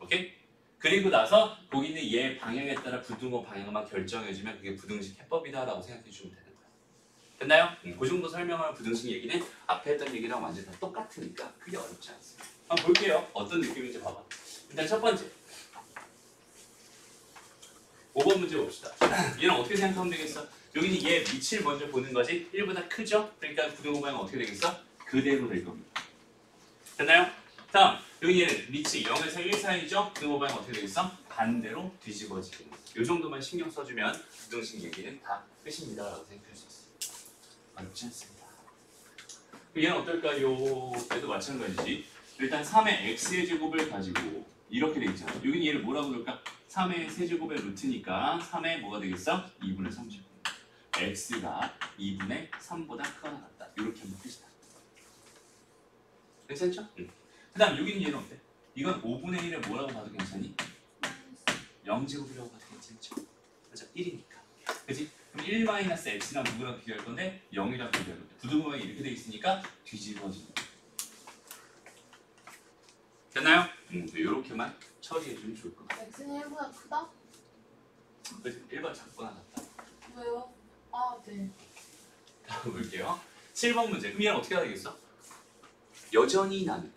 오케이? 그리고 나서 거기는 얘 방향에 따라 부등호 방향만 결정해주면 그게 부등식 해법이다라고 생각해주면 되는 거야. 됐나요? 그 정도 설명하면 부등식 얘기는 앞에 했던 얘기랑 완전 다 똑같으니까 그게 어렵지 않습니다. 한번 볼게요. 어떤 느낌인지 봐봐. 일단 첫 번째 5번 문제 봅시다. 얘는 어떻게 생각하면 되겠어? 여기는 얘 밑을 먼저 보는 거지. 1보다 크죠? 그러니까 부등호 방향은 어떻게 되겠어? 그대로 될 겁니다. 됐나요? 다음 여기 얘는 밑이 0에서 1 사이죠? 부등호 방향 어떻게 되겠어? 반대로 뒤집어지게 됩니다. 이 정도만 신경 써주면 부등식 얘기는 다 끝입니다 라고 생각할 수 있어요. 어렵지 않습니다. 얘는 어떨까요? 얘도 마찬가지지. 일단 3의 x의 제곱을 가지고 이렇게 돼 있잖아. 여기는 얘를 뭐라고 그럴까? 3의 세제곱의 루트니까 3의 뭐가 되겠어? 2분의 30. x가 2분의 3보다 크거나 같다. 이렇게 하면 끝이다. 괜찮죠? 응. 그 다음 여기는 얘는 어때? 이건 5분의 1을 뭐라고 봐도 괜찮니? 0제곱이라고 봐도 괜찮죠? 맞아? 1이니까. 그치? 그럼 1-x랑 누구랑 비교할 건데 0이랑 비교할 건데 부등호방이 이렇게 돼 있으니까 뒤집어지는 거야. 됐나요? 이렇게만 처리해주면 좋을 것 같아요. x는 1보다 크다? 그치? 1번 작거나 같다. 왜요? 아, 네. 다음 볼게요. 7번 문제. 그럼 얘는 어떻게 해야 되겠어? 여전히 나는.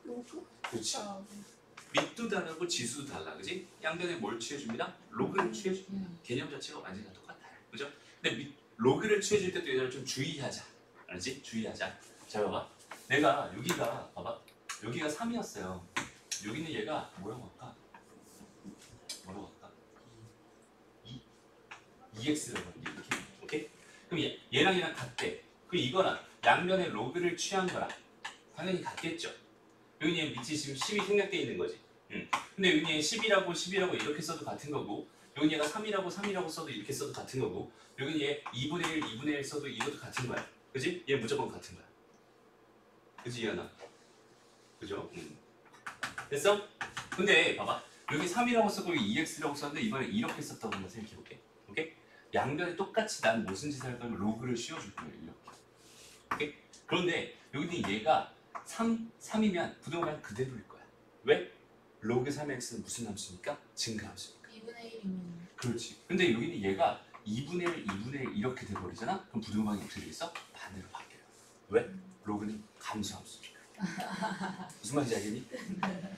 로그? 그렇지. 아, 네. 밑도 다르고 지수도 달라. 그지? 양변에 뭘 취해줍니다? 로그를 취해줍니다. 개념 자체가 완전히 다 똑같아요. 그죠? 근데 로그를 취해줄 때도 얘들아 좀 주의하자. 알지? 주의하자. 자, 봐봐. 내가 여기가 봐봐. 여기가 3이었어요. 여기는 얘가 뭐라고 할까? 2x라고 할게. 이렇게. 오케이? 그럼 얘랑 얘랑 같대. 그럼 이거랑 양변에 로그를 취한 거랑 당연히 같겠죠. 여기 얘 밑이 지금 10이 생략되어 있는 거지. 근데 여기 얘 10이라고 이렇게 써도 같은 거고, 여기 얘가 3이라고 써도 이렇게 써도 같은 거고, 여기 얘 2분의 1 써도 이것도 같은 거야. 그지? 얘 무조건 같은 거야. 그지, 이하나? 그죠? 됐어? 근데 봐봐. 여기 3이라고 쓰고 여기 2x라고 썼는데 이번에 이렇게 썼다고 한번 생각해볼게. 오케이? 양변에 똑같이 난 무슨 짓을 할 거면 로그를 씌워줄 거예요. 이렇게. 오케이? 그런데 여기는 얘가 3이면 부등호방 그대로일 거야. 왜? 로그 3x는 무슨 함수니까? 증가함수니까. 2분의 1이면 그렇지. 근데 여기는 얘가 2분의 1 이렇게 돼버리잖아? 그럼 부등호방이 어떻게 되겠어? 반대로 바뀌어요. 왜? 로그는 감수함수니까. 무슨 말인지 알겠니?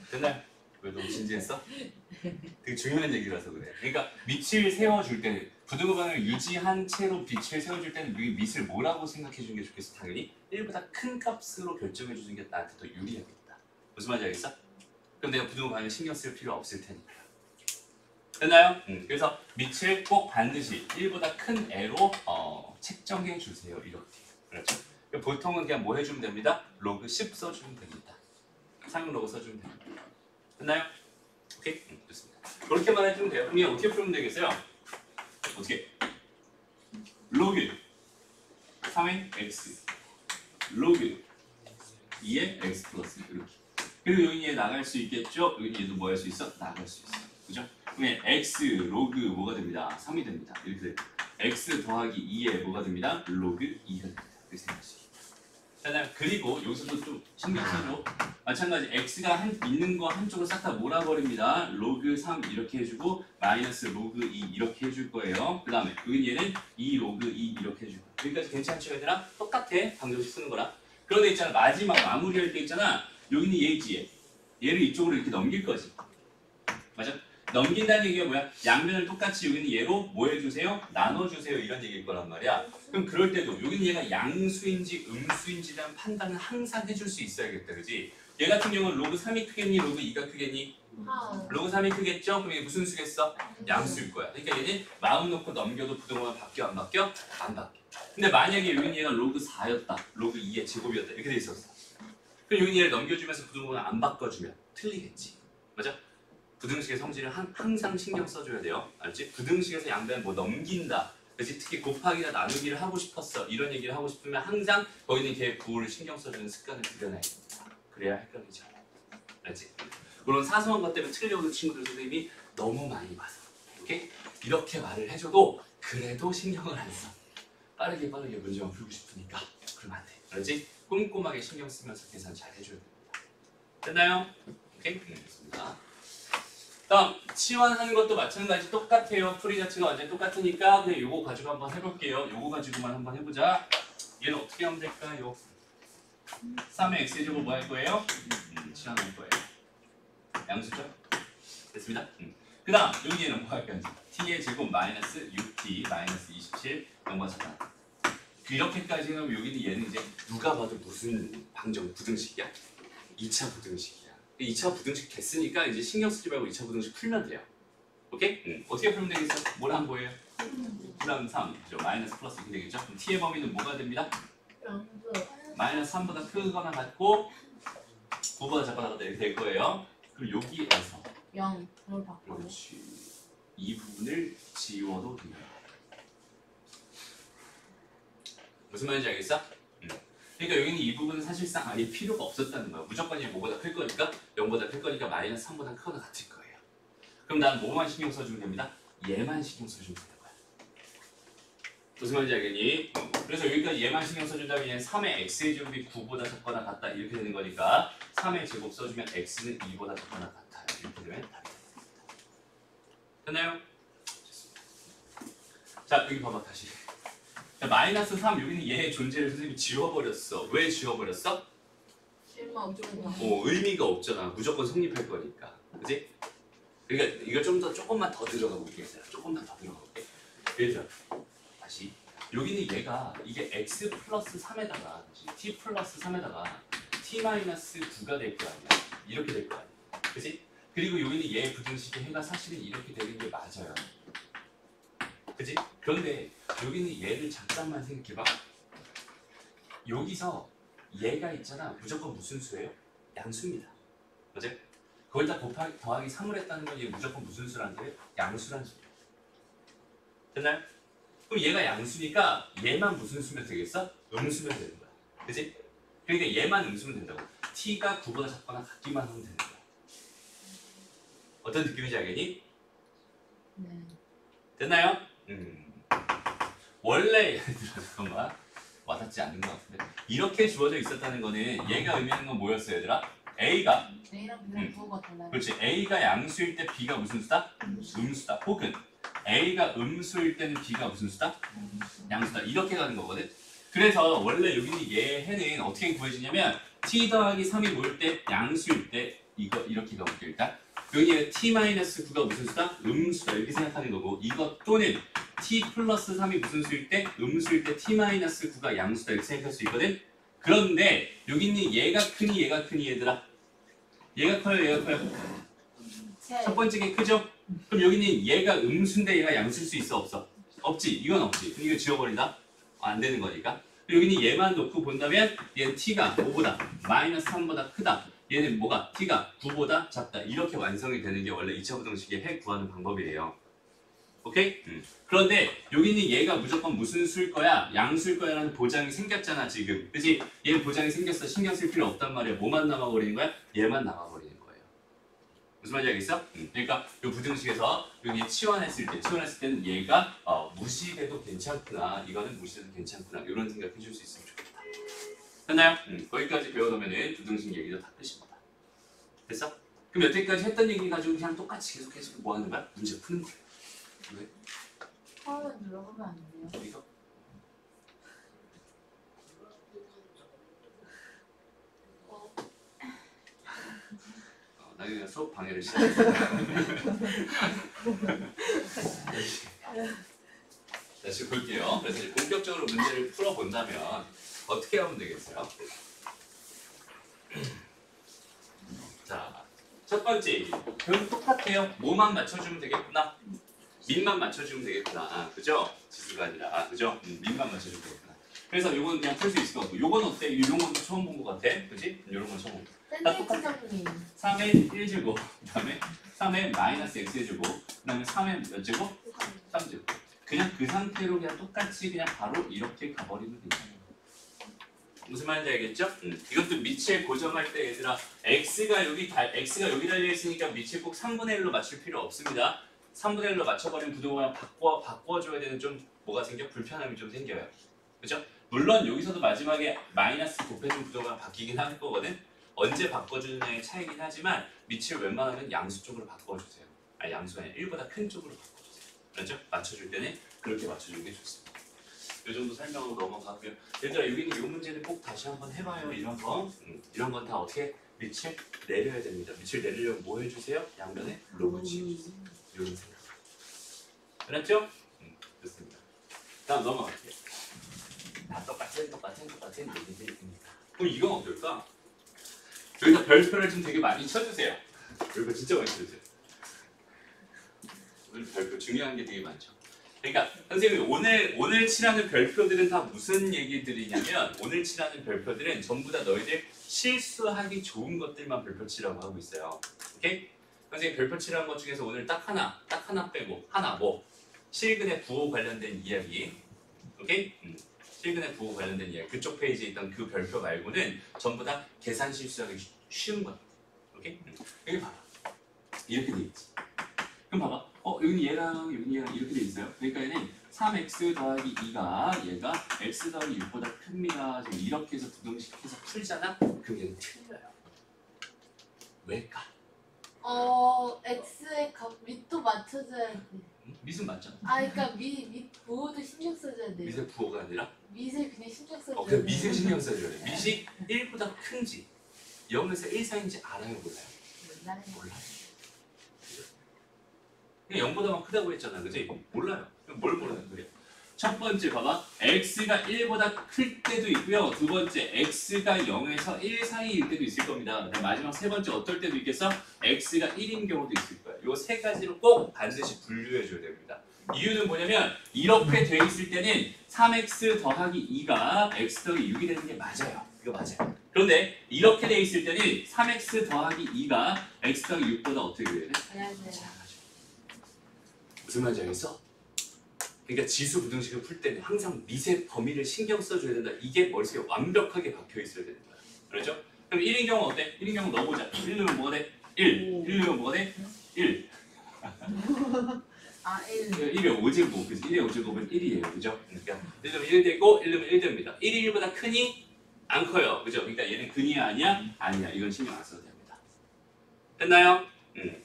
됐나요? 왜 너무 진지했어? 되게 중요한 얘기라서 그래. 그러니까 밑을 세워줄 때는 부등호방을 유지한 채로 빛을 세워줄 때는 이 밑을 뭐라고 생각해 주는 게 좋겠어? 당연히 1보다 큰 값으로 결정해 주는 게 나한테 더 유리하겠다. 무슨 말인지 알겠어? 그럼 내가 부등호방에 신경 쓸 필요 없을 테니까. 됐나요? 그래서 밑을 꼭 반드시 1보다 큰 애로 책정해 주세요. 이렇게. 그렇죠? 보통은 그냥 뭐 해주면 됩니다? 로그 10 써주면 됩니다. 상용 로그 써주면 됩니다. 됐나요? 오케이? 좋습니다. 그렇게만 해주면 돼요. 그럼 이게 어떻게 풀면 되겠어요? 어떻게? 로그 3의 x 로그 2의 x 플러스 이렇게. 그리고 여기 얘 나갈 수 있겠죠? 여기 얘도 뭐 할 수 있어? 나갈 수 있어. 그죠? 그럼 x 로그 뭐가 됩니다? 3이 됩니다. 이렇게 됩니다. x 더하기 2에 뭐가 됩니다? 로그 2가 됩니다. 이렇게 생각할 수 있습니다. 그리고 여기서도 좀 신경 써줘. 마찬가지 x가 있는 거 한쪽으로 싹 다 몰아버립니다. 로그 3 이렇게 해주고 마이너스 로그 2 이렇게 해줄 거예요. 그 다음에 여기 얘는 2 로그 2 이렇게 해줄 거예요. 여기까지 괜찮죠 얘들아? 똑같아. 방정식 쓰는 거랑. 그런데 있잖아 마지막 마무리할 때 있잖아 여기는 얘 있지. 얘를 이쪽으로 이렇게 넘길 거지. 맞아? 넘긴다는 얘기가 뭐야? 양면을 똑같이 여기는 얘로 뭐 해주세요? 나눠주세요 이런 얘기일 거란 말이야. 그럼 그럴 때도 여기는 얘가 양수인지 음수인지에 대한 판단은 항상 해줄 수 있어야겠다. 그지? 얘 같은 경우는 로그 3이 크겠니? 로그 2가 크겠니? 로그 3이 크겠죠? 그럼 이게 무슨 수겠어? 양수일 거야. 그러니까 얘는 마음 놓고 넘겨도 부등호가 바뀌어 안 바뀌어? 안 바뀌어. 근데 만약에 여기는 얘가 로그 4였다. 로그 2의 제곱이었다. 이렇게 돼 있었어. 그럼 여기는 얘를 넘겨주면서 부등호를 안 바꿔주면 틀리겠지. 맞아? 부등식의 성질을 항상 신경 써줘야 돼요. 알지? 부등식에서 양변 뭐 넘긴다. 그렇지? 특히 곱하기나 나누기를 하고 싶었어. 이런 얘기를 하고 싶으면 항상 거기는 걔 부호를 신경 써주는 습관을 들여놔야 됩니다. 그래야 헷갈리지 않아. 알지? 그런 사소한 것 때문에 틀려오는 친구들 선생님이 너무 많이 봐서. 오케이? 이렇게 말을 해줘도 그래도 신경을 안 써. 빠르게 문제만 풀고 싶으니까. 그러면 안 돼. 알지? 꼼꼼하게 신경 쓰면서 계산 잘 해줘야 됩니다. 됐나요? 오케이? 됐습니다. 다음 치환하는 것도 마찬가지 똑같아요. 풀이 자체가 완전 똑같으니까 그냥 요거 가지고 한번 해볼게요. 요거 가지고만 한번 해보자. 얘는 어떻게 하면 될까요? 3의 x제곱 뭐 할 거예요? 치환할 거예요. 양수죠? 됐습니다. 그 다음 여기 얘는 뭐 할 건지 t의 제곱 마이너스 6t 마이너스 27 0과 4 이렇게까지 하면 여기는 얘는 이제 누가 봐도 무슨 방정 부등식이야? 2차 부등식이야. 2차 부등식 됐으니까 이제 신경 쓰지 말고 2차 부등식 풀면 돼요. 오케이? 어떻게 풀면 되겠어? 뭘 한 거예요? 9랑 3, 그죠? 마이너스 플러스 이렇게 되겠죠? 그럼 t의 범위는 뭐가 됩니다? 양수 마이너스 3보다 크거나 같고 9보다 작거나 같다 이렇게 될 거예요. 그럼 여기에서 0을 바꿔. 그렇지. 이 부분을 지워도 돼요. 무슨 말인지 알겠어? 그러니까 여기는 이 부분은 사실상 아예 필요가 없었다는 거야. 무조건 얘 뭐보다 클 거니까 0보다 클 거니까 마이너스 3보다 크거나 같을 거예요. 그럼 난 뭐만 신경 써주면 됩니다. 얘만 신경 써주면 되는 거야. 무슨 말인지 알겠니? 그래서 여기까지 얘만 신경 써준다면 얘는 3의 x의 제곱이 9보다 작거나 같다 이렇게 되는 거니까 3의 제곱 써주면 x는 2보다 작거나 같아요. 이렇게 되면 답이 됩니다. 됐나요? 좋습니다. 자 여기 봐봐 다시. 자, 마이너스 3 여기는 얘의 존재를 선생님이 지워버렸어. 왜 지워버렸어? 실망. 의미가 없잖아. 무조건 성립할 거니까. 그지? 그러니까 이거 조금만 더 들어가 볼게. 조금만 더 들어가 볼게. 예를 들어 다시 여기는 얘가 이게 x 플러스 3에다가 t 플러스 3에다가 t 마이너스 9가 될 거 아니야. 이렇게 될 거 아니야. 그지? 그리고 여기는 얘 부등식의 해가 사실은 이렇게 되는 게 맞아요. 그지? 그런데 여기는 얘를 잠깐만 생각해봐. 여기서 얘가 있잖아. 무조건 무슨 수예요? 양수입니다. 맞아요? 거기다 곱하기 더하기 3을 했다는 건 얘 무조건 무슨 수라는 거예요? 양수라는 수예요. 됐나요? 그럼 얘가 양수니까 얘만 무슨 수면 되겠어? 음수면 되는 거야. 그지? 그러니까 얘만 음수면 된다고. t가 9보다 작거나 같기만 하면 되는 거야. 어떤 느낌인지 알겠니? 네. 됐나요? 원래 잠깐만 와닿지 않는 것 같은데 이렇게 주어져 있었다는 거는 얘가 의미하는 건 뭐였어요 얘들아? A가 A랑 B랑 부호가 달라요. 그렇지 A가 양수일 때 B가 무슨 수다? 음수다. 혹은 A가 음수일 때는 B가 무슨 수다? 양수다. 이렇게 가는 거거든. 그래서 원래 여기는 얘 해는 어떻게 구해지냐면 t 더하기 3이 모일 때 양수일 때 이거 이렇게 가볼게요. 일단 여기에 t-9가 무슨 수다? 음수다. 이렇게 생각하는 거고 이거 또는 t 플러스 3이 무슨 수일 때? 음수일 때 t-9가 양수다. 이렇게 생각할 수 있거든. 그런데 여기 있는 얘가 크니 얘가 크니 얘들아? 얘가 커요 얘가 커요? 첫 번째 게 크죠? 그럼 여기는 얘가 음수인데 얘가 양수일 수 있어 없어? 없지. 이건 없지. 그럼 이거 지워버린다? 안 되는 거니까. 여기는 얘만 놓고 본다면 얘는 t가 5보다 마이너스 3보다 크다. 얘는 뭐가? t가 9보다 작다. 이렇게 완성이 되는 게 원래 2차 부등식의 해 구하는 방법이에요. 오케이? 그런데 여기는 얘가 무조건 무슨 수일 거야? 양수일 거야 라는 보장이 생겼잖아 지금. 그치? 얘는 보장이 생겼어. 신경 쓸 필요 없단 말이야. 뭐만 남아버리는 거야? 얘만 남아버리는 거예요. 무슨 말인지 알겠어? 그러니까 이 부등식에서 여기 치환했을 때는 얘가 무시돼도 괜찮구나. 이거는 무시돼도 괜찮구나. 이런 생각 해줄 수 있으면 좋겠다. 됐나요? 거기까지 배워놓으면 부등식 얘기도 다 끝입니다. 됐어? 그럼 여태까지 했던 얘기 가지고 그냥 똑같이 계속 뭐 하는 거야? 문제 푸는 거야. 왜? 처음에 들어가면 안 돼요. 이거? 나중에 그냥 수업 방해를 시작해. 다시 볼게요. 그래서 이제 본격적으로 문제를 풀어본다면 어떻게 하면 되겠어요? 자, 첫 번째 얘기. 그럼 똑같아요. 뭐만 맞춰주면 되겠구나. 민만 맞춰주면 되겠구나. 그죠? 지수가 아니라. 그죠? 민만 맞춰주면 되겠구나. 그래서 요건 그냥 풀 수 있을 것 같고 요건 어때? 이런 것도 처음 본 것 같아. 그지? 이런 건 처음 본 거. 샌드위치 선생님. 3의 1제곱, 그 다음에 3의 마이너스 x의 제곱, 그 다음에 3의 몇 제곱? 3제곱. 그냥 그 상태로 그냥 똑같이 그냥 바로 이렇게 가버리면 되잖아요. 무슨 말인지 알겠죠? 이것도 밑에 고정할 때 얘들아 x가 여기 달려있으니까 밑에 꼭 3분의 1로 맞출 필요 없습니다. 3분의 1로 맞춰버리면 부등호랑 바꿔줘야 되는 좀 뭐가 생겨? 불편함이 좀 생겨요. 그죠? 물론 여기서도 마지막에 마이너스 곱해준 부등호랑 바뀌긴 할 거거든. 언제 바꿔주느냐의 차이긴 하지만 밑을 웬만하면 양수 쪽으로 바꿔주세요. 아니 양수가 아니라 1보다 큰 쪽으로 바꿔주세요. 알죠? 맞춰줄 때는 그렇게 맞춰주는 게 좋습니다. 이 정도 설명으로 넘어가고요. 얘들아 여기는 이 문제는 꼭 다시 한번 해봐요. 이런 거. 이런 건 다 어떻게 밑을 내려야 됩니다. 밑을 내리려면 뭐 해주세요? 양면에 로그 지어주세요. 이런 생각. 알았죠? 좋습니다. 다음 넘어갈게요. 다 똑같은 얘기들입니다. 그럼 이건 어떨까? 여기다 별표를 좀 되게 많이 쳐주세요. 별표 진짜 많이 쳐주세요. 오늘 별표 중요한 게 되게 많죠. 그러니까 선생님이 오늘 칠하는 별표들은 다 무슨 얘기들이냐면 오늘 칠하는 별표들은 전부 다 너희들 실수하기 좋은 것들만 별표 칠하고 하고 있어요. 오케이? 선생님 별표 칠한 것 중에서 오늘 딱 하나 빼고 하나 뭐 실근의 부호 관련된 이야기. 오케이? 실근의 부호 관련된 이야기. 그쪽 페이지에 있던 그 별표 말고는 전부 다 계산 실수하기 쉬운 것. 오케이? 여기 봐봐. 이렇게 돼 있지. 그럼 봐봐. 여기는 얘랑 이렇게 돼 있어요. 그러니까 얘는 3x 더하기 2가 얘가 x 더하기 6보다 큽니다. 지금 이렇게 해서 부등식해서 풀잖아? 그럼 얘는 틀려요. 왜일까? x의 값 밑도 맞춰줘야 돼. 밑은 맞죠? 그러니까 밑 부호도 신경 써줘야 돼. 밑의 부호가 아니라? 밑에 그냥 신경 써줘야 그냥 돼. 밑을 신경 써줘야 돼. 밑이 1보다 큰지 0에서 1 사이인지 알아요? 몰라요? 몰라요. 그냥 0보다만 크다고 했잖아. 그지? 몰라요. 그럼 뭘 모르는 소리야? 첫 번째 봐봐. x가 1보다 클 때도 있고요. 두 번째 x가 0에서 1 사이일 때도 있을 겁니다. 그다음 마지막 세 번째 어떨 때도 있겠어? x가 1인 경우도 있을 거야. 요 세 가지로 꼭 반드시 분류해 줘야 됩니다. 이유는 뭐냐면 이렇게 돼 있을 때는 3x 더하기 2가 x 더하기 6이 되는 게 맞아요. 이거 맞아요. 그런데 이렇게 돼 있을 때는 3x 더하기 2가 x 더하기 6보다 어떻게 돼야 돼? 안녕하세요. 무슨 말인지 알겠어? 그러니까 지수 부등식을 풀 때는 항상 밑의 범위를 신경 써줘야 된다. 이게 머릿속에 완벽하게 박혀 있어야 되는 거야. 그렇죠? 그럼 1인 경우 어때? 1인 경우 넣어보자. 1 넣으면 뭐가 돼? 1. 1 넣으면 뭐가 돼? 1. 1. 1의 5제곱, 그지? 1의 5제곱은 1이에요. 그죠? 그러니까 1 넣으면 1 되고 1 넣으면 1 됩니다. 1이 1보다 크니? 안 커요. 그죠? 그러니까 얘는 근이야 아니야? 아니야. 이건 신경 안 써도 됩니다. 됐나요?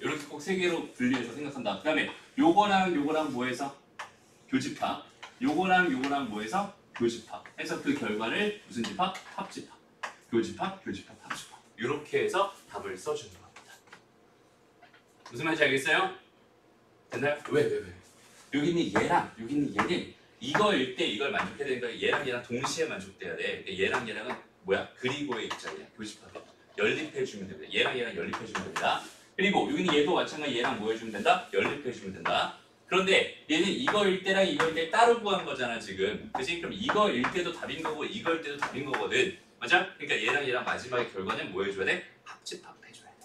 이렇게 꼭 세 개로 분리해서 생각한다. 그 다음에 요거랑 뭐해서? 교집합. 요거랑 뭐해서? 교집합. 해서 그 결과를 무슨 집합? 합집합. 교집합, 합집합. 이렇게 해서 답을 써주는 겁니다. 무슨 말인지 알겠어요? 됐나요? 왜? 여기 있는 얘랑 여기 있는 얘는 이거일 때 이걸 만족해야 되니까 얘랑 동시에 만족돼야 돼. 얘랑은 뭐야? 그리고의 입장이야. 교집합. 연립해주면 됩니다. 얘랑 연립해주면 됩니다. 그리고 여기는 얘도 마찬가지 얘랑 뭐 해주면 된다? 연립해주면 된다. 그런데 얘는 이거일 때랑 이거일 때 따로 구한 거잖아 지금. 그치? 그럼 이거일 때도 답인 거고 이거일 때도 답인 거거든. 맞아? 그러니까 얘랑 마지막에 결과는 뭐 해줘야 돼? 합집합 해줘야 돼.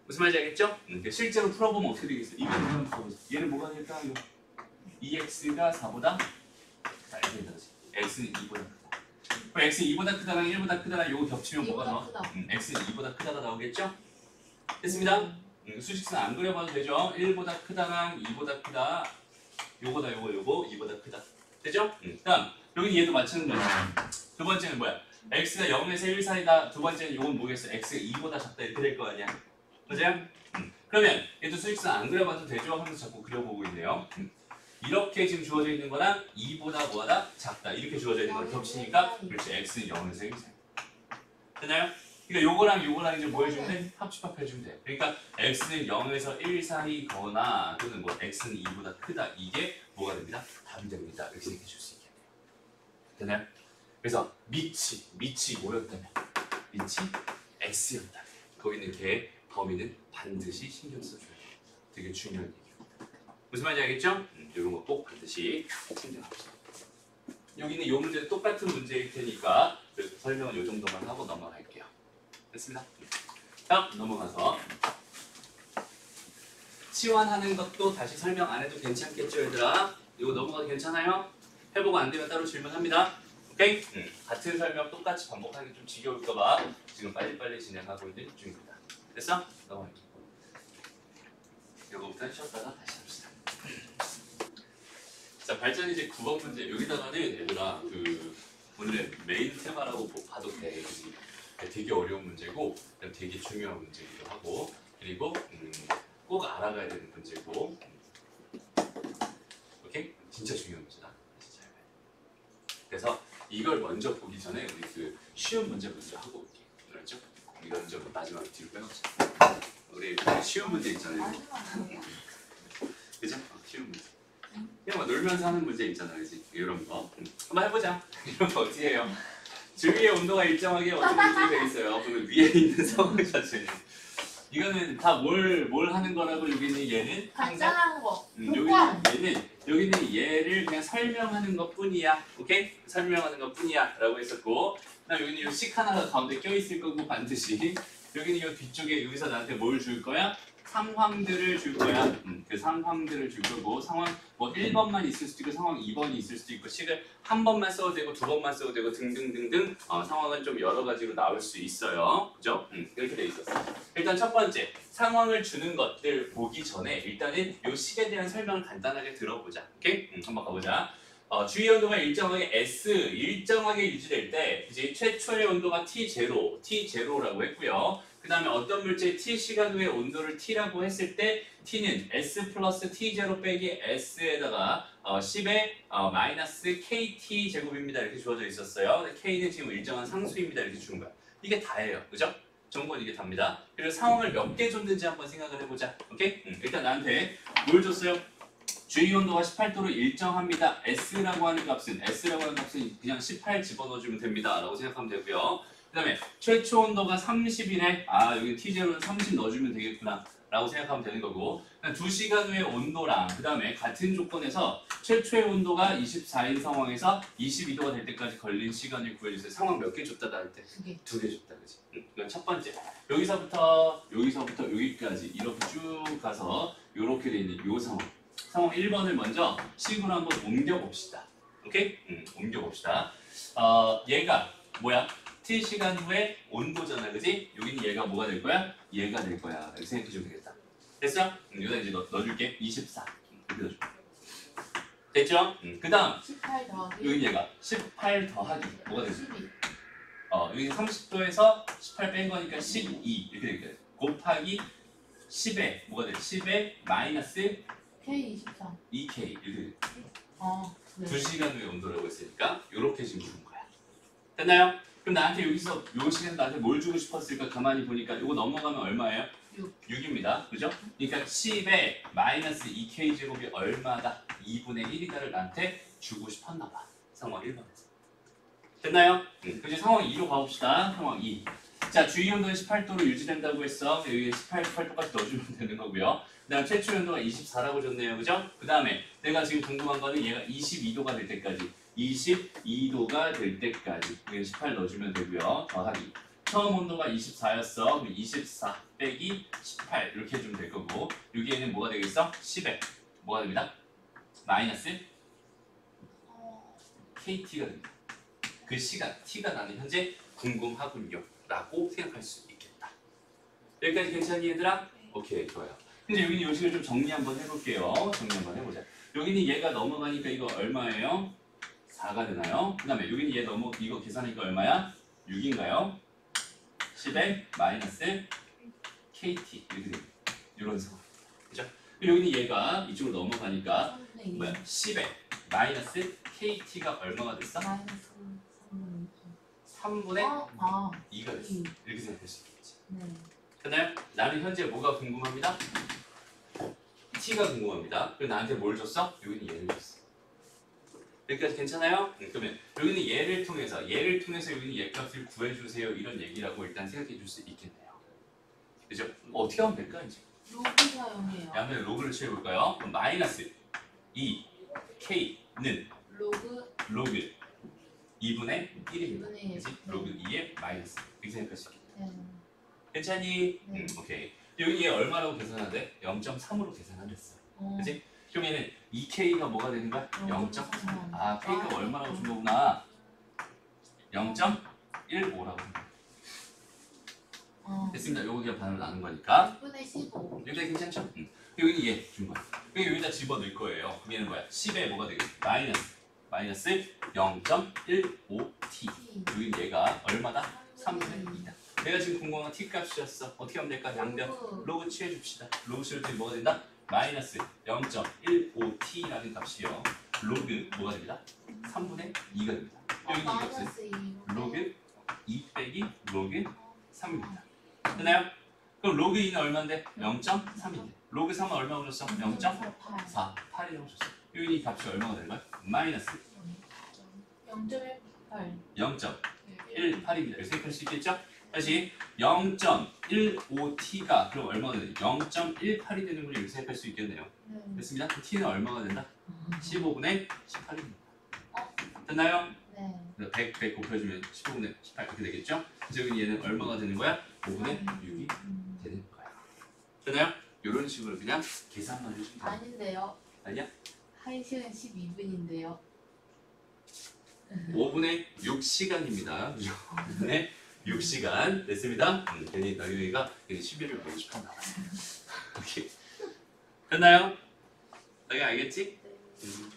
무슨 말인지 알겠죠? 실제로 풀어보면 어떻게 되겠어? 이거 한번 풀어보자. 얘는 뭐가 될까? 2x가 4보다 이렇게 된다. x는 2보다 크다. 그럼 x는 2보다 크다랑 1보다 크다랑 요거 겹치면 뭐가 나와? x는 2보다 크다가 나오겠죠? 됐습니다. 수식선 안 그려봐도 되죠? 1보다 크다랑 2보다 크다. 요거다 요거 2보다 크다. 되죠? 다음 여기 얘도 마찬가지야. 두 번째는 뭐야? x가 0에서 1 사이다. 두 번째는 요건 뭐겠어? x가 2보다 작다 이렇게 될 거 아니야. 맞아요? 그러면 얘도 수식선 안 그려봐도 되죠? 하면서 자꾸 그려보고 있네요. 이렇게 지금 주어져 있는 거랑 2보다 뭐하다? 작다. 이렇게 주어져 있는 걸 겹치니까 그렇지. x는 0에서 1 사이. 됐나요? 그러니까 요거랑 이제 뭐 해주면 돼? 합집합 해주면 돼. 그러니까 x는 0에서 1 사이거나 또는 뭐 x는 2보다 크다. 이게 뭐가 됩니다? 답이 됩니다. 이렇게 생각해 줄 수 있겠네요. 됐나요? 그래서 밑이 뭐였다면? 밑이 x였다면 거기는 걔 범위는 반드시 신경 써줘야 돼요. 되게 중요한 얘기입니다. 무슨 말인지 알겠죠? 이런 거 꼭 반드시 챙겨갑시다. 여기는 요 문제도 똑같은 문제일 테니까 그래서 설명은 요 정도만 하고 넘어갈게요. 됐습니다. 다음 넘어가서 치환하는 것도 다시 설명 안 해도 괜찮겠죠 얘들아? 이거 넘어가도 괜찮아요? 해보고 안 되면 따로 질문합니다. 오케이? 같은 설명 똑같이 반복하는 게 좀 지겨울까봐 지금 빨리빨리 진행하고 있는 중입니다. 됐어? 넘어갈게요. 이거부터 쉬었다가 다시 합시다. 자, 발전 이제 9번 문제. 여기다가는 얘들아 그 오늘의 메인 테마라고 봐도 돼. 되게 어려운 문제고 되게 중요한 문제기도 하고 그리고 꼭 알아가야 되는 문제고 오케이? 진짜 중요한 문제다. 잘 봐야 돼. 그래서 이걸 먼저 보기 전에 우리 그 쉬운 문제 먼저 하고 올게. 알았죠? 이거 먼저 마지막 뒤로 빼놓자. 우리 쉬운 문제 있잖아요. 그죠? 쉬운 문제. 그냥 막 놀면서 하는 문제 있잖아, 그지? 이런 거. 한번 해보자. 이런 거 어떻게 해요? 주위의 온도가 일정하게 어떻게 유지가 있어요? 그러면 위에 있는 성을 자체는 이거는 다 뭘 하는 거라고 여기는 얘는 항상 간단한 거. 여기는 얘를 그냥 설명하는 것 뿐이야. 오케이? 설명하는 것 뿐이야. 라고 했었고, 그다음 여기는 이 식 하나가 가운데 껴있을 거고 반드시 여기는 이 뒤쪽에 여기서 나한테 뭘 줄 거야? 상황들을 줄 거야. 그 상황들을 줄 거고, 상황 뭐 1번만 있을 수도 있고 상황 2번이 있을 수도 있고, 식을 한 번만 써도 되고 두 번만 써도 되고 등등등등 상황은 좀 여러 가지로 나올 수 있어요. 그죠? 이렇게 돼 있었어. 일단 첫 번째, 상황을 주는 것들 보기 전에 일단은 이 식에 대한 설명을 간단하게 들어보자. 오케이? 한번 가보자. 주위 온도가 일정하게 유지될 때 이제 최초의 온도가 T0라고 했고요. 그 다음에 어떤 물질 T 시간 후에 온도를 T라고 했을 때 T는 S 플러스 T0 빼기 S에다가 10의 마이너스 KT 제곱입니다. 이렇게 주어져 있었어요. K는 지금 일정한 상수입니다. 이렇게 주는 거야. 이게 다예요. 그죠? 정보는 이게 답니다. 그리고 상황을 몇 개 줬는지 한번 생각을 해보자. 오케이? 일단 나한테 뭘 줬어요? 주위 온도가 18도로 일정합니다. S라고 하는 값은 그냥 18 집어넣어주면 됩니다. 라고 생각하면 되고요. 그 다음에 최초 온도가 30이네. 여기 T0는 30 넣어주면 되겠구나. 라고 생각하면 되는 거고, 2시간 후의 온도랑 그 다음에 같은 조건에서 최초의 온도가 24인 상황에서 22도가 될 때까지 걸린 시간을 구해주세요. 상황 몇 개 줬다 할 때? 2개. 2개 줬다, 그치? 이건 첫 번째. 여기서부터 여기까지 이렇게 쭉 가서 이렇게 돼 있는 이 상황. 상황 1번을 먼저 식으로 한번 옮겨봅시다. 오케이? 옮겨봅시다. 얘가 뭐야? T시간 후에 온도잖아, 그지? 여기는 얘가 뭐가 될 거야? 얘가 될 거야. 이렇게 생각해주면 되겠다. 됐어? 여기다 이제 넣어줄게. 24. 이렇게 넣어줄게. 됐죠? 그 다음 18 더하기 여기 얘가 18 더하기 뭐가 되지? 12. 여기 30도에서 18 뺀 거니까 12 이렇게 되겠다. 곱하기 10에 뭐가 돼? 10에 마이너스 K23. 2K 이렇게 돼. 네. 2시간 후에 온도라고 했으니까 이렇게 지금 주는 거야. 됐나요? 그럼 나한테 여기서 요 시간 나한테 뭘 주고 싶었을까? 가만히 보니까 이거 넘어가면 얼마예요? 6입니다. 그죠? 그러니까 10에 마이너스 2K 제곱이 얼마다? 2분의 1이다를 나한테 주고 싶었나 봐. 상황 1번에서. 됐나요? 그럼 상황 2로 가봅시다. 상황 2. 자, 주위 온도는 18도로 유지된다고 했어. 여기 18도까지 넣어주면 되는 거고요. 그 다음 최초 온도가 24라고 줬네요. 그죠? 그 다음에 내가 지금 궁금한 거는 얘가 22도가 될 때까지 22도가 될 때까지 18 넣어주면 되고요. 더하기 처음 온도가 24였어. 그럼 24 빼기 18 이렇게 해주면 될 거고, 여기에는 뭐가 되겠어? 10에 뭐가 됩니다? 마이너스 KT가 됩니다. 그 시간 T가 나는 현재 궁금하군요 라고 생각할 수 있겠다. 여기까지 괜찮니 얘들아? 오케이, 좋아요. 근데 여기는 요식을 좀 정리 한번 해볼게요. 정리 한번 해보자. 여기는 얘가 넘어가니까 이거 얼마예요? 4가 되나요? 그 다음에 여기는 얘 이거 계산하니까 얼마야? 6인가요? 10에 마이너스 KT 이렇게 됩니다. 이런 상황. 그죠? 여기는 얘가 이쪽으로 넘어가니까 뭐야? 10에 마이너스 KT가 얼마가 됐어? 마이너스 3분의 2가 됐어. 이렇게 생각할 수 있겠지. 됐나요? 나는 현재 뭐가 궁금합니다? T가 궁금합니다. 그럼 나한테 뭘 줬어? 여기는 얘를 줬어. 여기까지 괜찮아요? 그러면 여기는 얘를 통해서 여기는 얘 값을 구해주세요 이런 얘기라고 일단 생각해 줄 수 있겠네요. 그죠? 어떻게 하면 될까 이제? 로그 사용해요. 한번 로그를 취해볼까요? 그럼 마이너스 2K는 로그 2분의 1입니다. 그치? 로그 2의 마이너스 이렇게 생각할 수 있겠다. 괜찮니? 네. 오케이. 여기 얘 얼마라고 계산한대? 0.3으로 계산한댔어. 그치? 그럼 얘는 2K가 뭐가 되는 거야? 0.3. K가 얼마라고 준 거구나. 0.15라고. 됐습니다. 요거 그냥 반으로 나눈 거니까. 6분의 15. 여기다 괜찮죠? 여기는 얘 준 거야. 여기다 집어넣을 거예요. 그럼 얘는 뭐야? 10에 뭐가 되겠어? 마이너스 0.15T. 여기는 얘가 얼마다? 3분의 2다. 내가 지금 궁금한 T 값이었어. 어떻게 하면 될까? 양변 로그 취해줍시다. 로그 취해줄 뭐가 된다? 마이너스 0.15T라는 값이요. 로그 뭐가 됩니다? 3분의 2가 됩니다. 여기 이 값은 로그 2 빼기 로그 3입니다. 됐나요? 그럼 로그 2는 얼마인데? 0.3인데. 로그 3은 얼마고 줬어? 0.4. 8이라고 줬어. 여기 이 값이 얼마가 되는 거야? 마이너스 0.18. 0.18입니다. 이렇게 생각할 수 있겠죠? 다시 0.15t가 그럼 얼마가 되나? 0.18이 되는 걸 이렇게 생각할 수 있겠네요. 네. 됐습니다. 그럼 t는 얼마가 된다? 15분의 18입니다. 어? 됐나요? 네. 100 곱해주면 15분의 18 이렇게 되겠죠? 그래서 여기 얘는 얼마가 되는 거야? 5분의 6이 되는 거야. 됐나요? 이런 식으로 그냥 계산만 해주면 돼요. 아닌데요. 아니야? 1시간 12분인데요. 5분의 6시간입니다. 5분의 6시간 됐습니다. 괜히 나경이가 11을 보고 싶어 나와. 오케이. 됐나요? 나경이 알겠지? 네.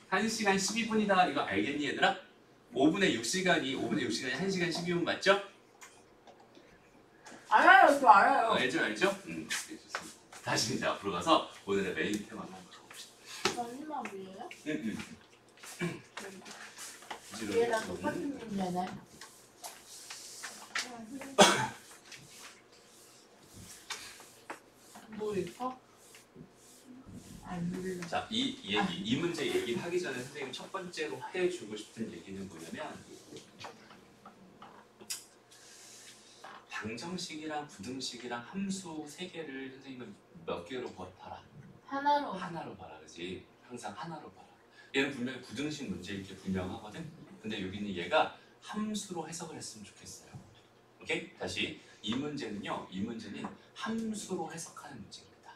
1시간 12분이다. 이거 알겠니 얘들아? 5분의 6시간이 1시간 12분 맞죠? 알아요, 저 알아요. 알죠? 네, 좋습니다. 다시 이제 앞으로 가서 오늘의 메인 테마로 한번 가봅시다. 마지막 문제요? 지금 얘랑 똑같은 문제네. 뭐 읽어? 안 눌러. 자, 이 문제 얘기하기 전에 선생님 첫 번째로 해주고 싶은 얘기는 뭐냐면 방정식이랑 부등식이랑 함수 세 개를 선생님은 몇 개로 봐라? 하나로 봐라, 그지? 항상 하나로 봐라. 얘는 분명히 부등식 문제 이렇게 분명하거든. 근데 여기는 얘가 함수로 해석을 했으면 좋겠어요. 오케이? 다시 이 문제는요. 이 문제는 함수로 해석하는 문제입니다.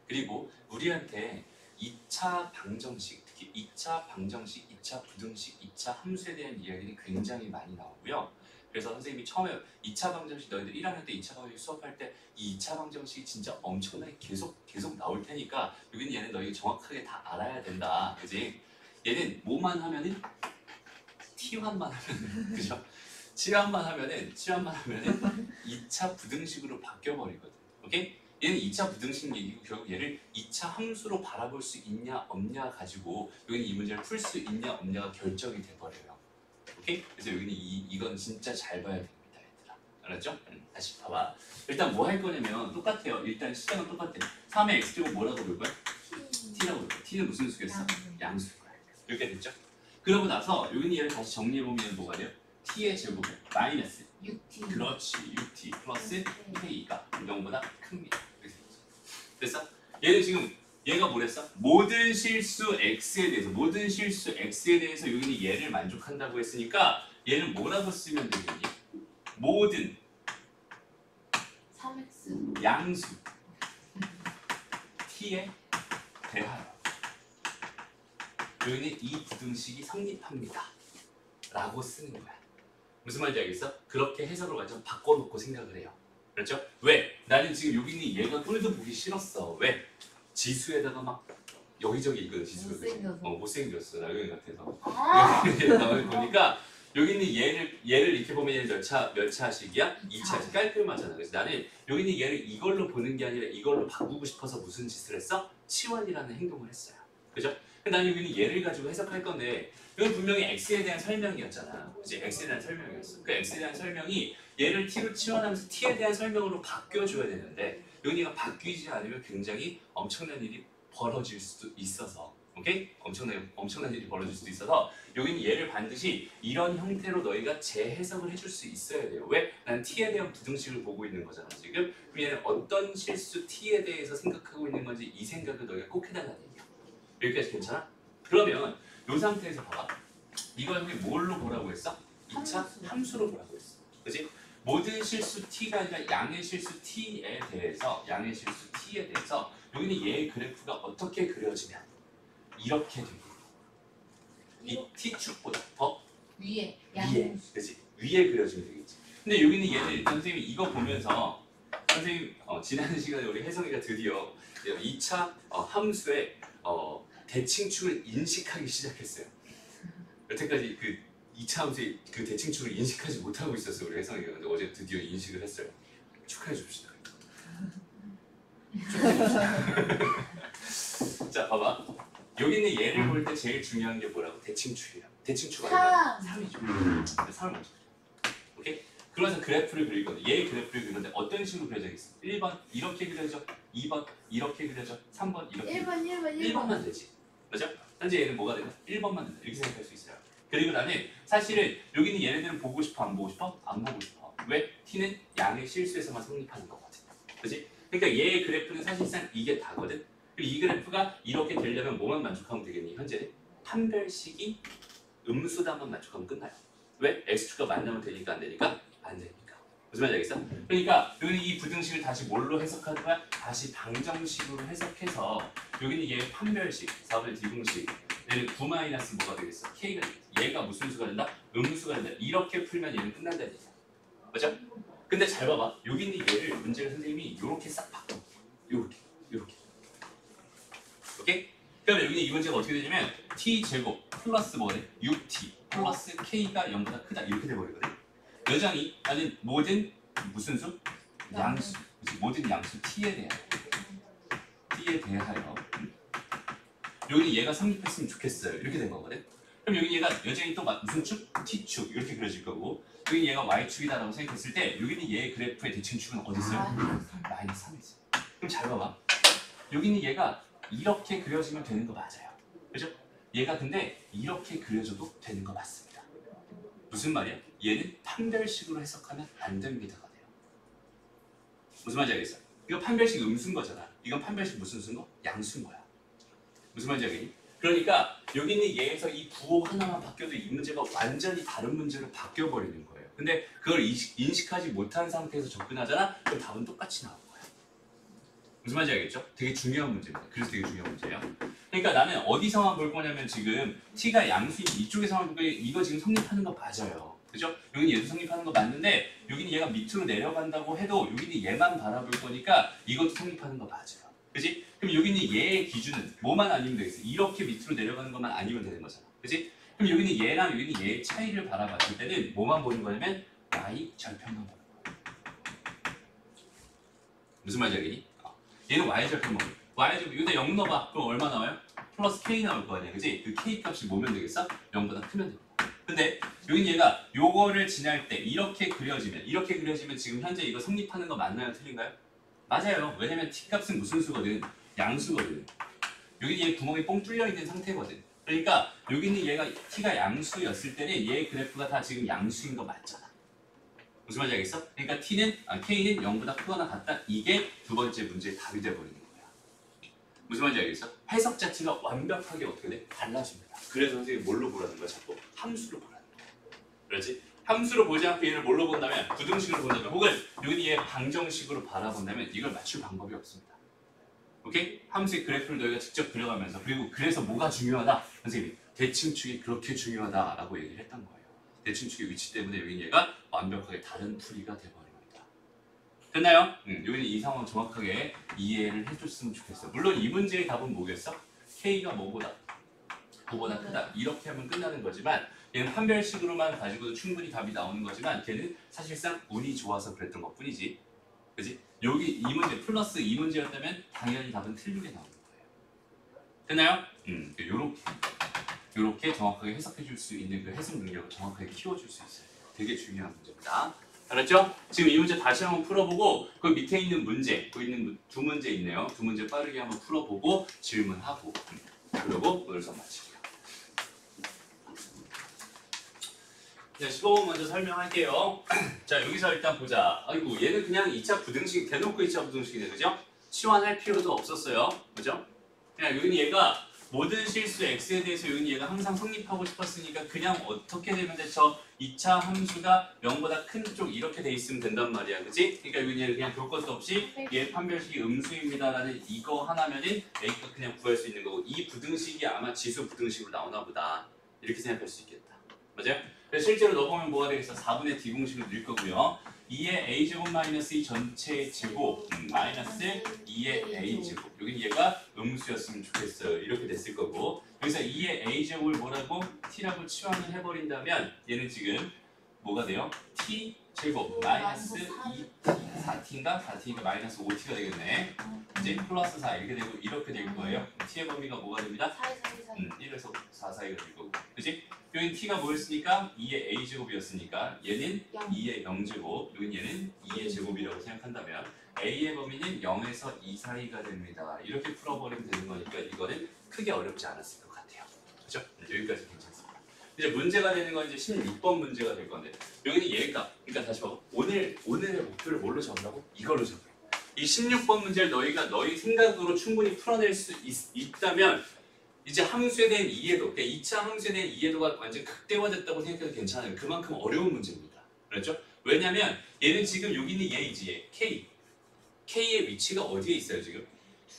그리고 우리한테 2차 방정식, 특히 2차 방정식, 2차 부등식, 2차 함수에 대한 이야기는 굉장히 많이 나오고요. 그래서 선생님이 처음에 2차 방정식 너희들 1학년 때 2차 방정식 수업할 때 이 2차 방정식이 진짜 엄청나게 계속 나올 테니까 여기는 얘는 너희 정확하게 다 알아야 된다. 그지? 얘는 뭐만 하면은 T환만 하면은 그죠? 치환만 하면은 2차 부등식으로 바뀌어 버리거든. 오케이? 얘는 2차 부등식 얘기고 결국 얘를 2차 함수로 바라볼 수 있냐 없냐 가지고 여기는 이 문제를 풀 수 있냐 없냐가 결정이 돼 버려요. 오케이? 그래서 여기는 이건 진짜 잘 봐야 됩니다, 얘들아. 알았죠? 다시 봐봐. 일단 뭐 할 거냐면 똑같아요. 일단 시작은 똑같아. 3의 x제곱 뭐라고 볼 거야? t라고 볼 거야. t는 무슨 수겠어? 양수일 거야. 이렇게 됐죠? 그러고 나서 여기는 얘를 다시 정리해보면 뭐가 돼요? t의 제곱에 마이너스 6t. 그렇지 6t 플러스 k가 0보다 큽니다. 이렇게 됐어? 얘는 지금 얘가 뭐랬어? 모든 실수 x에 대해서 여기는 얘를 만족한다고 했으니까 얘는 뭐라고 쓰면 되겠니? 모든 3x. 양수 t에 대하여 여기는 이 부등식이 성립합니다 라고 쓰는 거야. 무슨 말인지 알겠어? 그렇게 해석을 완전 바꿔놓고 생각을 해요. 그렇죠? 왜? 나는 지금 여기 있는 얘가 꼴도 보기 싫었어. 왜? 지수에다가 막 여기저기 있거든 지수가. 못생겨서. 못생겼어 나경이 같아서. 아! 나경이 보니까 여기 있는 얘를 이렇게 보면 얘는 몇 차식이야? 2차식 깔끔하잖아. 그래서 나는 여기 있는 얘를 이걸로 보는 게 아니라 이걸로 바꾸고 싶어서 무슨 짓을 했어? 치환이라는 행동을 했어요. 그죠? 나는 여기 있는 얘를 가지고 해석할 건데 이건 분명히 x에 대한 설명이었잖아. 그치? x에 대한 설명이었어. 그 x에 대한 설명이 얘를 t로 치환하면서 t에 대한 설명으로 바뀌어줘야 되는데 여기가 바뀌지 않으면 굉장히 엄청난 일이 벌어질 수도 있어서 오케이? 엄청난 일이 벌어질 수도 있어서 여기는 얘를 반드시 이런 형태로 너희가 재해석을 해줄 수 있어야 돼요. 왜? 난 t에 대한 부등식을 보고 있는 거잖아 지금. 그럼 얘는 어떤 실수 t에 대해서 생각하고 있는 건지 이 생각을 너희가 꼭 해달라는 얘기야. 여기까지 괜찮아? 그러면 이 상태에서 봐봐. 이걸 여기 뭘로 보라고 했어? 2차 함수로 보라고 했어. 그치? 모든 실수 t가 아니라 양의 실수 t에 대해서 여기는 얘의 그래프가 어떻게 그려지냐 이렇게 됩니다. 이 t축보다 더 위에. 위에, 그치? 위에 그려지면 되겠지. 근데 여기는 얘는 일단 선생님이 이거 보면서 선생님 지난 시간에 우리 혜성이가 드디어 2차 함수의 대칭축을 인식하기 시작했어요. 여태까지 그 2차 함수의 그 대칭축을 인식하지 못하고 있었어요 우리 혜성이가. 근데 어제 드디어 인식을 했어요. 축하해 줍시다. 자 봐봐. 여기 있는 얘를 볼 때 제일 중요한 게 뭐라고? 대칭축이야. 대칭축 아니야? 3이죠. 3을 먼저 그려. 오케이? 그러면서 그래프를 그릴 건데 얘의 그래프를 그리는데 어떤 식으로 그려져있어? 1번 이렇게 그려져, 2번 이렇게 그려져, 3번 이렇게 1번만 되지. 그렇죠? 현재 얘는 뭐가 되나? 1번만 된다. 이렇게 생각할 수 있어요. 그리고 나는 사실은 여기 있는 얘네들은 보고 싶어 안 보고 싶어? 안 보고 싶어. 왜? t는 양의 실수에서만 성립하는 거거든. 그렇지? 그러니까 얘의 그래프는 사실상 이게 다거든. 그리고 이 그래프가 이렇게 되려면 뭐만 만족하면 되겠니? 현재 판별식이 음수다만 만족하면 끝나요. 왜? x축과 만나면 되니까 안 되니까? 안 되니까. 무슨 말인지 알겠어? 그러니까 여기는 이 부등식을 다시 뭘로 해석하는 거야? 다시 방정식으로 해석해서 여기는 얘의 판별식, 4분의 D공식 얘는 9 마이너스 뭐가 되겠어? K가 되겠어. 얘가 무슨 수가 된다? 음수가 된다. 이렇게 풀면 얘는 끝난다는 얘기야. 맞죠? 근데 잘 봐봐. 여기 있는 얘를 문제를 선생님이 이렇게 싹 바꿔. 요렇게. 오케이? 그러면 여기는 이 문제가 어떻게 되냐면 t제곱 플러스 뭐래? 6t 플러스 k가 0보다 크다 이렇게 돼버리거든. 여전히 나는 모든 무슨 수? 양수. 그치? 모든 양수 t에 대하여 여기는 얘가 성립했으면 좋겠어요. 이렇게 된 거거든. 그럼 여기 얘가 여전히 또 무슨 축? t축 이렇게 그려질 거고 여기 얘가 y축이다라고 생각했을 때 여기는 얘의 그래프의 대칭축은 어디 있어요? 마이너스 3이지. 그럼 잘 봐봐. 여기는 얘가 이렇게 그려지면 되는 거 맞아요. 그죠? 얘가 근데 이렇게 그려져도 되는 거 맞습니다. 무슨 말이야? 얘는 판별식으로 해석하면 안 됩니다가 돼요. 무슨 말인지 알겠어? 이거 판별식 음수인 거잖아. 이건 판별식 무슨 수인 거? 양수인 거야. 무슨 말인지 알겠니? 그러니까 여기 있는 얘에서 이 부호 하나만 바뀌어도 이 문제가 완전히 다른 문제로 바뀌어버리는 거예요. 근데 그걸 인식하지 못한 상태에서 접근하잖아? 그럼 답은 똑같이 나오는 거야. 무슨 말인지 알겠죠? 되게 중요한 문제입니다. 그래서 되게 중요한 문제예요. 그러니까 나는 어디서만 볼 거냐면 지금 t가 양수인 이쪽에서만 볼 거예요. 이거 지금 성립하는 거 맞아요. 그죠? 여기는 얘도 성립하는 거 맞는데 여기는 얘가 밑으로 내려간다고 해도 여기는 얘만 바라볼 거니까 이것도 성립하는 거 맞아요. 그지? 그럼 여기는 얘의 기준은 뭐만 아니면 되겠어? 이렇게 밑으로 내려가는 것만 아니면 되는 거잖아. 그지? 그럼 여기는 얘랑 여기는 얘의 차이를 바라봤을 때는 뭐만 보는 거냐면 y 절편만 보는 거야. 무슨 말인지 알겠니? 얘는 y 절편만 보는 거야. y 절편 여기다 0 넣어봐. 그럼 얼마 나와요? 플러스 k 나올 거 아니야. 그지? 그 k 값이 뭐면 되겠어? 0보다 크면 됩니다. 근데 여긴 얘가 요거를 지날 때 이렇게 그려지면 지금 현재 이거 성립하는 거 맞나요? 틀린가요? 맞아요. 왜냐면 t 값은 무슨 수거든? 양수거든. 여기 얘 구멍이 뻥 뚫려 있는 상태거든. 그러니까 여기 있는 얘가 t가 양수였을 때는 얘 그래프가 다 지금 양수인 거 맞잖아. 무슨 말인지 알겠어? 그러니까 k는 0보다 크거나 같다. 이게 두 번째 문제의 답이 돼버리는 거야. 무슨 말인지 알겠어? 해석 자체가 완벽하게 어떻게 돼? 달라집니다. 그래서 선생님이 뭘로 보라는 거야? 자꾸 함수로 보라는 거야. 그렇지? 함수로 보지 않고 얘를 뭘로 본다면? 부등식으로 본다면 혹은 여기 얘 방정식으로 바라본다면 이걸 맞출 방법이 없습니다. 오케이? 함수의 그래프를 너희가 직접 그려가면서 그리고 그래서 뭐가 중요하다? 선생님이 대칭축이 그렇게 중요하다라고 얘기를 했던 거예요. 대칭축의 위치 때문에 여기 얘가 완벽하게 다른 풀이가 돼버립니다. 됐나요? 여기는 이 상황 정확하게 이해를 해줬으면 좋겠어요. 물론 이 문제의 답은 뭐겠어? K가 뭐보다? 9보다 크다. 이렇게 하면 끝나는 거지만 얘는 판별식으로만 가지고도 충분히 답이 나오는 거지만 걔는 사실상 운이 좋아서 그랬던 것 뿐이지. 그지? 여기 이 문제 플러스 이 문제였다면 당연히 답은 틀리게 나오는 거예요. 됐나요? 요렇게 정확하게 해석해 줄 수 있는 그 해석 능력을 정확하게 키워줄 수 있어요. 되게 중요한 문제입니다. 알았죠? 지금 이 문제 다시 한번 풀어보고 그 밑에 있는 문제, 그 있는 두 문제 있네요. 두 문제 빠르게 한번 풀어보고 질문하고 그리고 오늘 수업 마칠게요. 자, 15번 먼저 설명할게요. 자, 여기서 일단 보자. 아이고, 얘는 그냥 2차 부등식, 대놓고 2차 부등식이네, 그죠? 치환할 필요도 없었어요. 그죠? 그냥 여기는 얘가 모든 실수 x에 대해서 여기는 얘가 항상 성립하고 싶었으니까 그냥 어떻게 되면 돼? 저 2차 함수가 0보다 큰 쪽 이렇게 돼 있으면 된단 말이야. 그지? 그러니까 여기는 얘를 그냥 볼 것도 없이 얘 판별식이 음수입니다라는 이거 하나면은 A가 그냥 구할 수 있는 거고 이 부등식이 아마 지수 부등식으로 나오나 보다. 이렇게 생각할 수 있겠다. 맞아요? 그래서 실제로 넣어보면 뭐가 되겠어? 4분의 D 공식을 넣을 거고요. 2의 A제곱 마이너스 이 전체 제곱 마이너스 2의 A제곱 여긴 얘가 음수였으면 좋겠어요. 이렇게 됐을 거고 여기서 2의 A제곱을 뭐라고? T라고 치환을 해버린다면 얘는 지금 뭐가 돼요? T제곱 마이너스 2T 4T인가? 4T니까 마이너스 5T가 되겠네. 이제 플러스 4 이렇게 되고 이렇게 될 거예요. T의 범위가 뭐가 됩니다? 1에서 4 사이가 될 거고 그치? 여긴 t가 뭐였으니까 2의 a제곱이었으니까 얘는 2의 0제곱 여긴 얘는 2의 제곱이라고 생각한다면 a의 범위는 0에서 2 사이가 됩니다. 이렇게 풀어버리면 되는 거니까 이거는 크게 어렵지 않았을 것 같아요. 그렇죠? 여기까지 괜찮습니다. 이제 문제가 되는 건 이제 16번 문제가 될 건데 여기는 얘가 그러니까 다시 봐. 오늘의 목표를 뭘로 잡으라고? 이걸로 잡으라고. 이 16번 문제를 너희가 너희 생각으로 충분히 풀어낼 수 있다면 이제 함수에 대한 이해도, 그러니까 2차 함수에 대한 이해도가 완전 극대화됐다고 생각해도 괜찮아요. 그만큼 어려운 문제입니다. 그렇죠? 왜냐면 얘는 지금 여기 있는 얘이지, 얘. K. K의 위치가 어디에 있어요, 지금?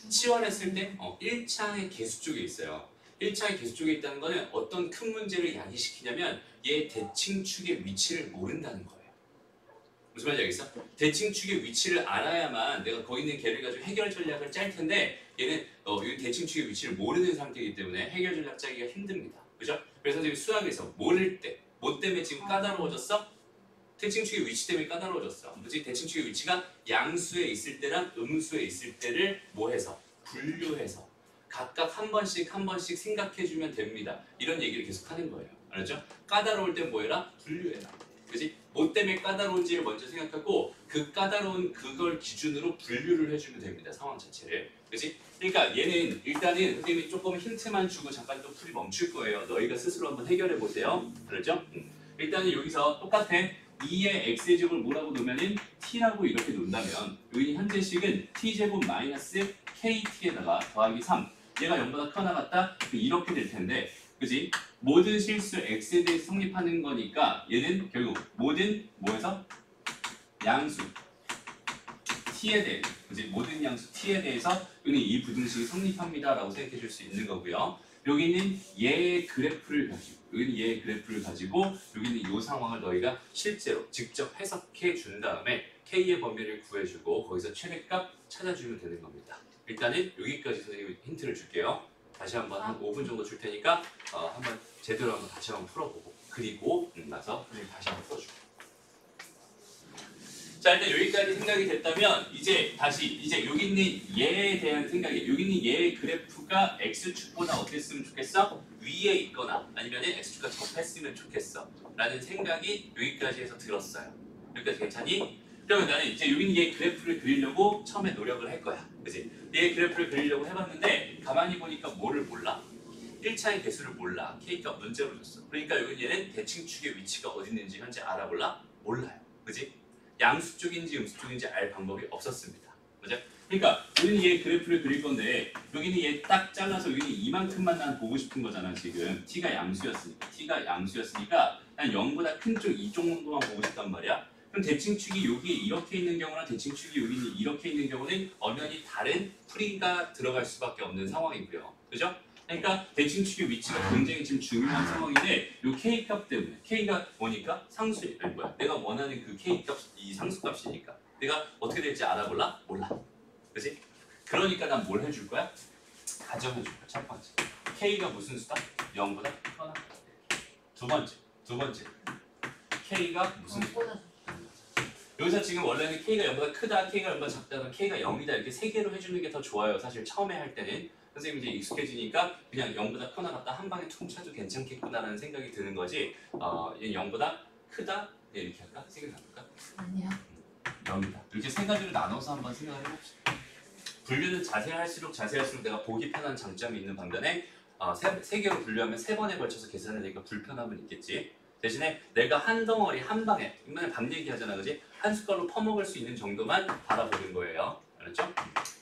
치환했을 때 1차의 개수 쪽에 있어요. 1차의 개수 쪽에 있다는 거는 어떤 큰 문제를 야기시키냐면 얘 대칭축의 위치를 모른다는 거예요. 무슨 말인지 알겠어? 대칭축의 위치를 알아야만 내가 거기 있는 걔를 가지고 해결 전략을 짤 텐데 얘는 이 대칭축의 위치를 모르는 상태이기 때문에 해결 전략 짜기가 힘듭니다. 그죠? 그래서 지금 수학에서 모를 때, 뭐 때문에 지금 까다로워졌어? 대칭축의 위치 때문에 까다로워졌어. 뭐지? 대칭축의 위치가 양수에 있을 때랑 음수에 있을 때를 뭐해서? 분류해서 각각 한 번씩 생각해주면 됩니다. 이런 얘기를 계속 하는 거예요. 알았죠? 까다로울 땐 뭐해라? 분류해라. 그지? 뭐 때문에 까다로운지를 먼저 생각하고 그 까다로운 그걸 기준으로 분류를 해주면 됩니다. 상황 자체를. 그지? 그러니까 얘는 일단은 선생님이 조금 힌트만 주고 잠깐 또 풀이 멈출 거예요. 너희가 스스로 한번 해결해 보세요. 그렇죠? 일단은 여기서 똑같아. 2의 x제곱을 뭐라고 놓으면은 t라고 이렇게 놓는다면 여기 현재식은 t제곱 마이너스 kt에다가 더하기 3 얘가 0보다 커 나갔다? 이렇게 될 텐데 그지? 모든 실수 x에 대해 성립하는 거니까 얘는 결국 모든 뭐에서? 양수 t에 대해 그지? 모든 양수 t에 대해서 여기는 이 부등식이 성립합니다 라고 생각해 줄 수 있는 거고요. 여기는 얘의 그래프를 가지고 여기는 얘의 그래프를 가지고 여기는 이 상황을 너희가 실제로 직접 해석해 준 다음에 k의 범위를 구해주고 거기서 최대값 찾아주면 되는 겁니다. 일단은 여기까지 선생님이 힌트를 줄게요. 다시 한번 한 5분 정도 줄 테니까 한번 제대로 한번 다시 한번 풀어보고 그리고 나서 선생님 다시 한번 풀어주고. 자 일단 여기까지 생각이 됐다면 이제 다시 이제 여기 있는 얘에 대한 생각이 여기 있는 얘의 그래프가 x축보다 어땠으면 좋겠어? 위에 있거나 아니면 x축과 접했으면 좋겠어 라는 생각이 여기까지 해서 들었어요. 여기까지 괜찮니? 그러면 나는 이제 여기 있는 얘 그래프를 그리려고 처음에 노력을 할 거야. 그치? 얘 그래프를 그리려고 해봤는데 가만히 보니까 뭐를 몰라? 1차의 개수를 몰라. k값 문제로 줬어. 그러니까 여기 얘는 대칭축의 위치가 어디 있는지 현재 알아볼라? 몰라요. 그치? 양수 쪽인지 음수 쪽인지 알 방법이 없었습니다. 그죠? 그러니까 여기는 얘 그래프를 그릴 건데 여기는 얘 딱 잘라서 여기는 이만큼만 난 보고 싶은 거잖아 지금. t가 양수였으니까 난 0보다 큰 쪽 이쪽 정도만 보고 싶단 말이야. 그럼 대칭축이 여기 이렇게 있는 경우나 대칭축이 여기 이렇게 있는 경우는 엄연히 다른 풀이가 들어갈 수밖에 없는 상황이고요. 그죠? 그러니까 대칭축의 위치가 굉장히 지금 중요한 상황인데 이 k값 때문에 k가 뭐니까 상수 아니 뭐야 내가 원하는 그 k값 이 상수값이니까 내가 어떻게 될지 알아볼라? 몰라. 그지? 그러니까 난 뭘 해줄 거야? 가정해줄 거야. 첫 번째 k가 무슨 수다? 0보다 커나 두 번째 k가 무슨 수다? 여기서 지금 원래는 k가 0보다 크다, k가 0보다 작다, k가 0이다 이렇게 세 개로 해주는 게 더 좋아요. 사실 처음에 할 때는 선생님이 이제 익숙해지니까 그냥 0보다 커나 같다 한 방에 퉁 쳐도 괜찮겠구나라는 생각이 드는 거지. 얘 0보다 크다 이렇게 할까? 생각해볼까? 아니야. 0이다. 이렇게 세 가지로 나눠서 한번 생각을 해봅시다. 분류는 자세할수록 내가 보기 편한 장점이 있는 반면에 세 개로 분류하면 세 번에 걸쳐서 계산하니까 불편함은 있겠지. 대신에 내가 한 덩어리 한 방에 이번에 밤 얘기하잖아, 그지? 한 숟갈로 퍼먹을 수 있는 정도만 바라보는 거예요. 알았죠?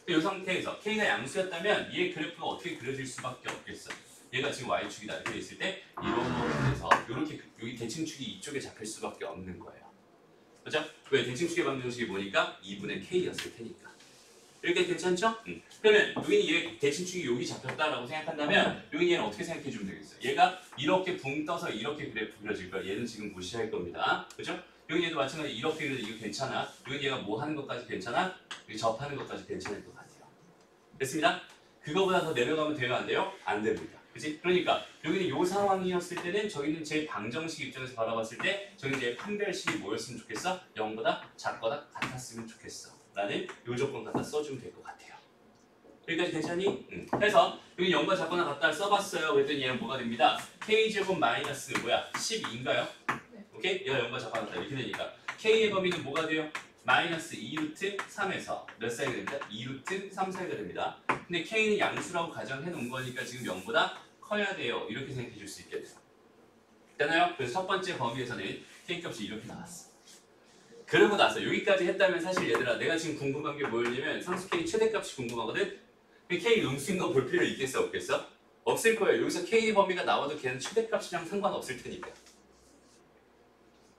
이 상태에서 k가 양수였다면 얘의 그래프가 어떻게 그려질 수밖에 없겠어. 얘가 지금 y축이다 이렇게 있을 때 이런 데서 이렇게 여기 대칭축이 이쪽에 잡힐 수밖에 없는 거예요. 그렇죠? 왜 대칭축의 방정식이 뭐니까 2분의 k였을 테니까. 이렇게 괜찮죠? 그러면 여기는 얘 대칭축이 여기 잡혔다라고 생각한다면 여기는 얘는 어떻게 생각해 주면 되겠어요? 얘가 이렇게 붕 떠서 이렇게 그래프 그려질 거야. 얘는 지금 무시할 겁니다. 그죠? 여기 얘도 마찬가지 이렇게 그려도 이거 괜찮아. 여기 얘가 뭐 하는 것까지 괜찮아? 여기 접하는 것까지 괜찮을 것 같아요. 됐습니다? 그거보다 더 내려가면 돼요? 안 돼요? 안 됩니다. 그치? 그러니까 여기는 이 상황이었을 때는 저기는 제 방정식 입장에서 바라봤을 때 저기는 제 판별식이 뭐였으면 좋겠어? 0보다 작거나 같았으면 좋겠어. 라는 요 조건 갖다 써주면 될 것 같아요. 여기까지 괜찮니? 그래서 여기 0과 작거나 같다 써봤어요. 그랬더니 얘는 뭐가 됩니다? k제곱 마이너스 뭐야? 12인가요? 네. 오케이? 얘가 0과 작거나 같다 이렇게 되니까 k의 범위는 뭐가 돼요? 마이너스 2루트 3에서 몇 사이가 됩니다? 2루트 3 사이가 됩니다. 근데 k는 양수라고 가정해 놓은 거니까 지금 0보다 커야 돼요. 이렇게 생각해 줄 수 있겠네요. 됐나요? 그래서 첫 번째 범위에서는 K 값이 이렇게 나왔어. 그러고 나서 여기까지 했다면 사실 얘들아 내가 지금 궁금한 게 뭐였냐면 상수 K 최대값이 궁금하거든? K 음수인 거 볼 필요 있겠어 없겠어? 없을 거예요. 여기서 K 범위가 나와도 걔는 최대값이랑 상관없을 테니까.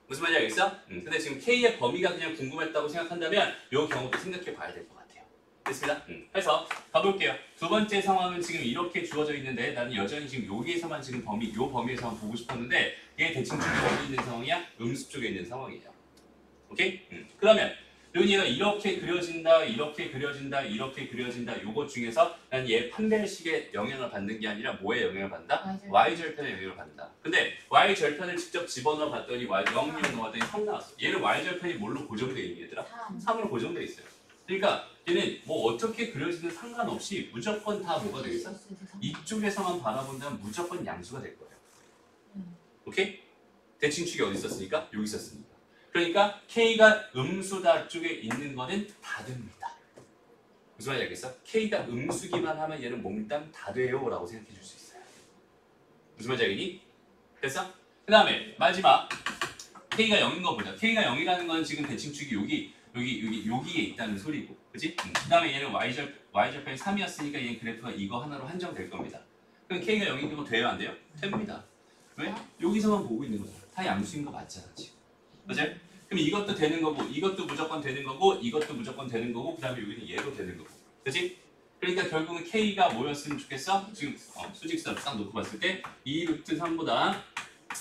무슨 말인지 알겠어? 근데 지금 K의 범위가 그냥 궁금했다고 생각한다면 이 경우도 생각해 봐야 될 것 같아요. 됐습니다. 그래서 가볼게요. 두 번째 상황은 지금 이렇게 주어져 있는데 나는 여전히 지금 여기에서만 지금 이 범위에서만 보고 싶었는데 얘 대칭축이 어디 있는 상황이야? 음수 쪽에 있는 상황이에요. 오케이? 그러면 얘가 이렇게 그려진다, 이렇게 그려진다, 이렇게 그려진다 요것 중에서 난 얘 판별식에 영향을 받는 게 아니라 뭐에 영향을 받는다? Y절편에 영향을 받는다. 근데 Y절편을 직접 집어넣어 봤더니 0을 넣었더니 3 나왔어. 얘는 Y절편이 뭘로 고정되어 있니 얘들아? 3으로 고정되어 있어요. 그러니까 얘는 뭐 어떻게 그려지든 상관없이 무조건 다 뭐가 되겠어? 이쪽에서만 바라본다면 무조건 양수가 될 거예요. 오케이? 대칭축이 어디 있었으니까? 여기 있었으니까. 그러니까 K가 음수다 쪽에 있는 거는 다 됩니다. 무슨 말인지 알겠어? K가 음수기만 하면 얘는 몽땅 다 돼요 라고 생각해 줄 수 있어요. 무슨 말인지 알겠니? 됐어? 그 다음에 마지막 K가 0인 거 보자. K가 0이라는 건 지금 대칭축이 여기에 있다는 소리고 그치? 그 다음에 얘는 Y절편이 3이었으니까 얘는 그래프가 이거 하나로 한정될 겁니다. 그럼 K가 0인 거 돼요 안 돼요? 됩니다. 왜? 여기서만 보고 있는 거잖아. 다 양수인 거 맞잖아 지금. 맞아요? 그럼 이것도 되는 거고 이것도 무조건 되는 거고 이것도 무조건 되는 거고 그 다음에 여기는 얘도 되는 거고 그치? 그러니까 결국은 K가 뭐였으면 좋겠어? 지금 수직선 딱 놓고 봤을 때 2루트 3보다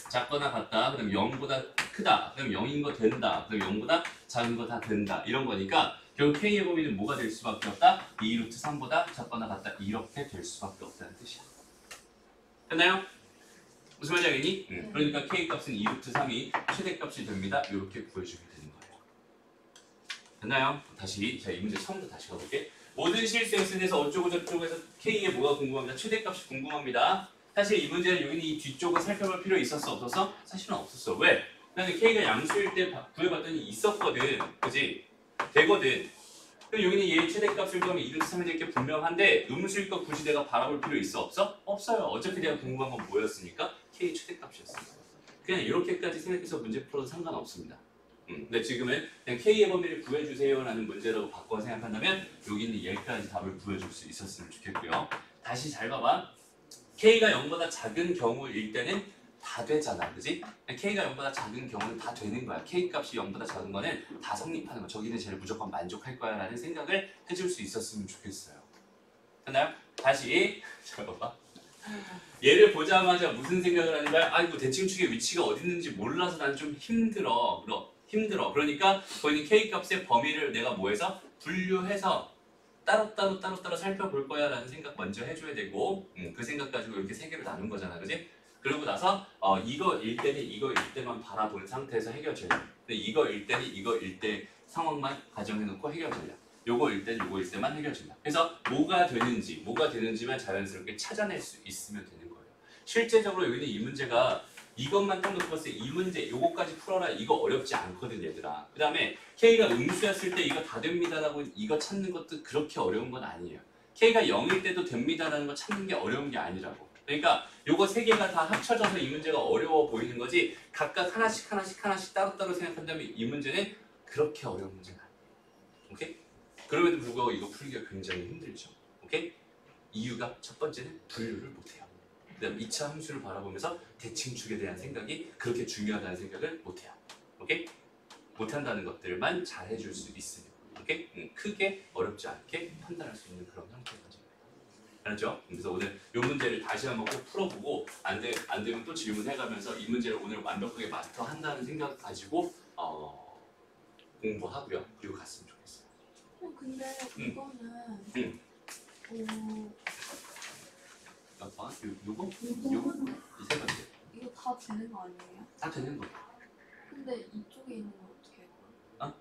작거나 같다 그 다음에 0보다 크다 그 다음에 0인 거 된다 그 다음에 0보다 작은 거 다 된다 이런 거니까 결국 K의 범위는 뭐가 될 수밖에 없다? 2루트 3보다 작거나 같다 이렇게 될 수밖에 없다는 뜻이야. 됐나요? 무슨 말인지 알겠니? 그러니까 K값은 2루트 3이 최대값이 됩니다. 이렇게 구해주면 되는 거예요. 됐나요? 다시 자, 이 문제 처음부터 다시 가볼게. 모든 실수 x에서 어쩌고 저쩌고 해서 K의 뭐가 궁금합니다. 최대값이 궁금합니다. 사실 이 문제는 여기는 이 뒤쪽을 살펴볼 필요 있었어 없었어? 사실은 없었어. 왜? 나는 K가 양수일 때 구해봤더니 있었거든. 그지? 되거든. 그럼 여기는 얘의 최대값을 구하면 2루트 3이 될 게 분명한데 음수일 거 굳이 내가 바라볼 필요 있어 없어? 없어요. 어차피 내가 궁금한 건 뭐였으니까? K 최대값이었습니다. 그냥 이렇게까지 생각해서 문제 풀어도 상관없습니다. 근데 지금은 그냥 K의 범위를 구해주세요 라는 문제라고 바꿔 생각한다면 여기는 얘까지 답을 구해줄 수 있었으면 좋겠고요. 다시 잘 봐봐. K가 0보다 작은 경우일 때는 다 되잖아. 그지? K가 0보다 작은 경우는 다 되는 거야. K값이 0보다 작은 거는 다 성립하는 거야. 저기는 쟤를 무조건 만족할 거야 라는 생각을 해줄 수 있었으면 좋겠어요. 됐나요? 다시 잘 봐봐. 얘를 보자마자 무슨 생각을 하는 거야? 아이고 대칭축의 위치가 어디 있는지 몰라서 난 좀 힘들어. 그러니까 거기는 K값의 범위를 내가 뭐해서 분류해서 따로 살펴볼 거야 라는 생각 먼저 해줘야 되고 그 생각 가지고 이렇게 세 개로 나눈 거잖아. 그지? 그러고 나서 이거일 때는 이거일 때만 바라본 상태에서 해결 전략. 근데 이거일 때는 이거일 때 상황만 가정해놓고 해결 전략. 요거일 때는 요거일 때만 해결 전략. 그래서 뭐가 되는지만 자연스럽게 찾아낼 수 있으면 되는 거예요. 실제적으로 여기는 이 문제가 이것만 딱 놓고 봤을 때 이 문제 요거까지 풀어라 이거 어렵지 않거든 얘들아. 그 다음에 K가 음수였을 때 이거 다 됩니다라고 이거 찾는 것도 그렇게 어려운 건 아니에요. K가 0일 때도 됩니다라는 거 찾는 게 어려운 게 아니라고. 그러니까 요거 세 개가 다 합쳐져서 이 문제가 어려워 보이는 거지 각각 하나씩 따로따로 생각한다면 이 문제는 그렇게 어려운 문제가 아니에요. 오케이? 그럼에도 불구하고 이거 풀기가 굉장히 힘들죠. 오케이? 이유가 첫 번째는 분류를 못해요. 그다음 2차 함수를 바라보면서 대칭축에 대한 생각이 그렇게 중요하다는 생각을 못해요. 오케이? 못한다는 것들만 잘 해줄 수 있으면 오케이? 크게 어렵지 않게 판단할 수 있는 그런 형태가 되는 거예요. 알았죠? 그래서 오늘 이 문제를 다시 한번 꼭 풀어보고 안 되면 또 질문해가면서 이 문제를 오늘 완벽하게 마스터한다는 생각 가지고 공부하고요. 그리고 갔으면 좋겠어요. 근데 이거는 몇 번? 요거? 이거는 이 세 번째. 이거 다 되는 거 아니에요? 다 되는 거. 근데 이쪽에 있는 건 어떻게 해요?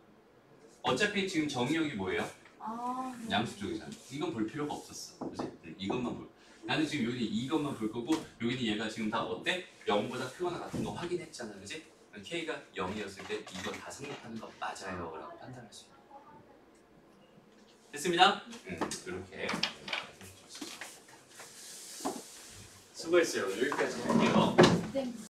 어차피 지금 정의역이 뭐예요? 네. 양수 쪽이잖아. 이건 볼 필요가 없었어. 그치? 이것만 볼. 나는 지금 여기 이것만 볼 거고 여기는 얘가 지금 다 어때? 0보다 크거나 같은 거 확인했잖아. 그치? K가 0이었을 때 이거 다 성립하는 거 맞아요 라고 판단할 수 있는 됐습니다? 이렇게 수고했어요. 여기까지 할게요. 네.